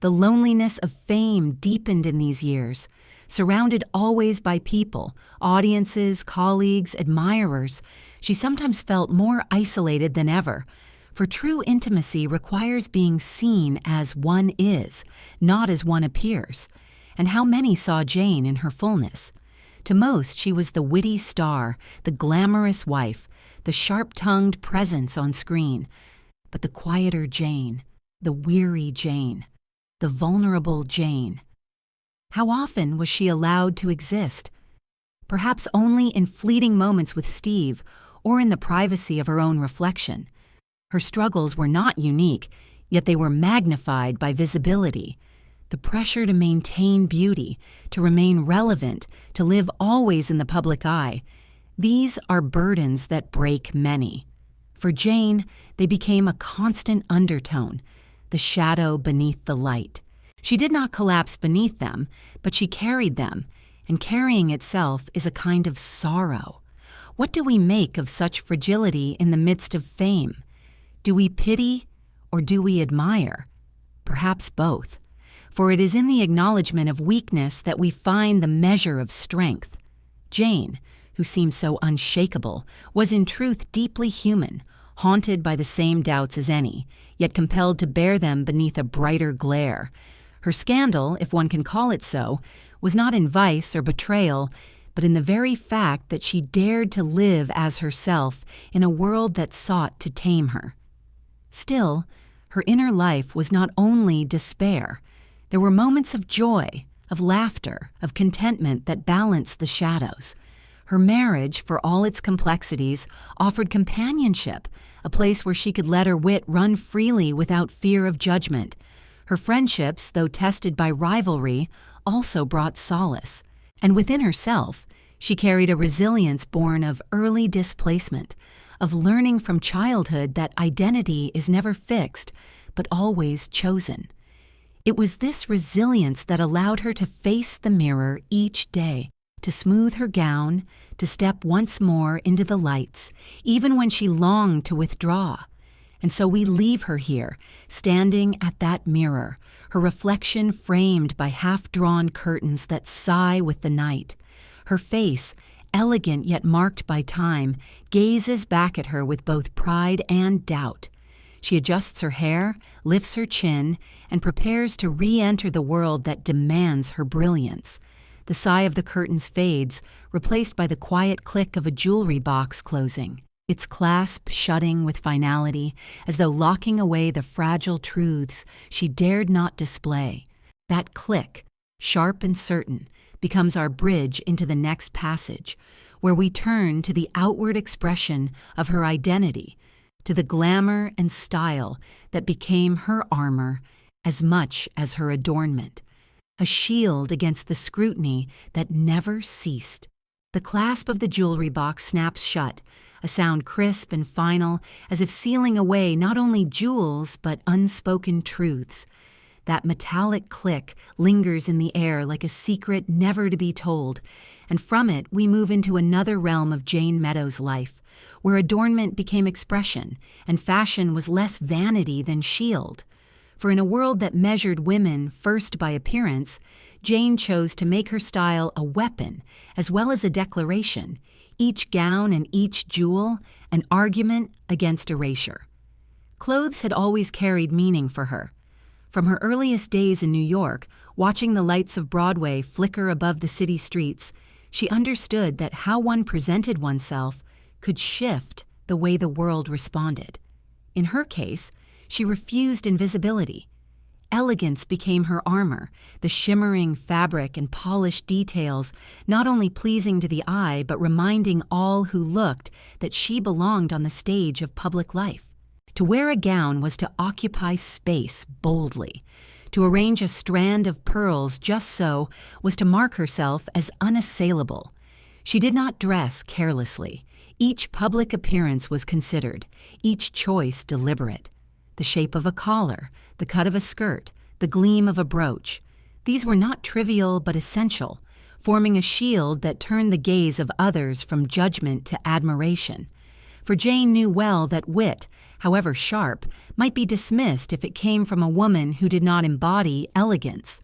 The loneliness of fame deepened in these years. Surrounded always by people, audiences, colleagues, admirers, she sometimes felt more isolated than ever. For true intimacy requires being seen as one is, not as one appears. And how many saw Jayne in her fullness? To most, she was the witty star, the glamorous wife, the sharp-tongued presence on screen. But the quieter Jayne, the weary Jayne, the vulnerable Jayne. How often was she allowed to exist? Perhaps only in fleeting moments with Steve or in the privacy of her own reflection. Her struggles were not unique, yet they were magnified by visibility. The pressure to maintain beauty, to remain relevant, to live always in the public eye. These are burdens that break many. For Jayne, they became a constant undertone, the shadow beneath the light. She did not collapse beneath them, but she carried them, and carrying itself is a kind of sorrow. What do we make of such fragility in the midst of fame? Do we pity or do we admire? Perhaps both. For it is in the acknowledgement of weakness that we find the measure of strength. Jayne, who seemed so unshakable, was in truth deeply human, haunted by the same doubts as any, yet compelled to bear them beneath a brighter glare. Her scandal, if one can call it so, was not in vice or betrayal, but in the very fact that she dared to live as herself in a world that sought to tame her. Still, her inner life was not only despair. There were moments of joy, of laughter, of contentment that balanced the shadows. Her marriage, for all its complexities, offered companionship, a place where she could let her wit run freely without fear of judgment. Her friendships, though tested by rivalry, also brought solace. And within herself, she carried a resilience born of early displacement, of learning from childhood that identity is never fixed, but always chosen. It was this resilience that allowed her to face the mirror each day, to smooth her gown, to step once more into the lights, even when she longed to withdraw. And so we leave her here, standing at that mirror, her reflection framed by half-drawn curtains that sigh with the night. Her face, elegant yet marked by time, gazes back at her with both pride and doubt. She adjusts her hair, lifts her chin, and prepares to re-enter the world that demands her brilliance. The sigh of the curtains fades, replaced by the quiet click of a jewelry box closing, its clasp shutting with finality, as though locking away the fragile truths she dared not display. That click, sharp and certain, becomes our bridge into the next passage, where we turn to the outward expression of her identity, to the glamour and style that became her armor as much as her adornment, a shield against the scrutiny that never ceased. The clasp of the jewelry box snaps shut, a sound crisp and final, as if sealing away not only jewels but unspoken truths. That metallic click lingers in the air like a secret never to be told, and from it we move into another realm of Jayne Meadows' life, where adornment became expression and fashion was less vanity than shield. For in a world that measured women first by appearance, Jayne chose to make her style a weapon as well as a declaration, each gown and each jewel an argument against erasure. Clothes had always carried meaning for her. From her earliest days in New York, watching the lights of Broadway flicker above the city streets, she understood that how one presented oneself could shift the way the world responded. In her case, she refused invisibility. Elegance became her armor, the shimmering fabric and polished details not only pleasing to the eye but reminding all who looked that she belonged on the stage of public life. To wear a gown was to occupy space boldly. To arrange a strand of pearls just so was to mark herself as unassailable. She did not dress carelessly. Each public appearance was considered, each choice deliberate. The shape of a collar, the cut of a skirt, the gleam of a brooch. These were not trivial but essential, forming a shield that turned the gaze of others from judgment to admiration. For Jayne knew well that wit, however sharp, might be dismissed if it came from a woman who did not embody elegance.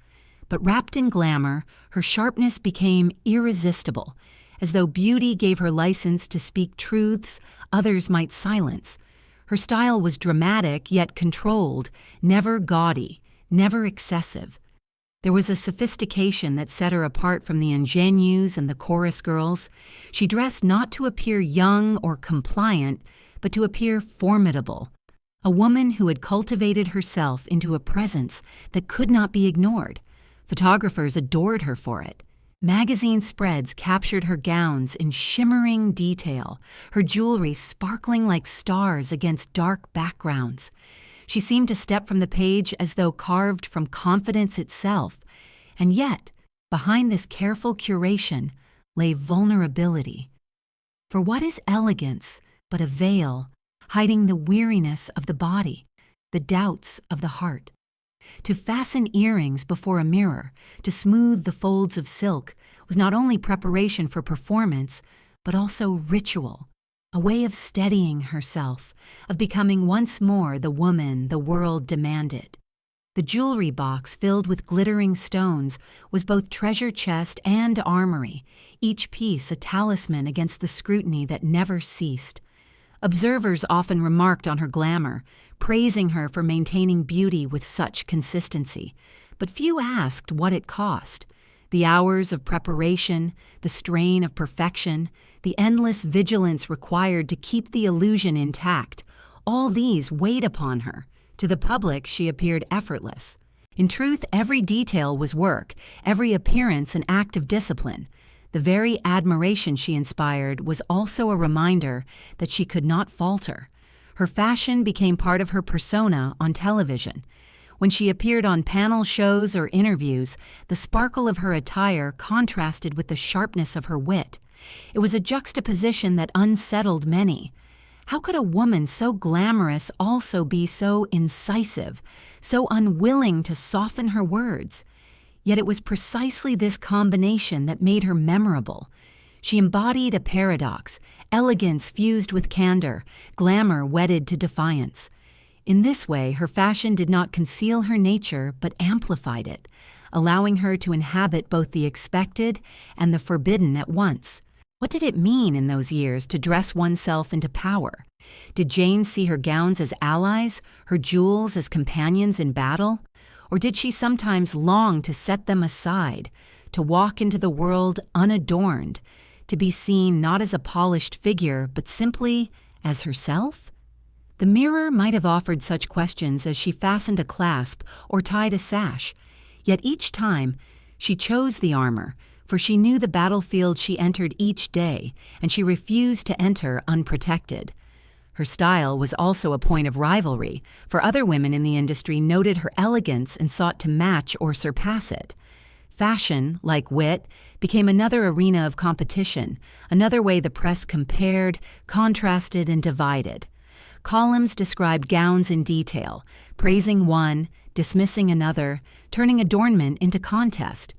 But wrapped in glamour, her sharpness became irresistible, as though beauty gave her license to speak truths others might silence. Her style was dramatic yet controlled, never gaudy, never excessive. There was a sophistication that set her apart from the ingenues and the chorus girls. She dressed not to appear young or compliant, but to appear formidable. A woman who had cultivated herself into a presence that could not be ignored. Photographers adored her for it. Magazine spreads captured her gowns in shimmering detail, her jewelry sparkling like stars against dark backgrounds. She seemed to step from the page as though carved from confidence itself. And yet, behind this careful curation lay vulnerability. For what is elegance but a veil, hiding the weariness of the body, the doubts of the heart? To fasten earrings before a mirror, to smooth the folds of silk, was not only preparation for performance, but also ritual, a way of steadying herself, of becoming once more the woman the world demanded. The jewelry box filled with glittering stones was both treasure chest and armory, each piece a talisman against the scrutiny that never ceased. Observers often remarked on her glamour, praising her for maintaining beauty with such consistency, but few asked what it cost. The hours of preparation, the strain of perfection, the endless vigilance required to keep the illusion intact, all these weighed upon her. To the public, she appeared effortless. In truth, every detail was work, every appearance an act of discipline. The very admiration she inspired was also a reminder that she could not falter. Her fashion became part of her persona on television. When she appeared on panel shows or interviews, the sparkle of her attire contrasted with the sharpness of her wit. It was a juxtaposition that unsettled many. How could a woman so glamorous also be so incisive, so unwilling to soften her words? Yet it was precisely this combination that made her memorable. She embodied a paradox, elegance fused with candor, glamour wedded to defiance. In this way, her fashion did not conceal her nature but amplified it, allowing her to inhabit both the expected and the forbidden at once. What did it mean in those years to dress oneself into power? Did Jayne see her gowns as allies, her jewels as companions in battle? Or did she sometimes long to set them aside, to walk into the world unadorned, to be seen not as a polished figure but simply as herself? The mirror might have offered such questions as she fastened a clasp or tied a sash, yet each time she chose the armor, for she knew the battlefield she entered each day, and she refused to enter unprotected. Her style was also a point of rivalry, for other women in the industry noted her elegance and sought to match or surpass it. Fashion, like wit, became another arena of competition, another way the press compared, contrasted, and divided. Columns described gowns in detail, praising one, dismissing another, turning adornment into contest.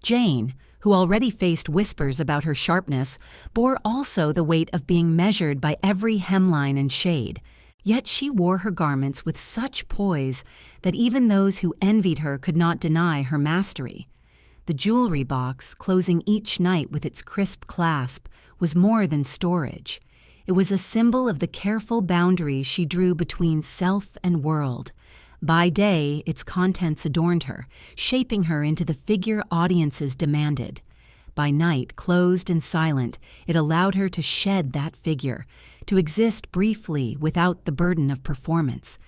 Jayne, who already faced whispers about her sharpness, bore also the weight of being measured by every hemline and shade. Yet she wore her garments with such poise that even those who envied her could not deny her mastery. The jewelry box, closing each night with its crisp clasp, was more than storage. It was a symbol of the careful boundaries she drew between self and world. By day, its contents adorned her, shaping her into the figure audiences demanded. By night, closed and silent, it allowed her to shed that figure, to exist briefly without the burden of performance.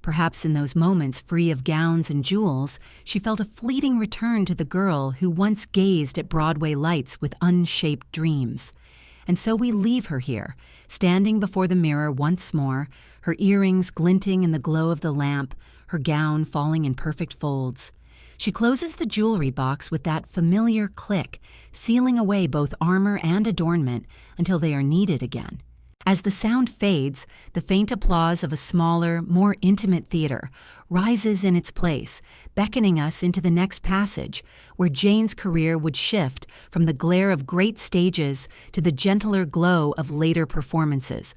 Perhaps in those moments free of gowns and jewels, she felt a fleeting return to the girl who once gazed at Broadway lights with unshaped dreams. And so we leave her here, standing before the mirror once more, her earrings glinting in the glow of the lamp, her gown falling in perfect folds. She closes the jewelry box with that familiar click, sealing away both armor and adornment until they are needed again. As the sound fades, the faint applause of a smaller, more intimate theater rises in its place, beckoning us into the next passage, where Jayne's career would shift from the glare of great stages to the gentler glow of later performances,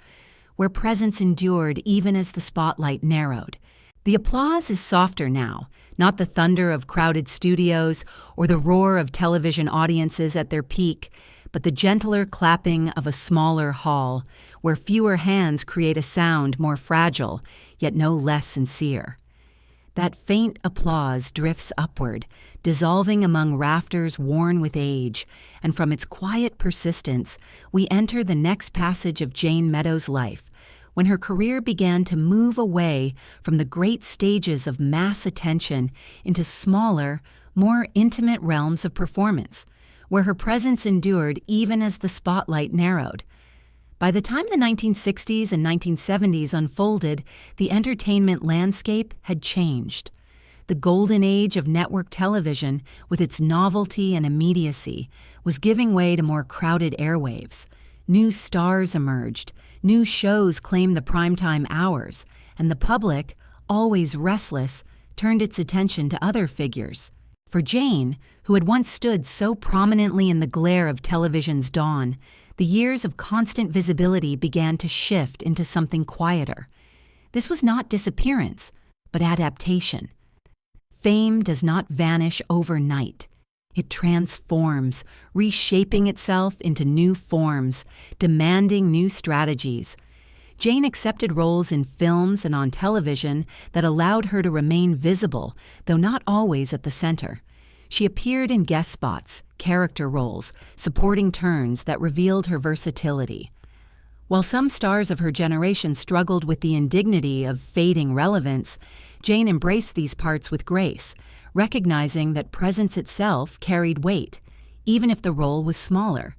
where presence endured even as the spotlight narrowed. The applause is softer now, not the thunder of crowded studios or the roar of television audiences at their peak, but the gentler clapping of a smaller hall, where fewer hands create a sound more fragile, yet no less sincere. That faint applause drifts upward, dissolving among rafters worn with age, and from its quiet persistence, we enter the next passage of Jayne Meadows' life, when her career began to move away from the great stages of mass attention into smaller, more intimate realms of performance, where her presence endured even as the spotlight narrowed. By the time the 1960s and 1970s unfolded, the entertainment landscape had changed. The golden age of network television, with its novelty and immediacy, was giving way to more crowded airwaves. New stars emerged, new shows claimed the primetime hours, and the public, always restless, turned its attention to other figures. For Jayne, who had once stood so prominently in the glare of television's dawn, the years of constant visibility began to shift into something quieter. This was not disappearance, but adaptation. Fame does not vanish overnight. It transforms, reshaping itself into new forms, demanding new strategies. Jayne accepted roles in films and on television that allowed her to remain visible, though not always at the center. She appeared in guest spots, character roles, supporting turns that revealed her versatility. While some stars of her generation struggled with the indignity of fading relevance, Jayne embraced these parts with grace, recognizing that presence itself carried weight, even if the role was smaller.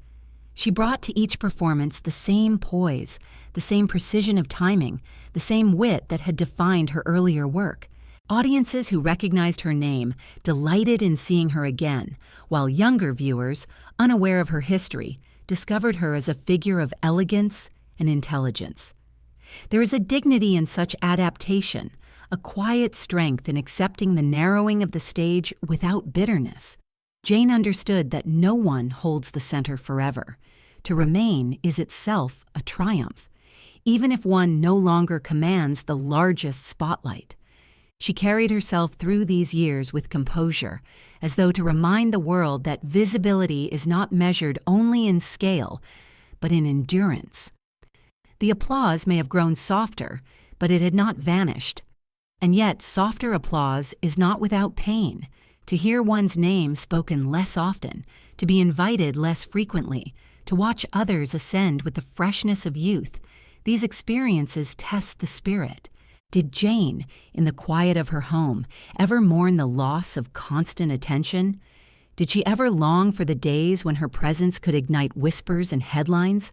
She brought to each performance the same poise, the same precision of timing, the same wit that had defined her earlier work. Audiences who recognized her name delighted in seeing her again, while younger viewers, unaware of her history, discovered her as a figure of elegance and intelligence. There is a dignity in such adaptation, a quiet strength in accepting the narrowing of the stage without bitterness. Jayne understood that no one holds the center forever. To remain is itself a triumph, even if one no longer commands the largest spotlight. She carried herself through these years with composure, as though to remind the world that visibility is not measured only in scale, but in endurance. The applause may have grown softer, but it had not vanished. And yet, softer applause is not without pain. To hear one's name spoken less often, to be invited less frequently, to watch others ascend with the freshness of youth, these experiences test the spirit. Did Jayne, in the quiet of her home, ever mourn the loss of constant attention? Did she ever long for the days when her presence could ignite whispers and headlines?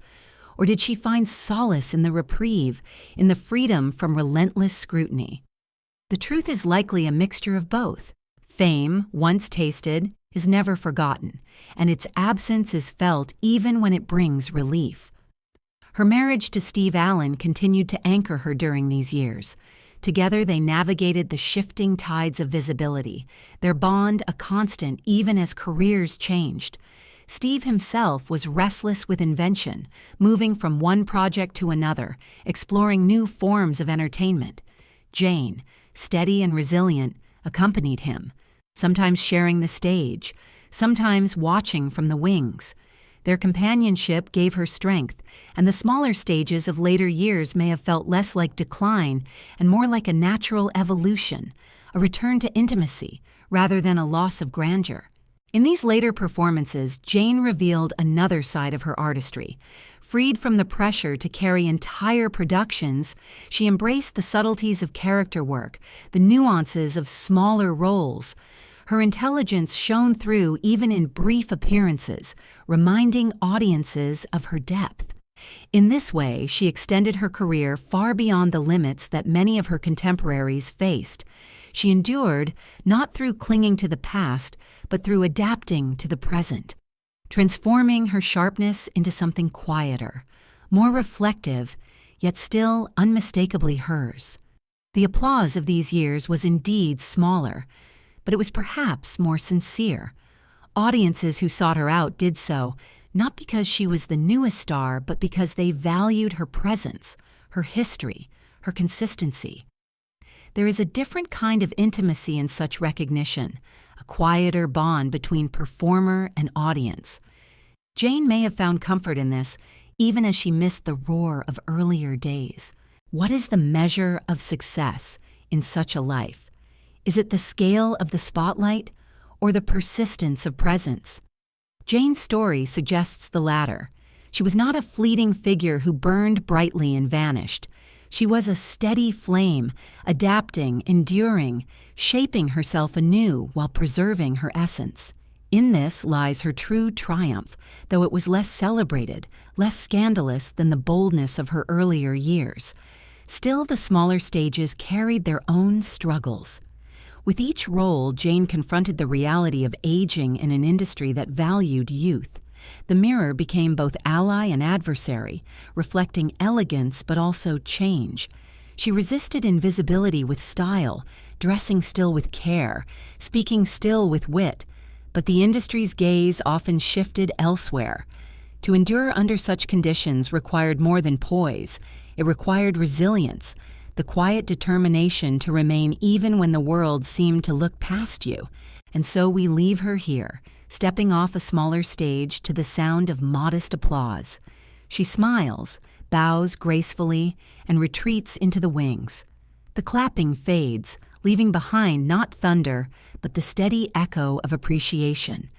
Or did she find solace in the reprieve, in the freedom from relentless scrutiny? The truth is likely a mixture of both. Fame, once tasted, is never forgotten, and its absence is felt even when it brings relief. Her marriage to Steve Allen continued to anchor her during these years. Together they navigated the shifting tides of visibility, their bond a constant even as careers changed. Steve himself was restless with invention, moving from one project to another, exploring new forms of entertainment. Jayne, steady and resilient, accompanied him, sometimes sharing the stage, sometimes watching from the wings. Their companionship gave her strength, and the smaller stages of later years may have felt less like decline and more like a natural evolution, a return to intimacy rather than a loss of grandeur. In these later performances, Jayne revealed another side of her artistry. Freed from the pressure to carry entire productions, she embraced the subtleties of character work, the nuances of smaller roles. Her intelligence shone through even in brief appearances, reminding audiences of her depth. In this way, she extended her career far beyond the limits that many of her contemporaries faced. She endured not through clinging to the past, but through adapting to the present, transforming her sharpness into something quieter, more reflective, yet still unmistakably hers. The applause of these years was indeed smaller, but it was perhaps more sincere. Audiences who sought her out did so, not because she was the newest star, but because they valued her presence, her history, her consistency. There is a different kind of intimacy in such recognition, a quieter bond between performer and audience. Jayne may have found comfort in this, even as she missed the roar of earlier days. What is the measure of success in such a life? Is it the scale of the spotlight or the persistence of presence? Jayne's story suggests the latter. She was not a fleeting figure who burned brightly and vanished. She was a steady flame, adapting, enduring, shaping herself anew while preserving her essence. In this lies her true triumph, though it was less celebrated, less scandalous than the boldness of her earlier years. Still, the smaller stages carried their own struggles. With each role, Jayne confronted the reality of aging in an industry that valued youth. The mirror became both ally and adversary, reflecting elegance but also change. She resisted invisibility with style, dressing still with care, speaking still with wit, but the industry's gaze often shifted elsewhere. To endure under such conditions required more than poise. It required resilience, the quiet determination to remain even when the world seemed to look past you. And so we leave her here, stepping off a smaller stage to the sound of modest applause. She smiles, bows gracefully, and retreats into the wings. The clapping fades, leaving behind not thunder, but the steady echo of appreciation.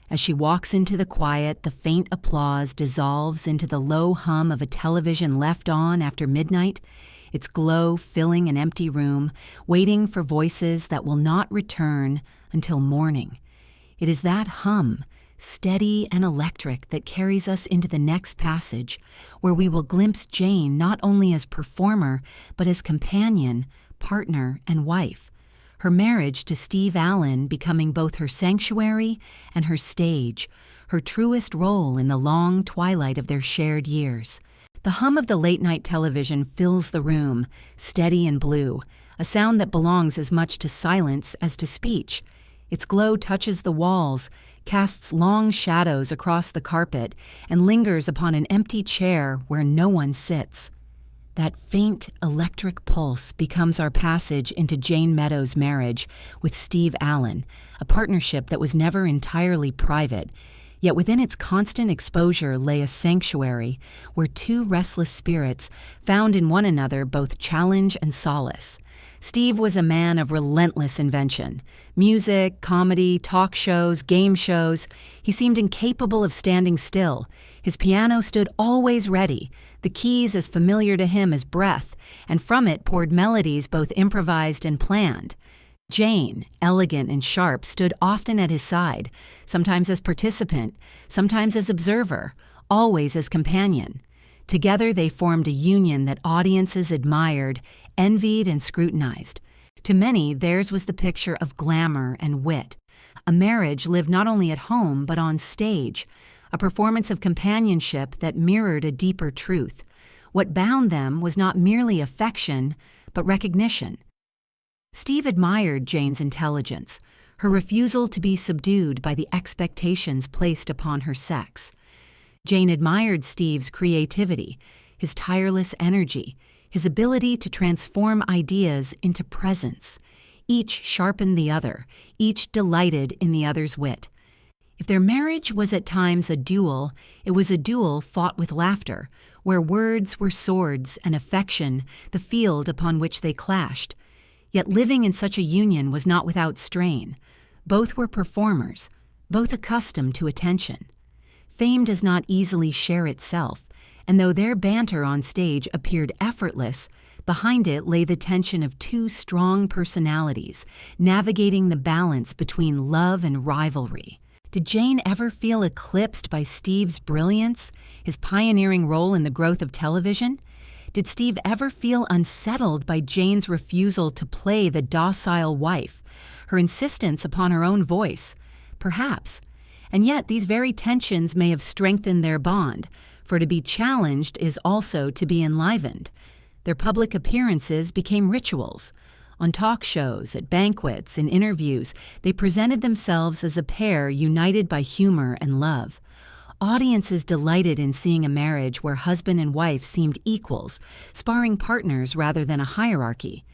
As she walks into the quiet, the faint applause dissolves into the low hum of a television left on after midnight, its glow filling an empty room, waiting for voices that will not return until morning. It is that hum, steady and electric, that carries us into the next passage, where we will glimpse Jayne not only as performer, but as companion, partner, and wife. Her marriage to Steve Allen becoming both her sanctuary and her stage, her truest role in the long twilight of their shared years. The hum of the late-night television fills the room, steady and blue, a sound that belongs as much to silence as to speech. Its glow touches the walls, casts long shadows across the carpet, and lingers upon an empty chair where no one sits. That faint electric pulse becomes our passage into Jayne Meadows' marriage with Steve Allen, a partnership that was never entirely private, yet within its constant exposure lay a sanctuary where two restless spirits found in one another both challenge and solace. Steve was a man of relentless invention. Music, comedy, talk shows, game shows. He seemed incapable of standing still. His piano stood always ready, the keys as familiar to him as breath, and from it poured melodies both improvised and planned. Jayne, elegant and sharp, stood often at his side, sometimes as participant, sometimes as observer, always as companion. Together they formed a union that audiences admired, envied, and scrutinized. To many, theirs was the picture of glamour and wit. A marriage lived not only at home but on stage, a performance of companionship that mirrored a deeper truth. What bound them was not merely affection, but recognition. Steve admired Jayne's intelligence, her refusal to be subdued by the expectations placed upon her sex. Jayne admired Steve's creativity, his tireless energy, his ability to transform ideas into presence. Each sharpened the other, each delighted in the other's wit. If their marriage was at times a duel, it was a duel fought with laughter, where words were swords and affection the field upon which they clashed. Yet living in such a union was not without strain. Both were performers, both accustomed to attention. Fame does not easily share itself, and though their banter on stage appeared effortless, behind it lay the tension of two strong personalities, navigating the balance between love and rivalry. Did Jayne ever feel eclipsed by Steve's brilliance, his pioneering role in the growth of television? Did Steve ever feel unsettled by Jayne's refusal to play the docile wife, her insistence upon her own voice? Perhaps. And yet these very tensions may have strengthened their bond, for to be challenged is also to be enlivened. Their public appearances became rituals. On talk shows, at banquets, in interviews, they presented themselves as a pair united by humor and love. Audiences delighted in seeing a marriage where husband and wife seemed equals, sparring partners rather than a hierarchy.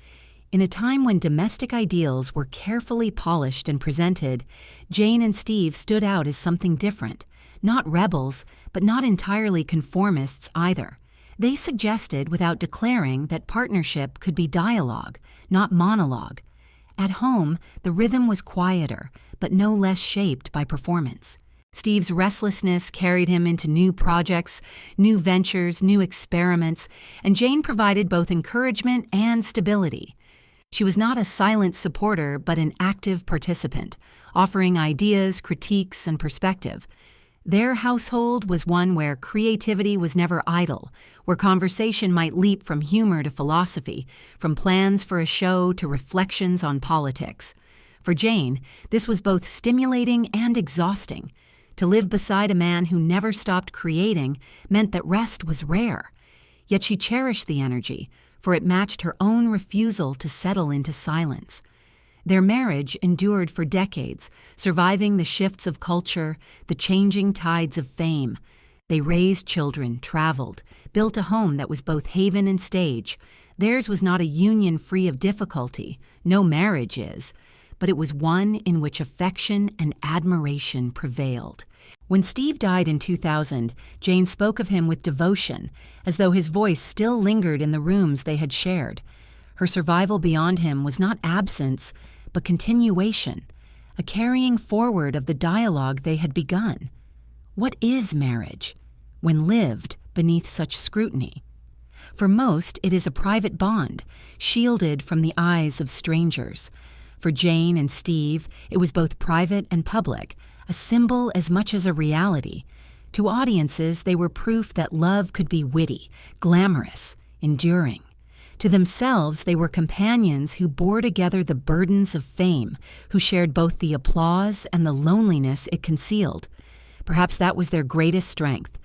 In a time when domestic ideals were carefully polished and presented, Jayne and Steve stood out as something different, not rebels, but not entirely conformists either. They suggested, without declaring, that partnership could be dialogue, not monologue. At home, the rhythm was quieter, but no less shaped by performance. Steve's restlessness carried him into new projects, new ventures, new experiments, and Jayne provided both encouragement and stability. She was not a silent supporter, but an active participant, offering ideas, critiques, and perspective. Their household was one where creativity was never idle, where conversation might leap from humor to philosophy, from plans for a show to reflections on politics. For Jayne, this was both stimulating and exhausting. To live beside a man who never stopped creating meant that rest was rare. Yet she cherished the energy, for it matched her own refusal to settle into silence. Their marriage endured for decades, surviving the shifts of culture, the changing tides of fame. They raised children, traveled, built a home that was both haven and stage. Theirs was not a union free of difficulty, no marriage is, but it was one in which affection and admiration prevailed. When Steve died in 2000, Jayne spoke of him with devotion, as though his voice still lingered in the rooms they had shared. Her survival beyond him was not absence, but continuation, a carrying forward of the dialogue they had begun. What is marriage, when lived beneath such scrutiny? For most, it is a private bond, shielded from the eyes of strangers. For Jayne and Steve, it was both private and public, a symbol as much as a reality. To audiences, they were proof that love could be witty, glamorous, enduring. To themselves, they were companions who bore together the burdens of fame, who shared both the applause and the loneliness it concealed. Perhaps that was their greatest strength,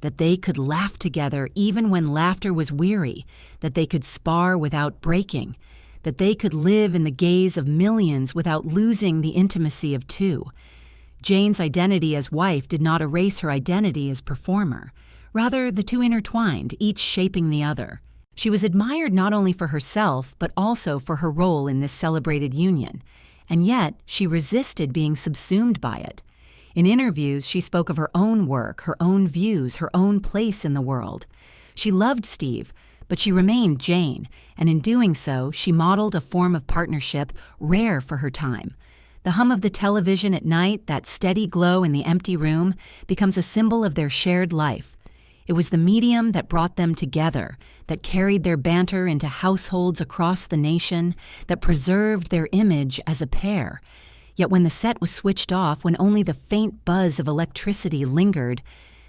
that they could laugh together even when laughter was weary, that they could spar without breaking, that they could live in the gaze of millions without losing the intimacy of two. Jayne's identity as wife did not erase her identity as performer. Rather, the two intertwined, each shaping the other. She was admired not only for herself, but also for her role in this celebrated union. And yet, she resisted being subsumed by it. In interviews, she spoke of her own work, her own views, her own place in the world. She loved Steve, but she remained Jayne, and in doing so, she modeled a form of partnership rare for her time. The hum of the television at night, that steady glow in the empty room, becomes a symbol of their shared life. It was the medium that brought them together, that carried their banter into households across the nation, that preserved their image as a pair. Yet when the set was switched off, when only the faint buzz of electricity lingered,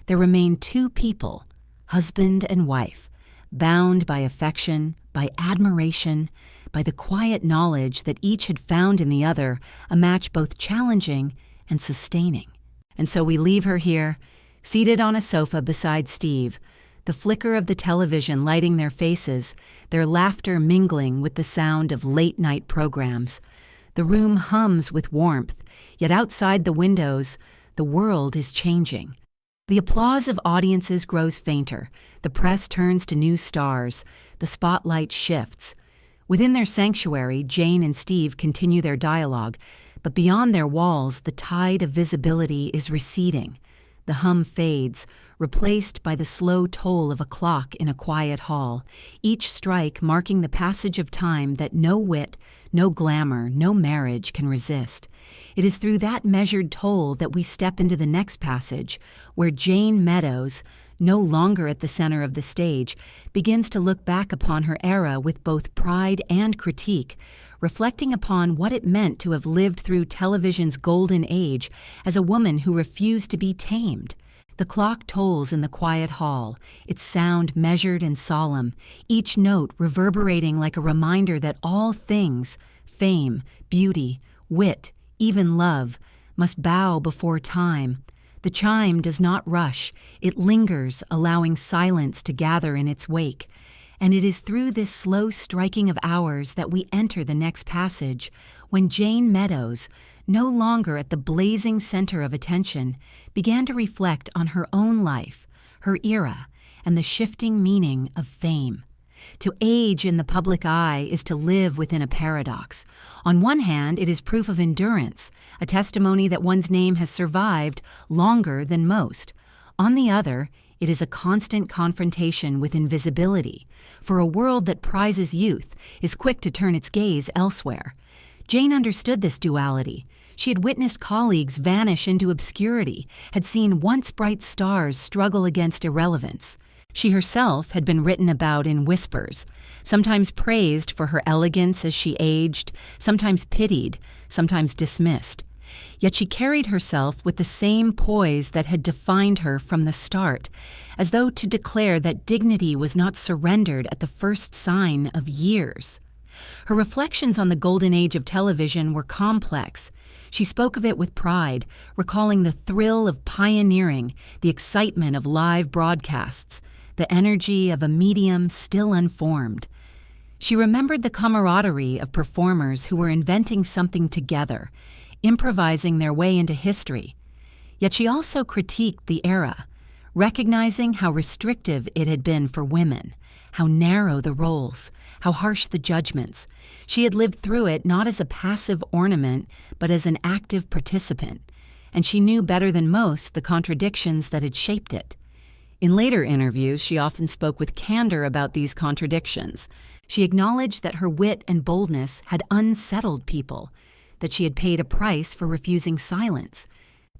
there remained two people, husband and wife, bound by affection, by admiration, by the quiet knowledge that each had found in the other a match both challenging and sustaining. And so we leave her here, seated on a sofa beside Steve, the flicker of the television lighting their faces, their laughter mingling with the sound of late-night programs. The room hums with warmth, yet outside the windows, the world is changing. The applause of audiences grows fainter, the press turns to new stars, the spotlight shifts. Within their sanctuary, Jayne and Steve continue their dialogue, but beyond their walls, the tide of visibility is receding. The hum fades, replaced by the slow toll of a clock in a quiet hall, each strike marking the passage of time that no wit, no glamour, no marriage can resist. It is through that measured toll that we step into the next passage, where Jayne Meadows, no longer at the center of the stage, begins to look back upon her era with both pride and critique, reflecting upon what it meant to have lived through television's golden age as a woman who refused to be tamed. The clock tolls in the quiet hall, its sound measured and solemn, each note reverberating like a reminder that all things, fame, beauty, wit, even love, must bow before time. The chime does not rush, it lingers, allowing silence to gather in its wake. And it is through this slow striking of hours that we enter the next passage, when Jayne Meadows, no longer at the blazing center of attention, began to reflect on her own life, her era, and the shifting meaning of fame. To age in the public eye is to live within a paradox. On one hand, it is proof of endurance, a testimony that one's name has survived longer than most. On the other, it is a constant confrontation with invisibility, for a world that prizes youth is quick to turn its gaze elsewhere. Jayne understood this duality. She had witnessed colleagues vanish into obscurity, had seen once bright stars struggle against irrelevance. She herself had been written about in whispers, sometimes praised for her elegance as she aged, sometimes pitied, sometimes dismissed. Yet she carried herself with the same poise that had defined her from the start, as though to declare that dignity was not surrendered at the first sign of years. Her reflections on the golden age of television were complex. She spoke of it with pride, recalling the thrill of pioneering, the excitement of live broadcasts, the energy of a medium still unformed. She remembered the camaraderie of performers who were inventing something together, improvising their way into history. Yet she also critiqued the era, recognizing how restrictive it had been for women, how narrow the roles, how harsh the judgments. She had lived through it not as a passive ornament, but as an active participant, and she knew better than most the contradictions that had shaped it. In later interviews, she often spoke with candor about these contradictions. She acknowledged that her wit and boldness had unsettled people, that she had paid a price for refusing silence,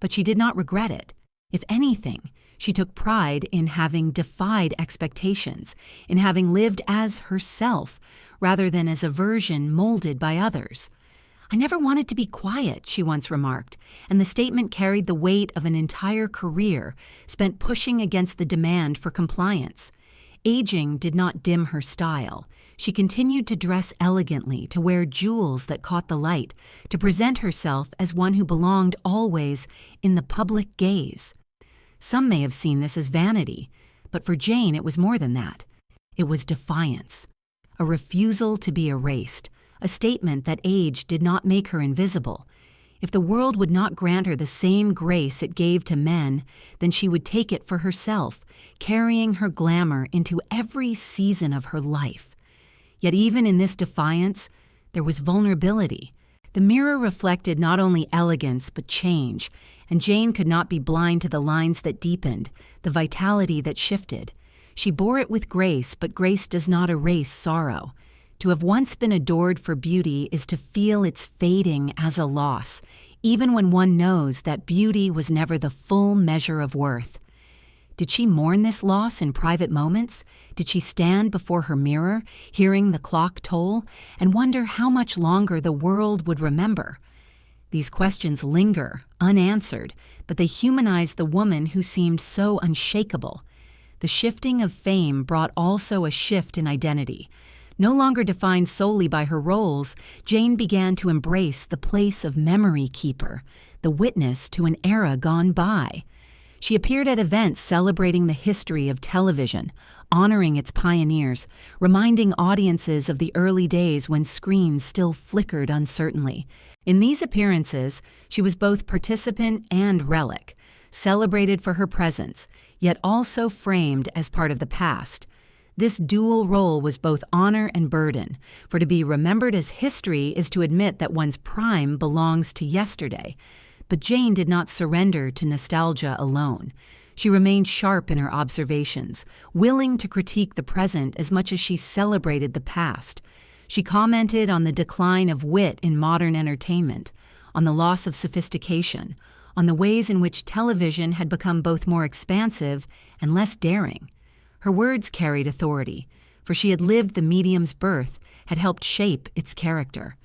but she did not regret it. If anything, she took pride in having defied expectations, in having lived as herself, rather than as a version molded by others. "I never wanted to be quiet," she once remarked, and the statement carried the weight of an entire career spent pushing against the demand for compliance. Aging did not dim her style. She continued to dress elegantly, to wear jewels that caught the light, to present herself as one who belonged always in the public gaze. Some may have seen this as vanity, but for Jayne it was more than that. It was defiance, a refusal to be erased, a statement that age did not make her invisible. If the world would not grant her the same grace it gave to men, then she would take it for herself, carrying her glamour into every season of her life. Yet even in this defiance, there was vulnerability. The mirror reflected not only elegance but change, and Jayne could not be blind to the lines that deepened, the vitality that shifted. She bore it with grace, but grace does not erase sorrow. To have once been adored for beauty is to feel its fading as a loss, even when one knows that beauty was never the full measure of worth. Did she mourn this loss in private moments? Did she stand before her mirror, hearing the clock toll, and wonder how much longer the world would remember? These questions linger, unanswered, but they humanize the woman who seemed so unshakable. The shifting of fame brought also a shift in identity. No longer defined solely by her roles, Jayne began to embrace the place of memory keeper, the witness to an era gone by. She appeared at events celebrating the history of television, honoring its pioneers, reminding audiences of the early days when screens still flickered uncertainly. In these appearances, she was both participant and relic, celebrated for her presence, yet also framed as part of the past. This dual role was both honor and burden, for to be remembered as history is to admit that one's prime belongs to yesterday. But Jayne did not surrender to nostalgia alone. She remained sharp in her observations, willing to critique the present as much as she celebrated the past. She commented on the decline of wit in modern entertainment, on the loss of sophistication, on the ways in which television had become both more expansive and less daring. Her words carried authority, for she had lived the medium's birth, had helped shape its character.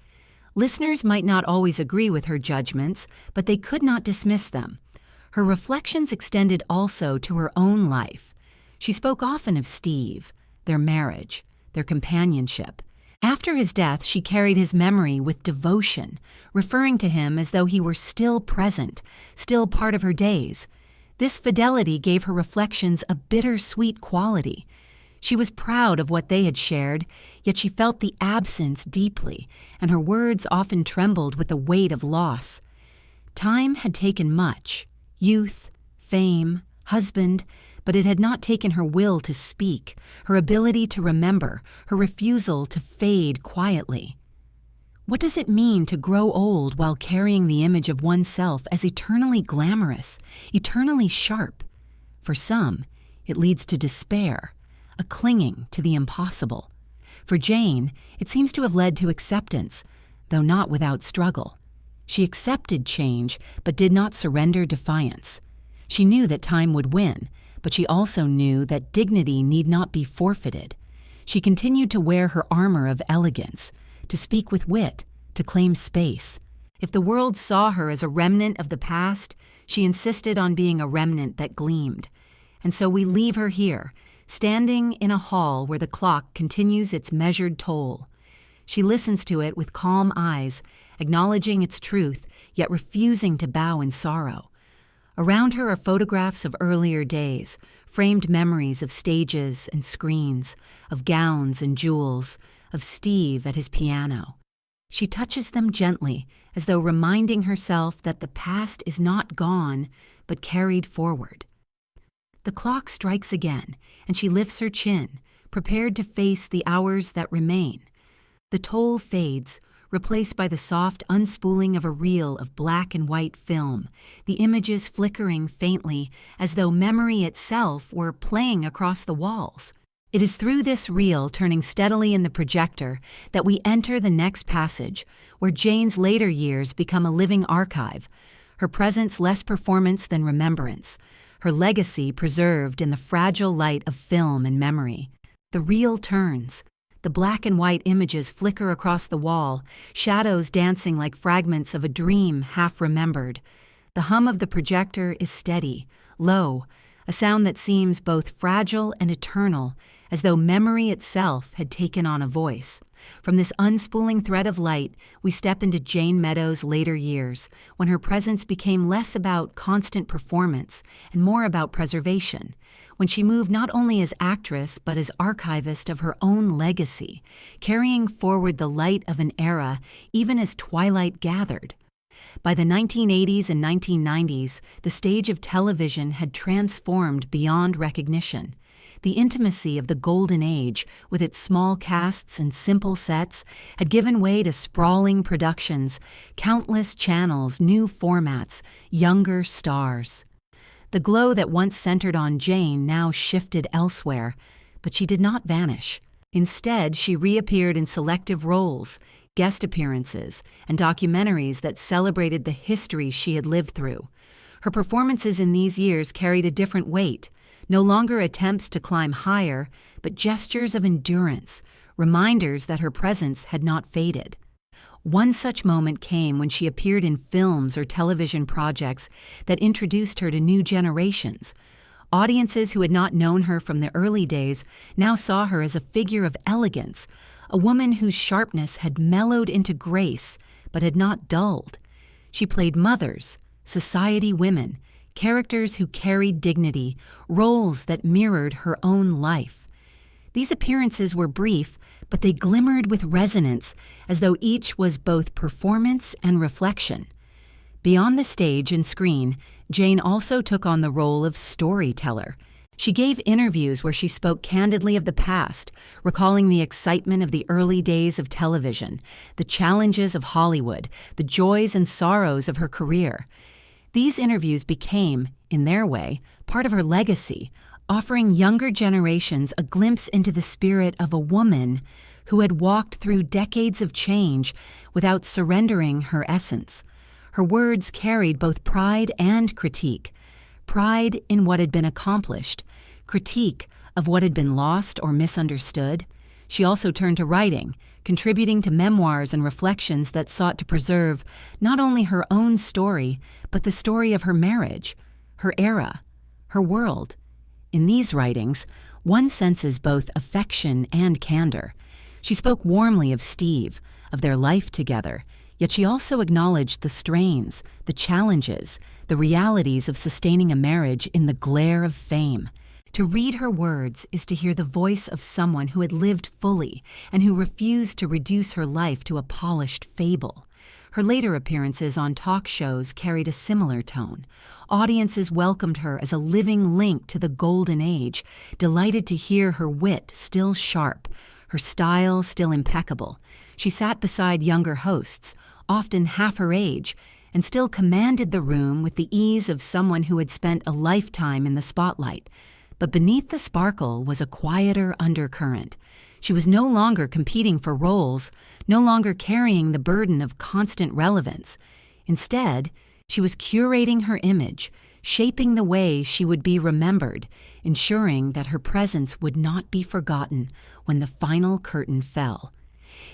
Listeners might not always agree with her judgments, but they could not dismiss them. Her reflections extended also to her own life. She spoke often of Steve, their marriage, their companionship. After his death, she carried his memory with devotion, referring to him as though he were still present, still part of her days. This fidelity gave her reflections a bittersweet quality. She was proud of what they had shared, yet she felt the absence deeply, and her words often trembled with the weight of loss. Time had taken much, youth, fame, husband, but it had not taken her will to speak, her ability to remember, her refusal to fade quietly. What does it mean to grow old while carrying the image of oneself as eternally glamorous, eternally sharp? For some, it leads to despair, a clinging to the impossible. For Jayne, it seems to have led to acceptance, though not without struggle. She accepted change, but did not surrender defiance. She knew that time would win, but she also knew that dignity need not be forfeited. She continued to wear her armor of elegance, to speak with wit, to claim space. If the world saw her as a remnant of the past, she insisted on being a remnant that gleamed. And so we leave her here, standing in a hall where the clock continues its measured toll. She listens to it with calm eyes, acknowledging its truth, yet refusing to bow in sorrow. Around her are photographs of earlier days, framed memories of stages and screens, of gowns and jewels, of Steve at his piano. She touches them gently, as though reminding herself that the past is not gone, but carried forward. The clock strikes again, and she lifts her chin, prepared to face the hours that remain. The toll fades, replaced by the soft unspooling of a reel of black and white film, the images flickering faintly as though memory itself were playing across the walls. It is through this reel turning steadily in the projector that we enter the next passage, where Jayne's later years become a living archive, her presence less performance than remembrance, her legacy preserved in the fragile light of film and memory. The reel turns. The black and white images flicker across the wall, shadows dancing like fragments of a dream half remembered. The hum of the projector is steady, low, a sound that seems both fragile and eternal, as though memory itself had taken on a voice. From this unspooling thread of light, we step into Jayne Meadows' later years, when her presence became less about constant performance and more about preservation, when she moved not only as actress but as archivist of her own legacy, carrying forward the light of an era even as twilight gathered. By the 1980s and 1990s, the stage of television had transformed beyond recognition. The intimacy of the Golden Age, with its small casts and simple sets, had given way to sprawling productions, countless channels, new formats, younger stars. The glow that once centered on Jayne now shifted elsewhere, but she did not vanish. Instead, she reappeared in selective roles, guest appearances, and documentaries that celebrated the history she had lived through. Her performances in these years carried a different weight, no longer attempts to climb higher, but gestures of endurance, reminders that her presence had not faded. One such moment came when she appeared in films or television projects that introduced her to new generations. Audiences who had not known her from the early days now saw her as a figure of elegance, a woman whose sharpness had mellowed into grace but had not dulled. She played mothers, society women, characters who carried dignity, roles that mirrored her own life. These appearances were brief, but they glimmered with resonance, as though each was both performance and reflection. Beyond the stage and screen, Jayne also took on the role of storyteller. She gave interviews where she spoke candidly of the past, recalling the excitement of the early days of television, the challenges of Hollywood, the joys and sorrows of her career. These interviews became, in their way, part of her legacy, offering younger generations a glimpse into the spirit of a woman who had walked through decades of change without surrendering her essence. Her words carried both pride and critique. Pride in what had been accomplished, critique of what had been lost or misunderstood. She also turned to writing, contributing to memoirs and reflections that sought to preserve not only her own story, but the story of her marriage, her era, her world. In these writings, one senses both affection and candor. She spoke warmly of Steve, of their life together, yet she also acknowledged the strains, the challenges, the realities of sustaining a marriage in the glare of fame. To read her words is to hear the voice of someone who had lived fully and who refused to reduce her life to a polished fable. Her later appearances on talk shows carried a similar tone. Audiences welcomed her as a living link to the Golden Age, delighted to hear her wit still sharp, her style still impeccable. She sat beside younger hosts, often half her age, and still commanded the room with the ease of someone who had spent a lifetime in the spotlight. But beneath the sparkle was a quieter undercurrent. She was no longer competing for roles, no longer carrying the burden of constant relevance. Instead, she was curating her image, shaping the way she would be remembered, ensuring that her presence would not be forgotten when the final curtain fell.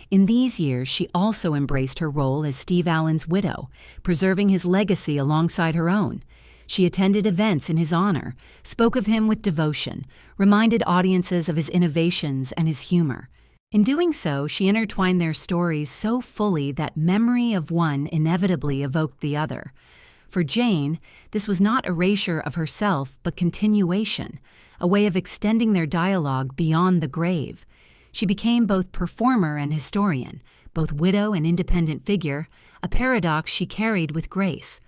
In these years, she also embraced her role as Steve Allen's widow, preserving his legacy alongside her own. She attended events in his honor, spoke of him with devotion, reminded audiences of his innovations and his humor. In doing so, she intertwined their stories so fully that memory of one inevitably evoked the other. For Jayne, this was not erasure of herself, but continuation, a way of extending their dialogue beyond the grave. She became both performer and historian, both widow and independent figure, a paradox she carried with grace.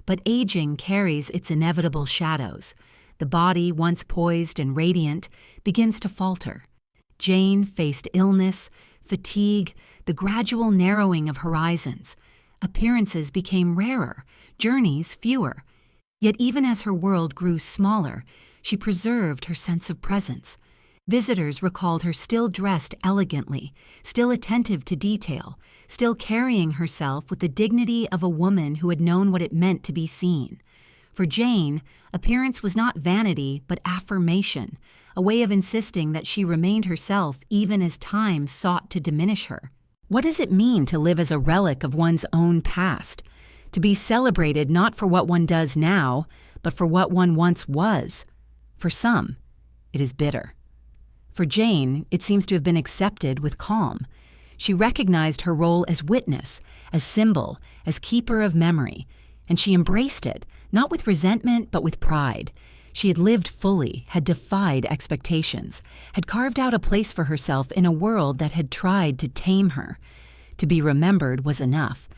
But aging carries its inevitable shadows. The body, once poised and radiant, begins to falter. Jayne faced illness, fatigue, the gradual narrowing of horizons. Appearances became rarer, journeys fewer. Yet even as her world grew smaller, she preserved her sense of presence. Visitors recalled her still dressed elegantly, still attentive to detail, still carrying herself with the dignity of a woman who had known what it meant to be seen. For Jayne, appearance was not vanity but affirmation, a way of insisting that she remained herself even as time sought to diminish her. What does it mean to live as a relic of one's own past? To be celebrated not for what one does now, but for what one once was? For some, it is bitter. For Jayne, it seems to have been accepted with calm. She recognized her role as witness, as symbol, as keeper of memory, and she embraced it, not with resentment but with pride. She had lived fully, had defied expectations, had carved out a place for herself in a world that had tried to tame her. To be remembered was enough,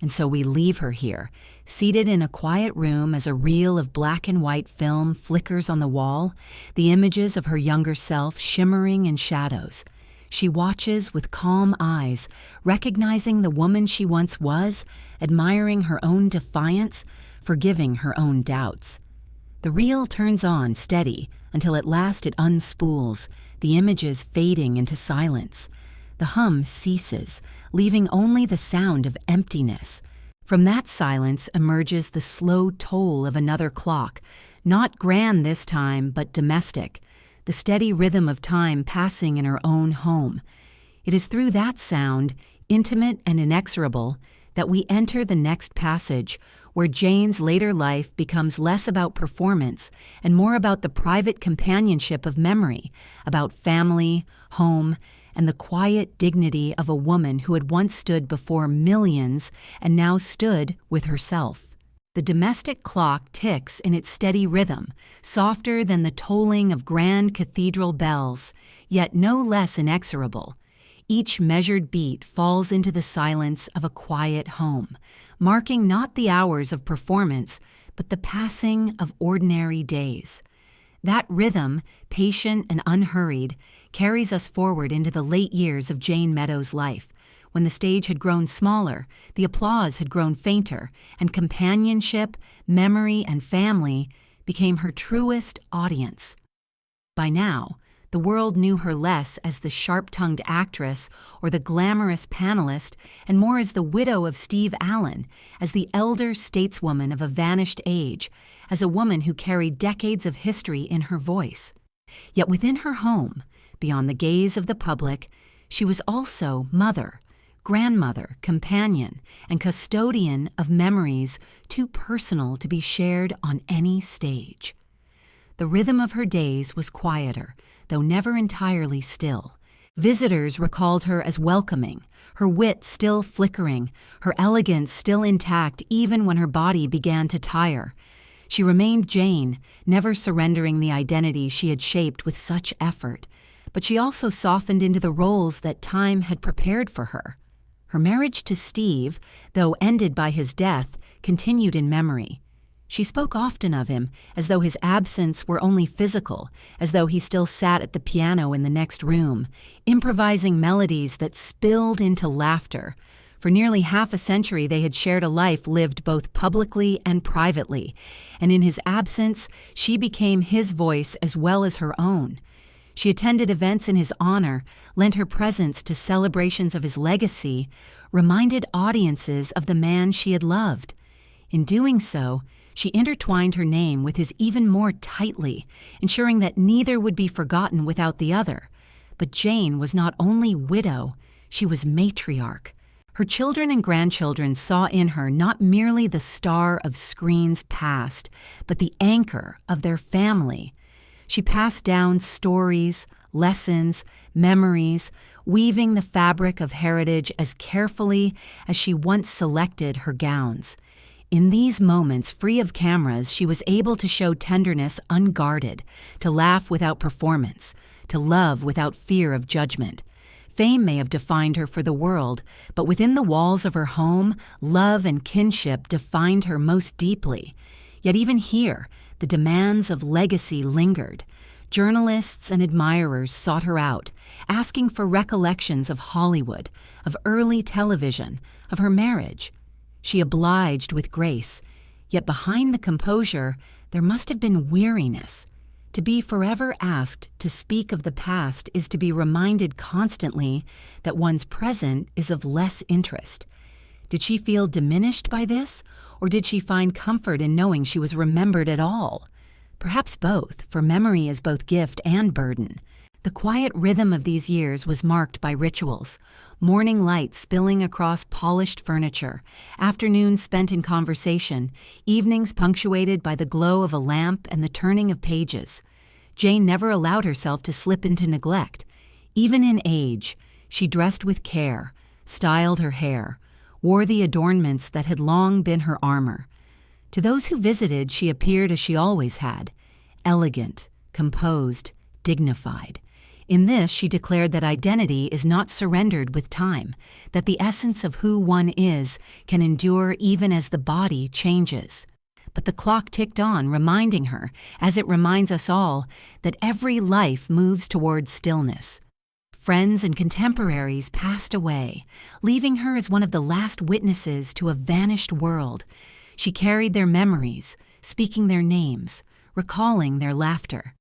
and so we leave her here, seated in a quiet room as a reel of black and white film flickers on the wall, the images of her younger self shimmering in shadows. She watches with calm eyes, recognizing the woman she once was, admiring her own defiance, forgiving her own doubts. The reel turns on steady until at last it unspools, the images fading into silence. The hum ceases, leaving only the sound of emptiness. From that silence emerges the slow toll of another clock, not grand this time, but domestic, the steady rhythm of time passing in her own home. It is through that sound, intimate and inexorable, that we enter the next passage, where Jayne's later life becomes less about performance and more about the private companionship of memory, about family, home, and the quiet dignity of a woman who had once stood before millions and now stood with herself. The domestic clock ticks in its steady rhythm, softer than the tolling of grand cathedral bells, yet no less inexorable. Each measured beat falls into the silence of a quiet home, marking not the hours of performance, but the passing of ordinary days. That rhythm, patient and unhurried, carries us forward into the late years of Jayne Meadows' life, when the stage had grown smaller, the applause had grown fainter, and companionship, memory, and family became her truest audience. By now, the world knew her less as the sharp-tongued actress or the glamorous panelist, and more as the widow of Steve Allen, as the elder stateswoman of a vanished age, as a woman who carried decades of history in her voice. Yet within her home, beyond the gaze of the public, she was also mother, grandmother, companion, and custodian of memories too personal to be shared on any stage. The rhythm of her days was quieter, though never entirely still. Visitors recalled her as welcoming, her wit still flickering, her elegance still intact even when her body began to tire. She remained Jayne, never surrendering the identity she had shaped with such effort, but she also softened into the roles that time had prepared for her. Her marriage to Steve, though ended by his death, continued in memory. She spoke often of him, as though his absence were only physical, as though he still sat at the piano in the next room, improvising melodies that spilled into laughter. For nearly half a century they had shared a life lived both publicly and privately, and in his absence she became his voice as well as her own. She attended events in his honor, lent her presence to celebrations of his legacy, reminded audiences of the man she had loved. In doing so, she intertwined her name with his even more tightly, ensuring that neither would be forgotten without the other. But Jayne was not only widow, she was matriarch. Her children and grandchildren saw in her not merely the star of screens past, but the anchor of their family. She passed down stories, lessons, memories, weaving the fabric of heritage as carefully as she once selected her gowns. In these moments, free of cameras, she was able to show tenderness unguarded, to laugh without performance, to love without fear of judgment. Fame may have defined her for the world, but within the walls of her home, love and kinship defined her most deeply. Yet even here, the demands of legacy lingered. Journalists and admirers sought her out, asking for recollections of Hollywood, of early television, of her marriage. She obliged with grace, yet behind the composure, there must have been weariness. To be forever asked to speak of the past is to be reminded constantly that one's present is of less interest. Did she feel diminished by this, or did she find comfort in knowing she was remembered at all? Perhaps both, for memory is both gift and burden. The quiet rhythm of these years was marked by rituals, morning light spilling across polished furniture, afternoons spent in conversation, evenings punctuated by the glow of a lamp and the turning of pages. Jayne never allowed herself to slip into neglect. Even in age, she dressed with care, styled her hair, wore the adornments that had long been her armor. To those who visited, she appeared as she always had, elegant, composed, dignified. In this, she declared that identity is not surrendered with time, that the essence of who one is can endure even as the body changes. But the clock ticked on, reminding her, as it reminds us all, that every life moves toward stillness. Friends and contemporaries passed away, leaving her as one of the last witnesses to a vanished world. She carried their memories, speaking their names, recalling their laughter.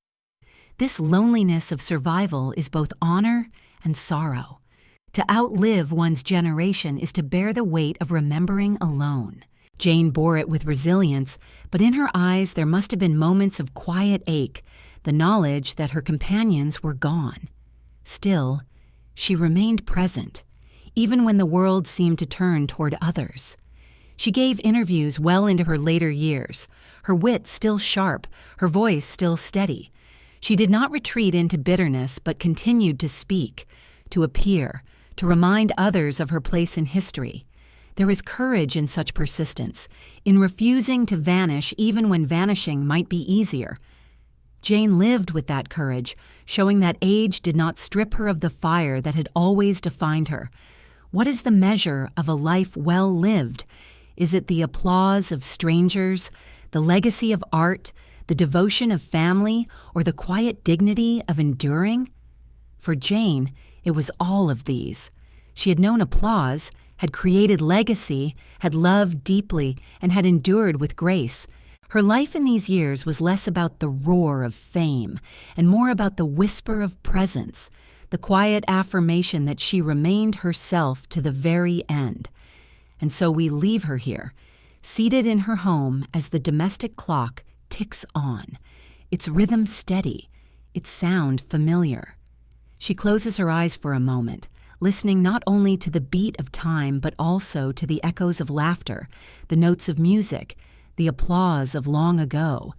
This loneliness of survival is both honor and sorrow. To outlive one's generation is to bear the weight of remembering alone. Jayne bore it with resilience, but in her eyes there must have been moments of quiet ache, the knowledge that her companions were gone. Still, she remained present, even when the world seemed to turn toward others. She gave interviews well into her later years, her wit still sharp, her voice still steady. She did not retreat into bitterness, but continued to speak, to appear, to remind others of her place in history. There is courage in such persistence, in refusing to vanish even when vanishing might be easier. Jayne lived with that courage, showing that age did not strip her of the fire that had always defined her. What is the measure of a life well lived? Is it the applause of strangers, the legacy of art, the devotion of family, or the quiet dignity of enduring? For Jayne, it was all of these. She had known applause, had created legacy, had loved deeply, and had endured with grace. Her life in these years was less about the roar of fame and more about the whisper of presence, the quiet affirmation that she remained herself to the very end. And so we leave her here, seated in her home as the domestic clock ticks on, its rhythm steady, its sound familiar. She closes her eyes for a moment, listening not only to the beat of time but also to the echoes of laughter, the notes of music, the applause of long ago.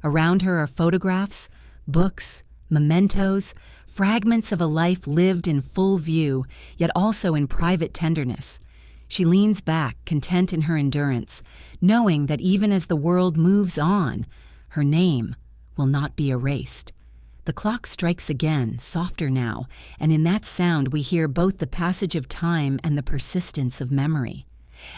Around her are photographs, books, mementos, fragments of a life lived in full view, yet also in private tenderness. She leans back, content in her endurance, knowing that even as the world moves on, her name will not be erased. The clock strikes again, softer now, and in that sound we hear both the passage of time and the persistence of memory.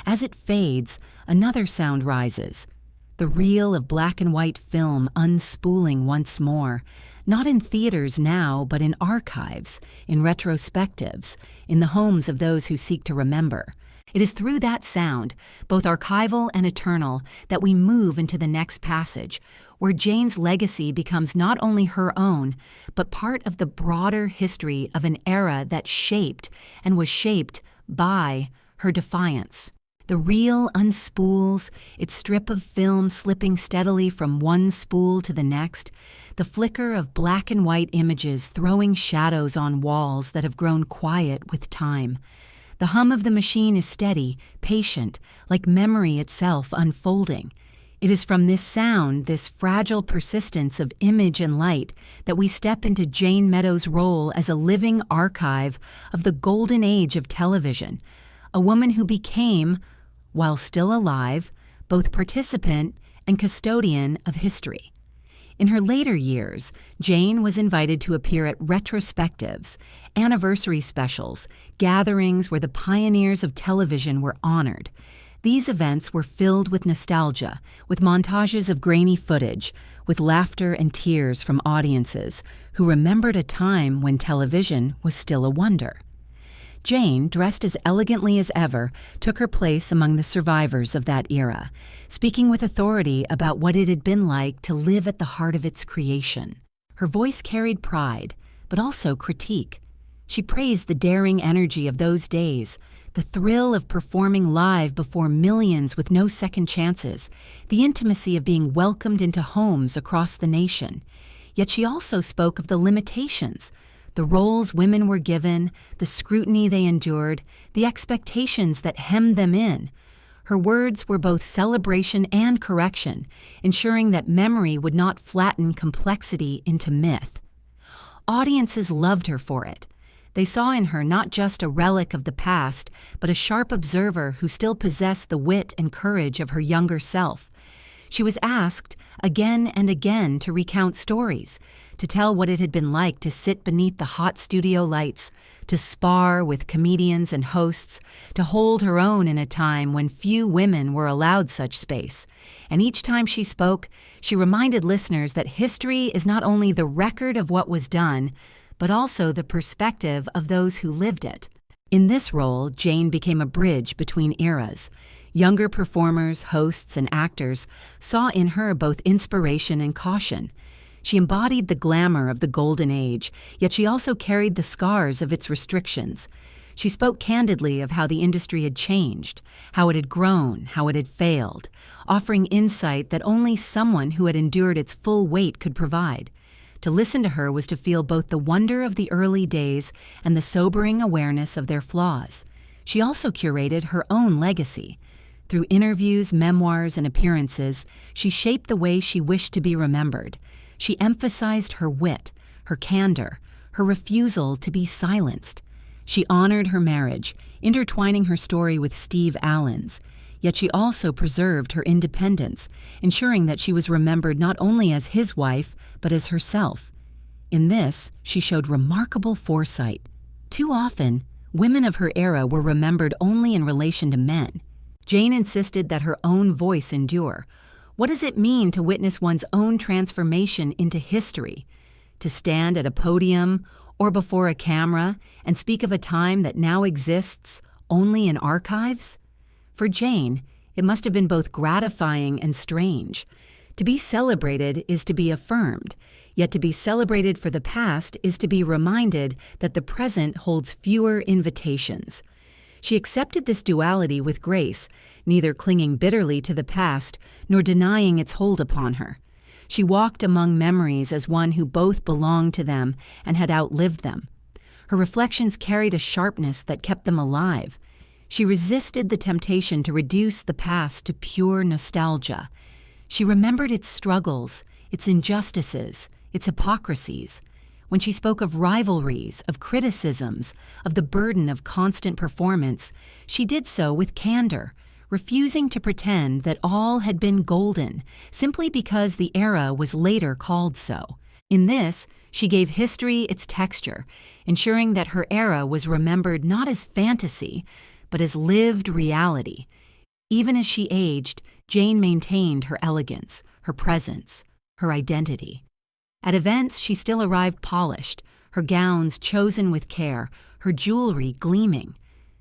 As it fades, another sound rises, the reel of black and white film unspooling once more, not in theaters now, but in archives, in retrospectives, in the homes of those who seek to remember. It is through that sound, both archival and eternal, that we move into the next passage, where Jayne's legacy becomes not only her own, but part of the broader history of an era that shaped and was shaped by her defiance. The reel unspools, its strip of film slipping steadily from one spool to the next, the flicker of black and white images throwing shadows on walls that have grown quiet with time. The hum of the machine is steady, patient, like memory itself unfolding. It is from this sound, this fragile persistence of image and light, that we step into Jayne Meadows' role as a living archive of the golden age of television, a woman who became, while still alive, both participant and custodian of history. In her later years, Jayne was invited to appear at retrospectives, anniversary specials, gatherings where the pioneers of television were honored. These events were filled with nostalgia, with montages of grainy footage, with laughter and tears from audiences who remembered a time when television was still a wonder. Jayne, dressed as elegantly as ever, took her place among the survivors of that era, speaking with authority about what it had been like to live at the heart of its creation. Her voice carried pride, but also critique. She praised the daring energy of those days, the thrill of performing live before millions with no second chances, the intimacy of being welcomed into homes across the nation. Yet she also spoke of the limitations, the roles women were given, the scrutiny they endured, the expectations that hemmed them in. Her words were both celebration and correction, ensuring that memory would not flatten complexity into myth. Audiences loved her for it. They saw in her not just a relic of the past, but a sharp observer who still possessed the wit and courage of her younger self. She was asked again and again to recount stories, to tell what it had been like to sit beneath the hot studio lights, to spar with comedians and hosts, to hold her own in a time when few women were allowed such space. And each time she spoke, she reminded listeners that history is not only the record of what was done, but also the perspective of those who lived it. In this role, Jayne became a bridge between eras. Younger performers, hosts, and actors saw in her both inspiration and caution. She embodied the glamour of the golden age, yet she also carried the scars of its restrictions. She spoke candidly of how the industry had changed, how it had grown, how it had failed, offering insight that only someone who had endured its full weight could provide. To listen to her was to feel both the wonder of the early days and the sobering awareness of their flaws. She also curated her own legacy. Through interviews, memoirs, and appearances, she shaped the way she wished to be remembered. She emphasized her wit, her candor, her refusal to be silenced. She honored her marriage, intertwining her story with Steve Allen's. Yet she also preserved her independence, ensuring that she was remembered not only as his wife, but as herself. In this, she showed remarkable foresight. Too often, women of her era were remembered only in relation to men. Jayne insisted that her own voice endure. What does it mean to witness one's own transformation into history? To stand at a podium or before a camera and speak of a time that now exists only in archives? For Jayne, it must have been both gratifying and strange. To be celebrated is to be affirmed, yet to be celebrated for the past is to be reminded that the present holds fewer invitations. She accepted this duality with grace, neither clinging bitterly to the past nor denying its hold upon her. She walked among memories as one who both belonged to them and had outlived them. Her reflections carried a sharpness that kept them alive. She resisted the temptation to reduce the past to pure nostalgia. She remembered its struggles, its injustices, its hypocrisies. When she spoke of rivalries, of criticisms, of the burden of constant performance, she did so with candor, refusing to pretend that all had been golden simply because the era was later called so. In this, she gave history its texture, ensuring that her era was remembered not as fantasy, but as lived reality. Even as she aged, Jayne maintained her elegance, her presence, her identity. At events, she still arrived polished, her gowns chosen with care, her jewelry gleaming.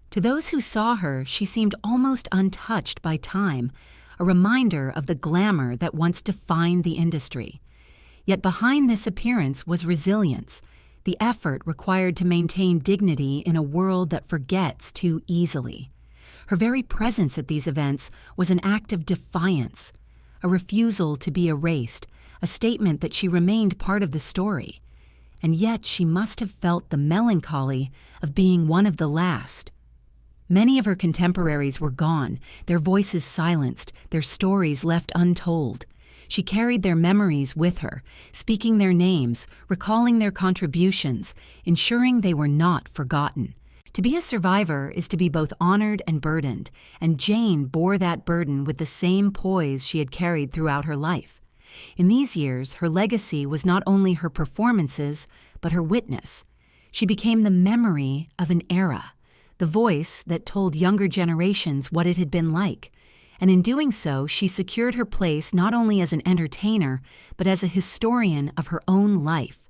To those who saw her, she seemed almost untouched by time, a reminder of the glamour that once defined the industry. Yet behind this appearance was resilience, the effort required to maintain dignity in a world that forgets too easily. Her very presence at these events was an act of defiance, a refusal to be erased, a statement that she remained part of the story. And yet she must have felt the melancholy of being one of the last. Many of her contemporaries were gone, their voices silenced, their stories left untold. She carried their memories with her, speaking their names, recalling their contributions, ensuring they were not forgotten. To be a survivor is to be both honored and burdened, and Jayne bore that burden with the same poise she had carried throughout her life. In these years, her legacy was not only her performances, but her witness. She became the memory of an era, the voice that told younger generations what it had been like. And in doing so, she secured her place not only as an entertainer, but as a historian of her own life,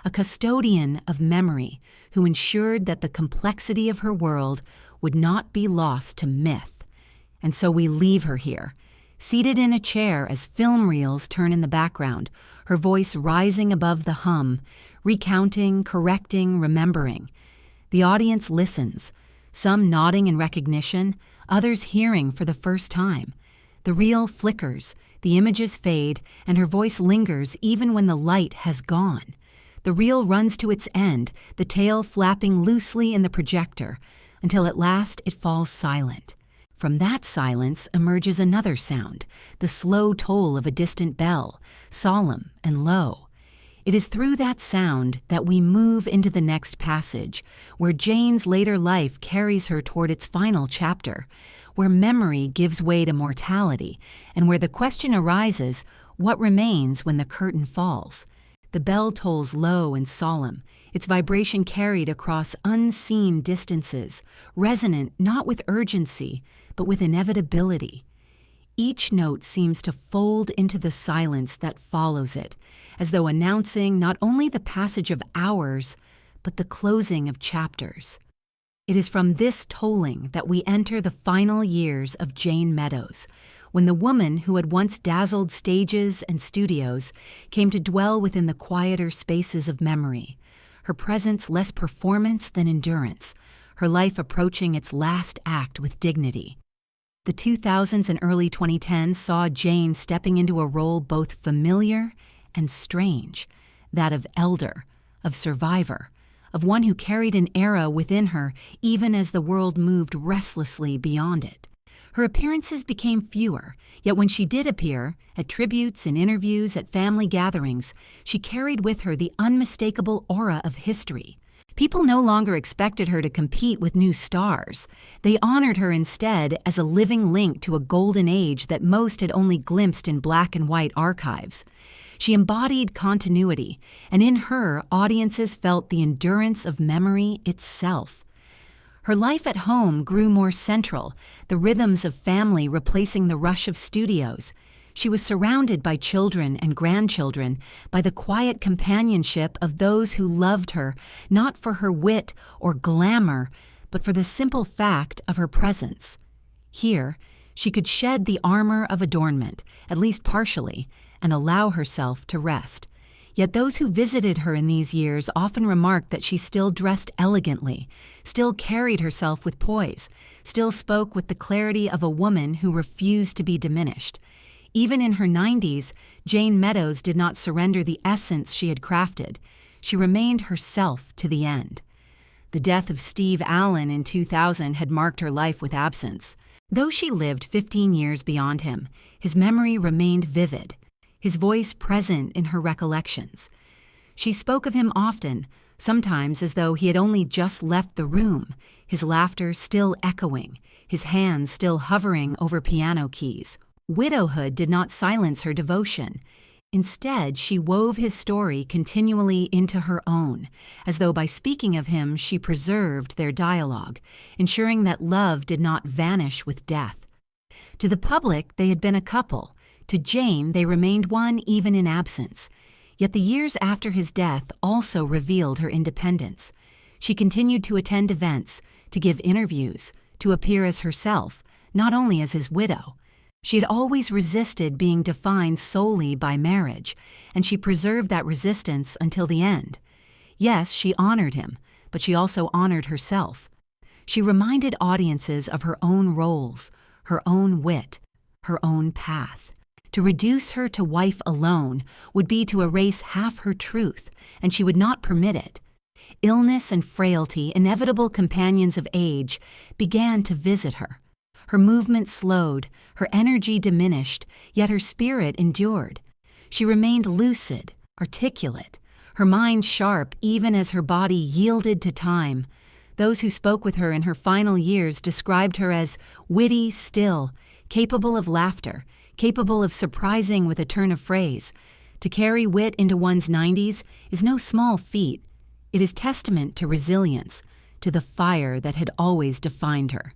a custodian of memory who ensured that the complexity of her world would not be lost to myth. And so we leave her here, seated in a chair as film reels turn in the background, her voice rising above the hum, recounting, correcting, remembering. The audience listens, some nodding in recognition, others hearing for the first time. The reel flickers, the images fade, and her voice lingers even when the light has gone. The reel runs to its end, the tail flapping loosely in the projector, until at last it falls silent. From that silence emerges another sound, the slow toll of a distant bell, solemn and low. It is through that sound that we move into the next passage, where Jayne's later life carries her toward its final chapter, where memory gives way to mortality, and where the question arises, what remains when the curtain falls? The bell tolls low and solemn, its vibration carried across unseen distances, resonant not with urgency, but with inevitability. Each note seems to fold into the silence that follows it, as though announcing not only the passage of hours, but the closing of chapters. It is from this tolling that we enter the final years of Jayne Meadows, when the woman who had once dazzled stages and studios came to dwell within the quieter spaces of memory, her presence less performance than endurance, her life approaching its last act with dignity. The 2000s and early 2010s saw Jayne stepping into a role both familiar and strange, that of elder, of survivor, of one who carried an era within her even as the world moved restlessly beyond it. Her appearances became fewer, yet when she did appear, at tributes and interviews, at family gatherings, she carried with her the unmistakable aura of history. People no longer expected her to compete with new stars. They honored her instead as a living link to a golden age that most had only glimpsed in black and white archives. She embodied continuity, and in her, audiences felt the endurance of memory itself. Her life at home grew more central, the rhythms of family replacing the rush of studios. She was surrounded by children and grandchildren, by the quiet companionship of those who loved her, not for her wit or glamour, but for the simple fact of her presence. Here, she could shed the armor of adornment, at least partially, and allow herself to rest. Yet those who visited her in these years often remarked that she still dressed elegantly, still carried herself with poise, still spoke with the clarity of a woman who refused to be diminished. Even in her 90s, Jayne Meadows did not surrender the essence she had crafted. She remained herself to the end. The death of Steve Allen in 2000 had marked her life with absence. Though she lived 15 years beyond him, his memory remained vivid, his voice present in her recollections. She spoke of him often, sometimes as though he had only just left the room, his laughter still echoing, his hands still hovering over piano keys. Widowhood did not silence her devotion. Instead, she wove his story continually into her own, as though by speaking of him she preserved their dialogue, ensuring that love did not vanish with death. To the public, they had been a couple. To Jayne, they remained one even in absence. Yet the years after his death also revealed her independence. She continued to attend events, to give interviews, to appear as herself, not only as his widow. She had always resisted being defined solely by marriage, and she preserved that resistance until the end. Yes, she honored him, but she also honored herself. She reminded audiences of her own roles, her own wit, her own path. To reduce her to wife alone would be to erase half her truth, and she would not permit it. Illness and frailty, inevitable companions of age, began to visit her. Her movement slowed, her energy diminished, yet her spirit endured. She remained lucid, articulate, her mind sharp even as her body yielded to time. Those who spoke with her in her final years described her as witty still, capable of laughter, capable of surprising with a turn of phrase. To carry wit into one's 90s is no small feat. It is testament to resilience, to the fire that had always defined her.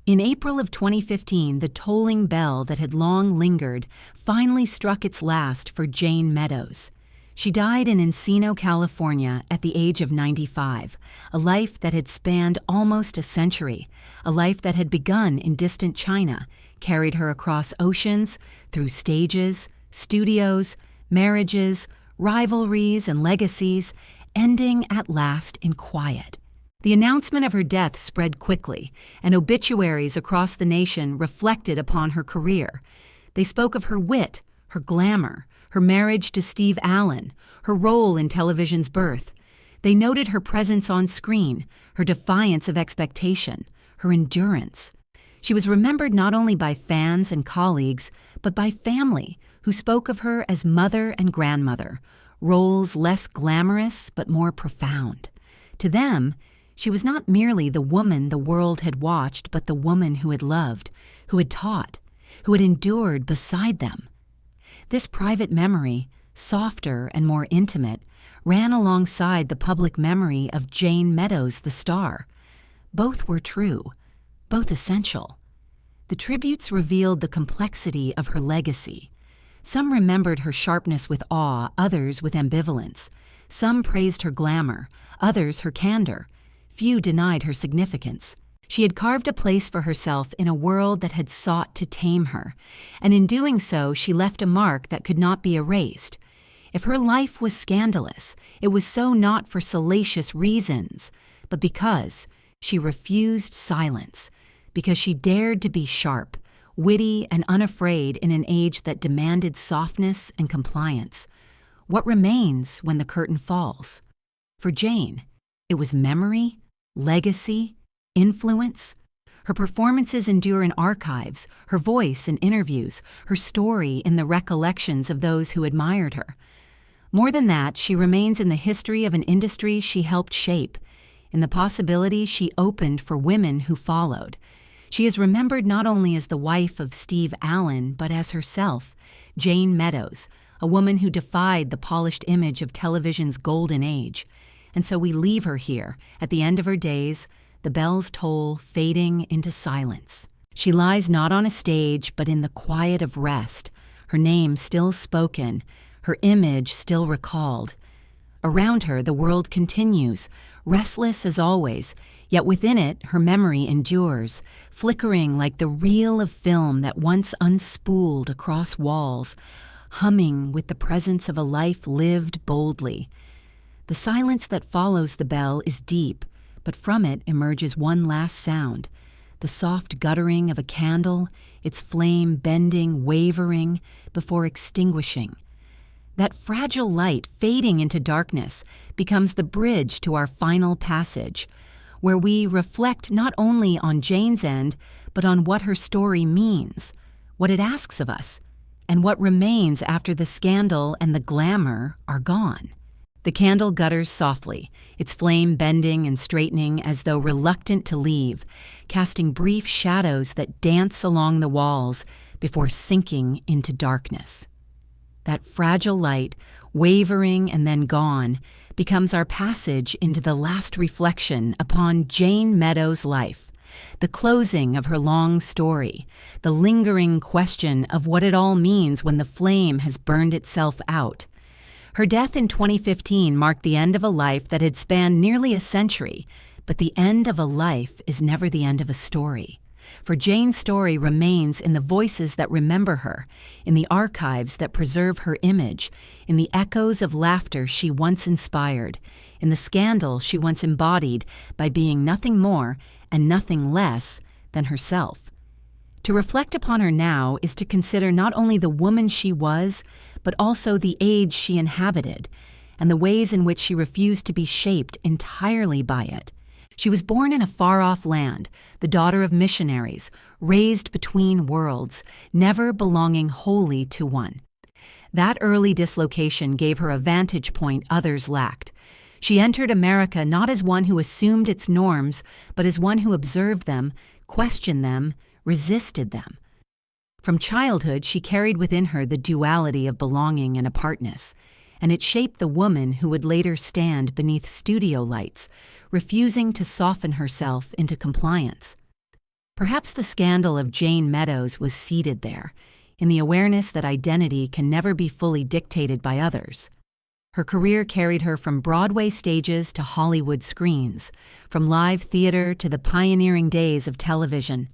In April of 2015, the tolling bell that had long lingered finally struck its last for Jayne Meadows. She died in Encino, California, at the age of 95, a life that had spanned almost a century, a life that had begun in distant China, carried her across oceans, through stages, studios, marriages, rivalries, and legacies, ending at last in quiet. The announcement of her death spread quickly, and obituaries across the nation reflected upon her career. They spoke of her wit, her glamour, her marriage to Steve Allen, her role in television's birth. They noted her presence on screen, her defiance of expectation, her endurance. She was remembered not only by fans and colleagues, but by family who spoke of her as mother and grandmother, roles less glamorous but more profound. To them, she was not merely the woman the world had watched, but the woman who had loved, who had taught, who had endured beside them. This private memory, softer and more intimate, ran alongside the public memory of Jayne Meadows, the star. Both were true, both essential. The tributes revealed the complexity of her legacy. Some remembered her sharpness with awe, others with ambivalence. Some praised her glamour, others her candor. Few denied her significance. She had carved a place for herself in a world that had sought to tame her, and in doing so she left a mark that could not be erased. If her life was scandalous, it was so not for salacious reasons, but because she refused silence, because she dared to be sharp, witty, and unafraid in an age that demanded softness and compliance. What remains when the curtain falls? For Jayne, it was memory, legacy, influence. Her performances endure in archives, her voice in interviews, her story in the recollections of those who admired her. More than that, she remains in the history of an industry she helped shape, in the possibilities she opened for women who followed. She is remembered not only as the wife of Steve Allen, but as herself, Jayne Meadows, a woman who defied the polished image of television's golden age. And so we leave her here, at the end of her days, the bells toll, fading into silence. She lies not on a stage, but in the quiet of rest, her name still spoken, her image still recalled. Around her, the world continues, restless as always, yet within it, her memory endures, flickering like the reel of film that once unspooled across walls, humming with the presence of a life lived boldly. The silence that follows the bell is deep, but from it emerges one last sound, the soft guttering of a candle, its flame bending, wavering, before extinguishing. That fragile light fading into darkness becomes the bridge to our final passage, where we reflect not only on Jayne's end, but on what her story means, what it asks of us, and what remains after the scandal and the glamour are gone. The candle gutters softly, its flame bending and straightening as though reluctant to leave, casting brief shadows that dance along the walls before sinking into darkness. That fragile light, wavering and then gone, becomes our passage into the last reflection upon Jayne Meadows' life, the closing of her long story, the lingering question of what it all means when the flame has burned itself out. Her death in 2015 marked the end of a life that had spanned nearly a century, but the end of a life is never the end of a story. For Jayne's story remains in the voices that remember her, in the archives that preserve her image, in the echoes of laughter she once inspired, in the scandal she once embodied by being nothing more and nothing less than herself. To reflect upon her now is to consider not only the woman she was, but also the age she inhabited, and the ways in which she refused to be shaped entirely by it. She was born in a far-off land, the daughter of missionaries, raised between worlds, never belonging wholly to one. That early dislocation gave her a vantage point others lacked. She entered America not as one who assumed its norms, but as one who observed them, questioned them, resisted them. From childhood, she carried within her the duality of belonging and apartness, and it shaped the woman who would later stand beneath studio lights, refusing to soften herself into compliance. Perhaps the scandal of Jayne Meadows was seated there, in the awareness that identity can never be fully dictated by others. Her career carried her from Broadway stages to Hollywood screens, from live theater to the pioneering days of television.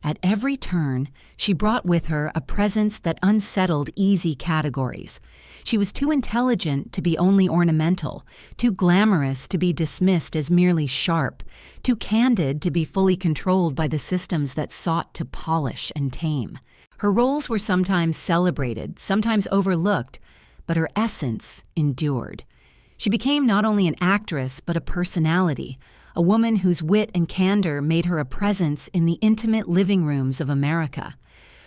At every turn, she brought with her a presence that unsettled easy categories. She was too intelligent to be only ornamental, too glamorous to be dismissed as merely sharp, too candid to be fully controlled by the systems that sought to polish and tame. Her roles were sometimes celebrated, sometimes overlooked, but her essence endured. She became not only an actress, but a personality, a woman whose wit and candor made her a presence in the intimate living rooms of America.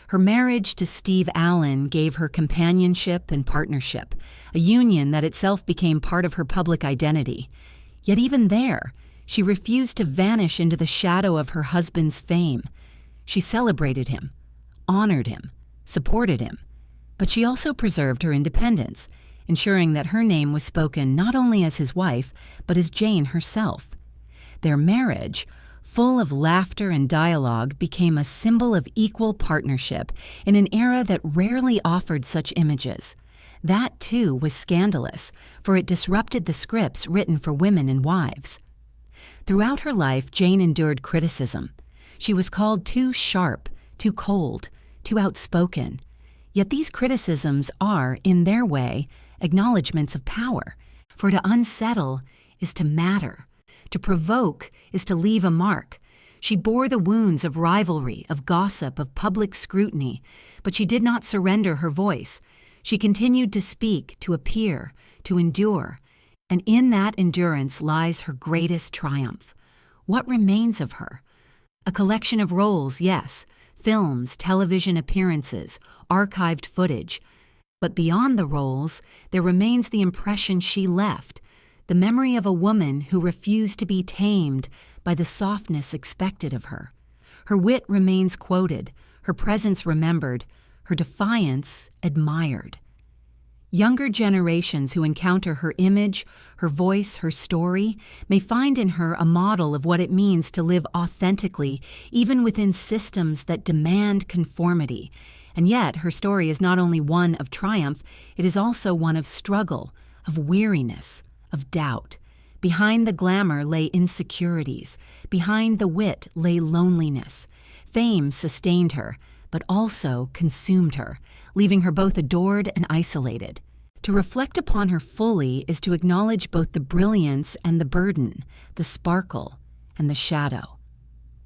Her marriage to Steve Allen gave her companionship and partnership, a union that itself became part of her public identity. Yet even there, she refused to vanish into the shadow of her husband's fame. She celebrated him, honored him, supported him, but she also preserved her independence, ensuring that her name was spoken not only as his wife, but as Jayne herself. Their marriage, full of laughter and dialogue, became a symbol of equal partnership in an era that rarely offered such images. That, too, was scandalous, for it disrupted the scripts written for women and wives. Throughout her life, Jayne endured criticism. She was called too sharp, too cold, too outspoken. Yet these criticisms are, in their way, acknowledgments of power. For to unsettle is to matter. To provoke is to leave a mark. She bore the wounds of rivalry, of gossip, of public scrutiny, but she did not surrender her voice. She continued to speak, to appear, to endure, and in that endurance lies her greatest triumph. What remains of her? A collection of roles, yes, films, television appearances, archived footage. But beyond the roles, there remains the impression she left, the memory of a woman who refused to be tamed by the softness expected of her. Her wit remains quoted, her presence remembered, her defiance admired. Younger generations who encounter her image, her voice, her story, may find in her a model of what it means to live authentically, even within systems that demand conformity. And yet, her story is not only one of triumph, it is also one of struggle, of weariness, of doubt. Behind the glamour lay insecurities. Behind the wit lay loneliness. Fame sustained her, but also consumed her, leaving her both adored and isolated. To reflect upon her fully is to acknowledge both the brilliance and the burden, the sparkle and the shadow.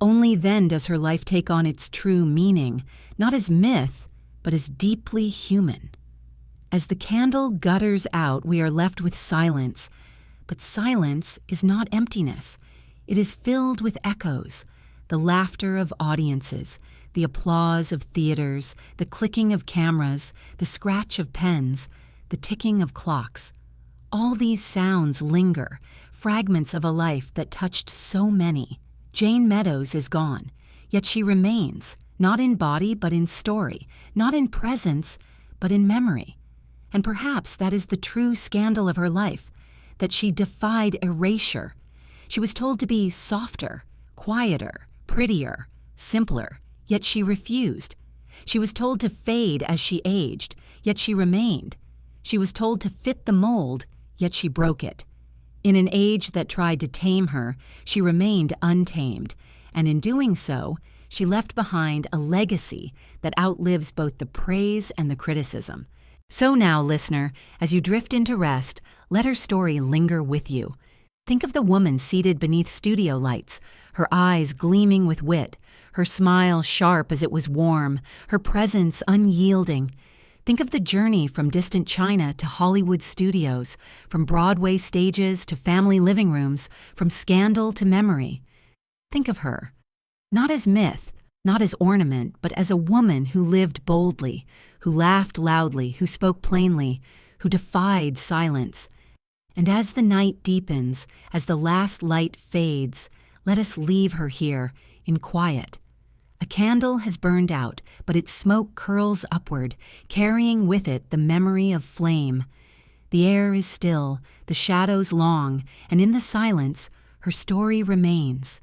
Only then does her life take on its true meaning, not as myth, but as deeply human. As the candle gutters out, we are left with silence. But silence is not emptiness. It is filled with echoes, the laughter of audiences, the applause of theaters, the clicking of cameras, the scratch of pens, the ticking of clocks. All these sounds linger, fragments of a life that touched so many. Jayne Meadows is gone, yet she remains, not in body but in story, not in presence but in memory. And perhaps that is the true scandal of her life, that she defied erasure. She was told to be softer, quieter, prettier, simpler, yet she refused. She was told to fade as she aged, yet she remained. She was told to fit the mold, yet she broke it. In an age that tried to tame her, she remained untamed, and in doing so, she left behind a legacy that outlives both the praise and the criticism. So now, listener, as you drift into rest, let her story linger with you. Think of the woman seated beneath studio lights, her eyes gleaming with wit, her smile sharp as it was warm, her presence unyielding. Think of the journey from distant China to Hollywood studios, from Broadway stages to family living rooms, from scandal to memory. Think of her, not as myth, not as ornament, but as a woman who lived boldly, who laughed loudly, who spoke plainly, who defied silence. And as the night deepens, as the last light fades, let us leave her here in quiet. A candle has burned out, but its smoke curls upward, carrying with it the memory of flame. The air is still, the shadows long, and in the silence, her story remains.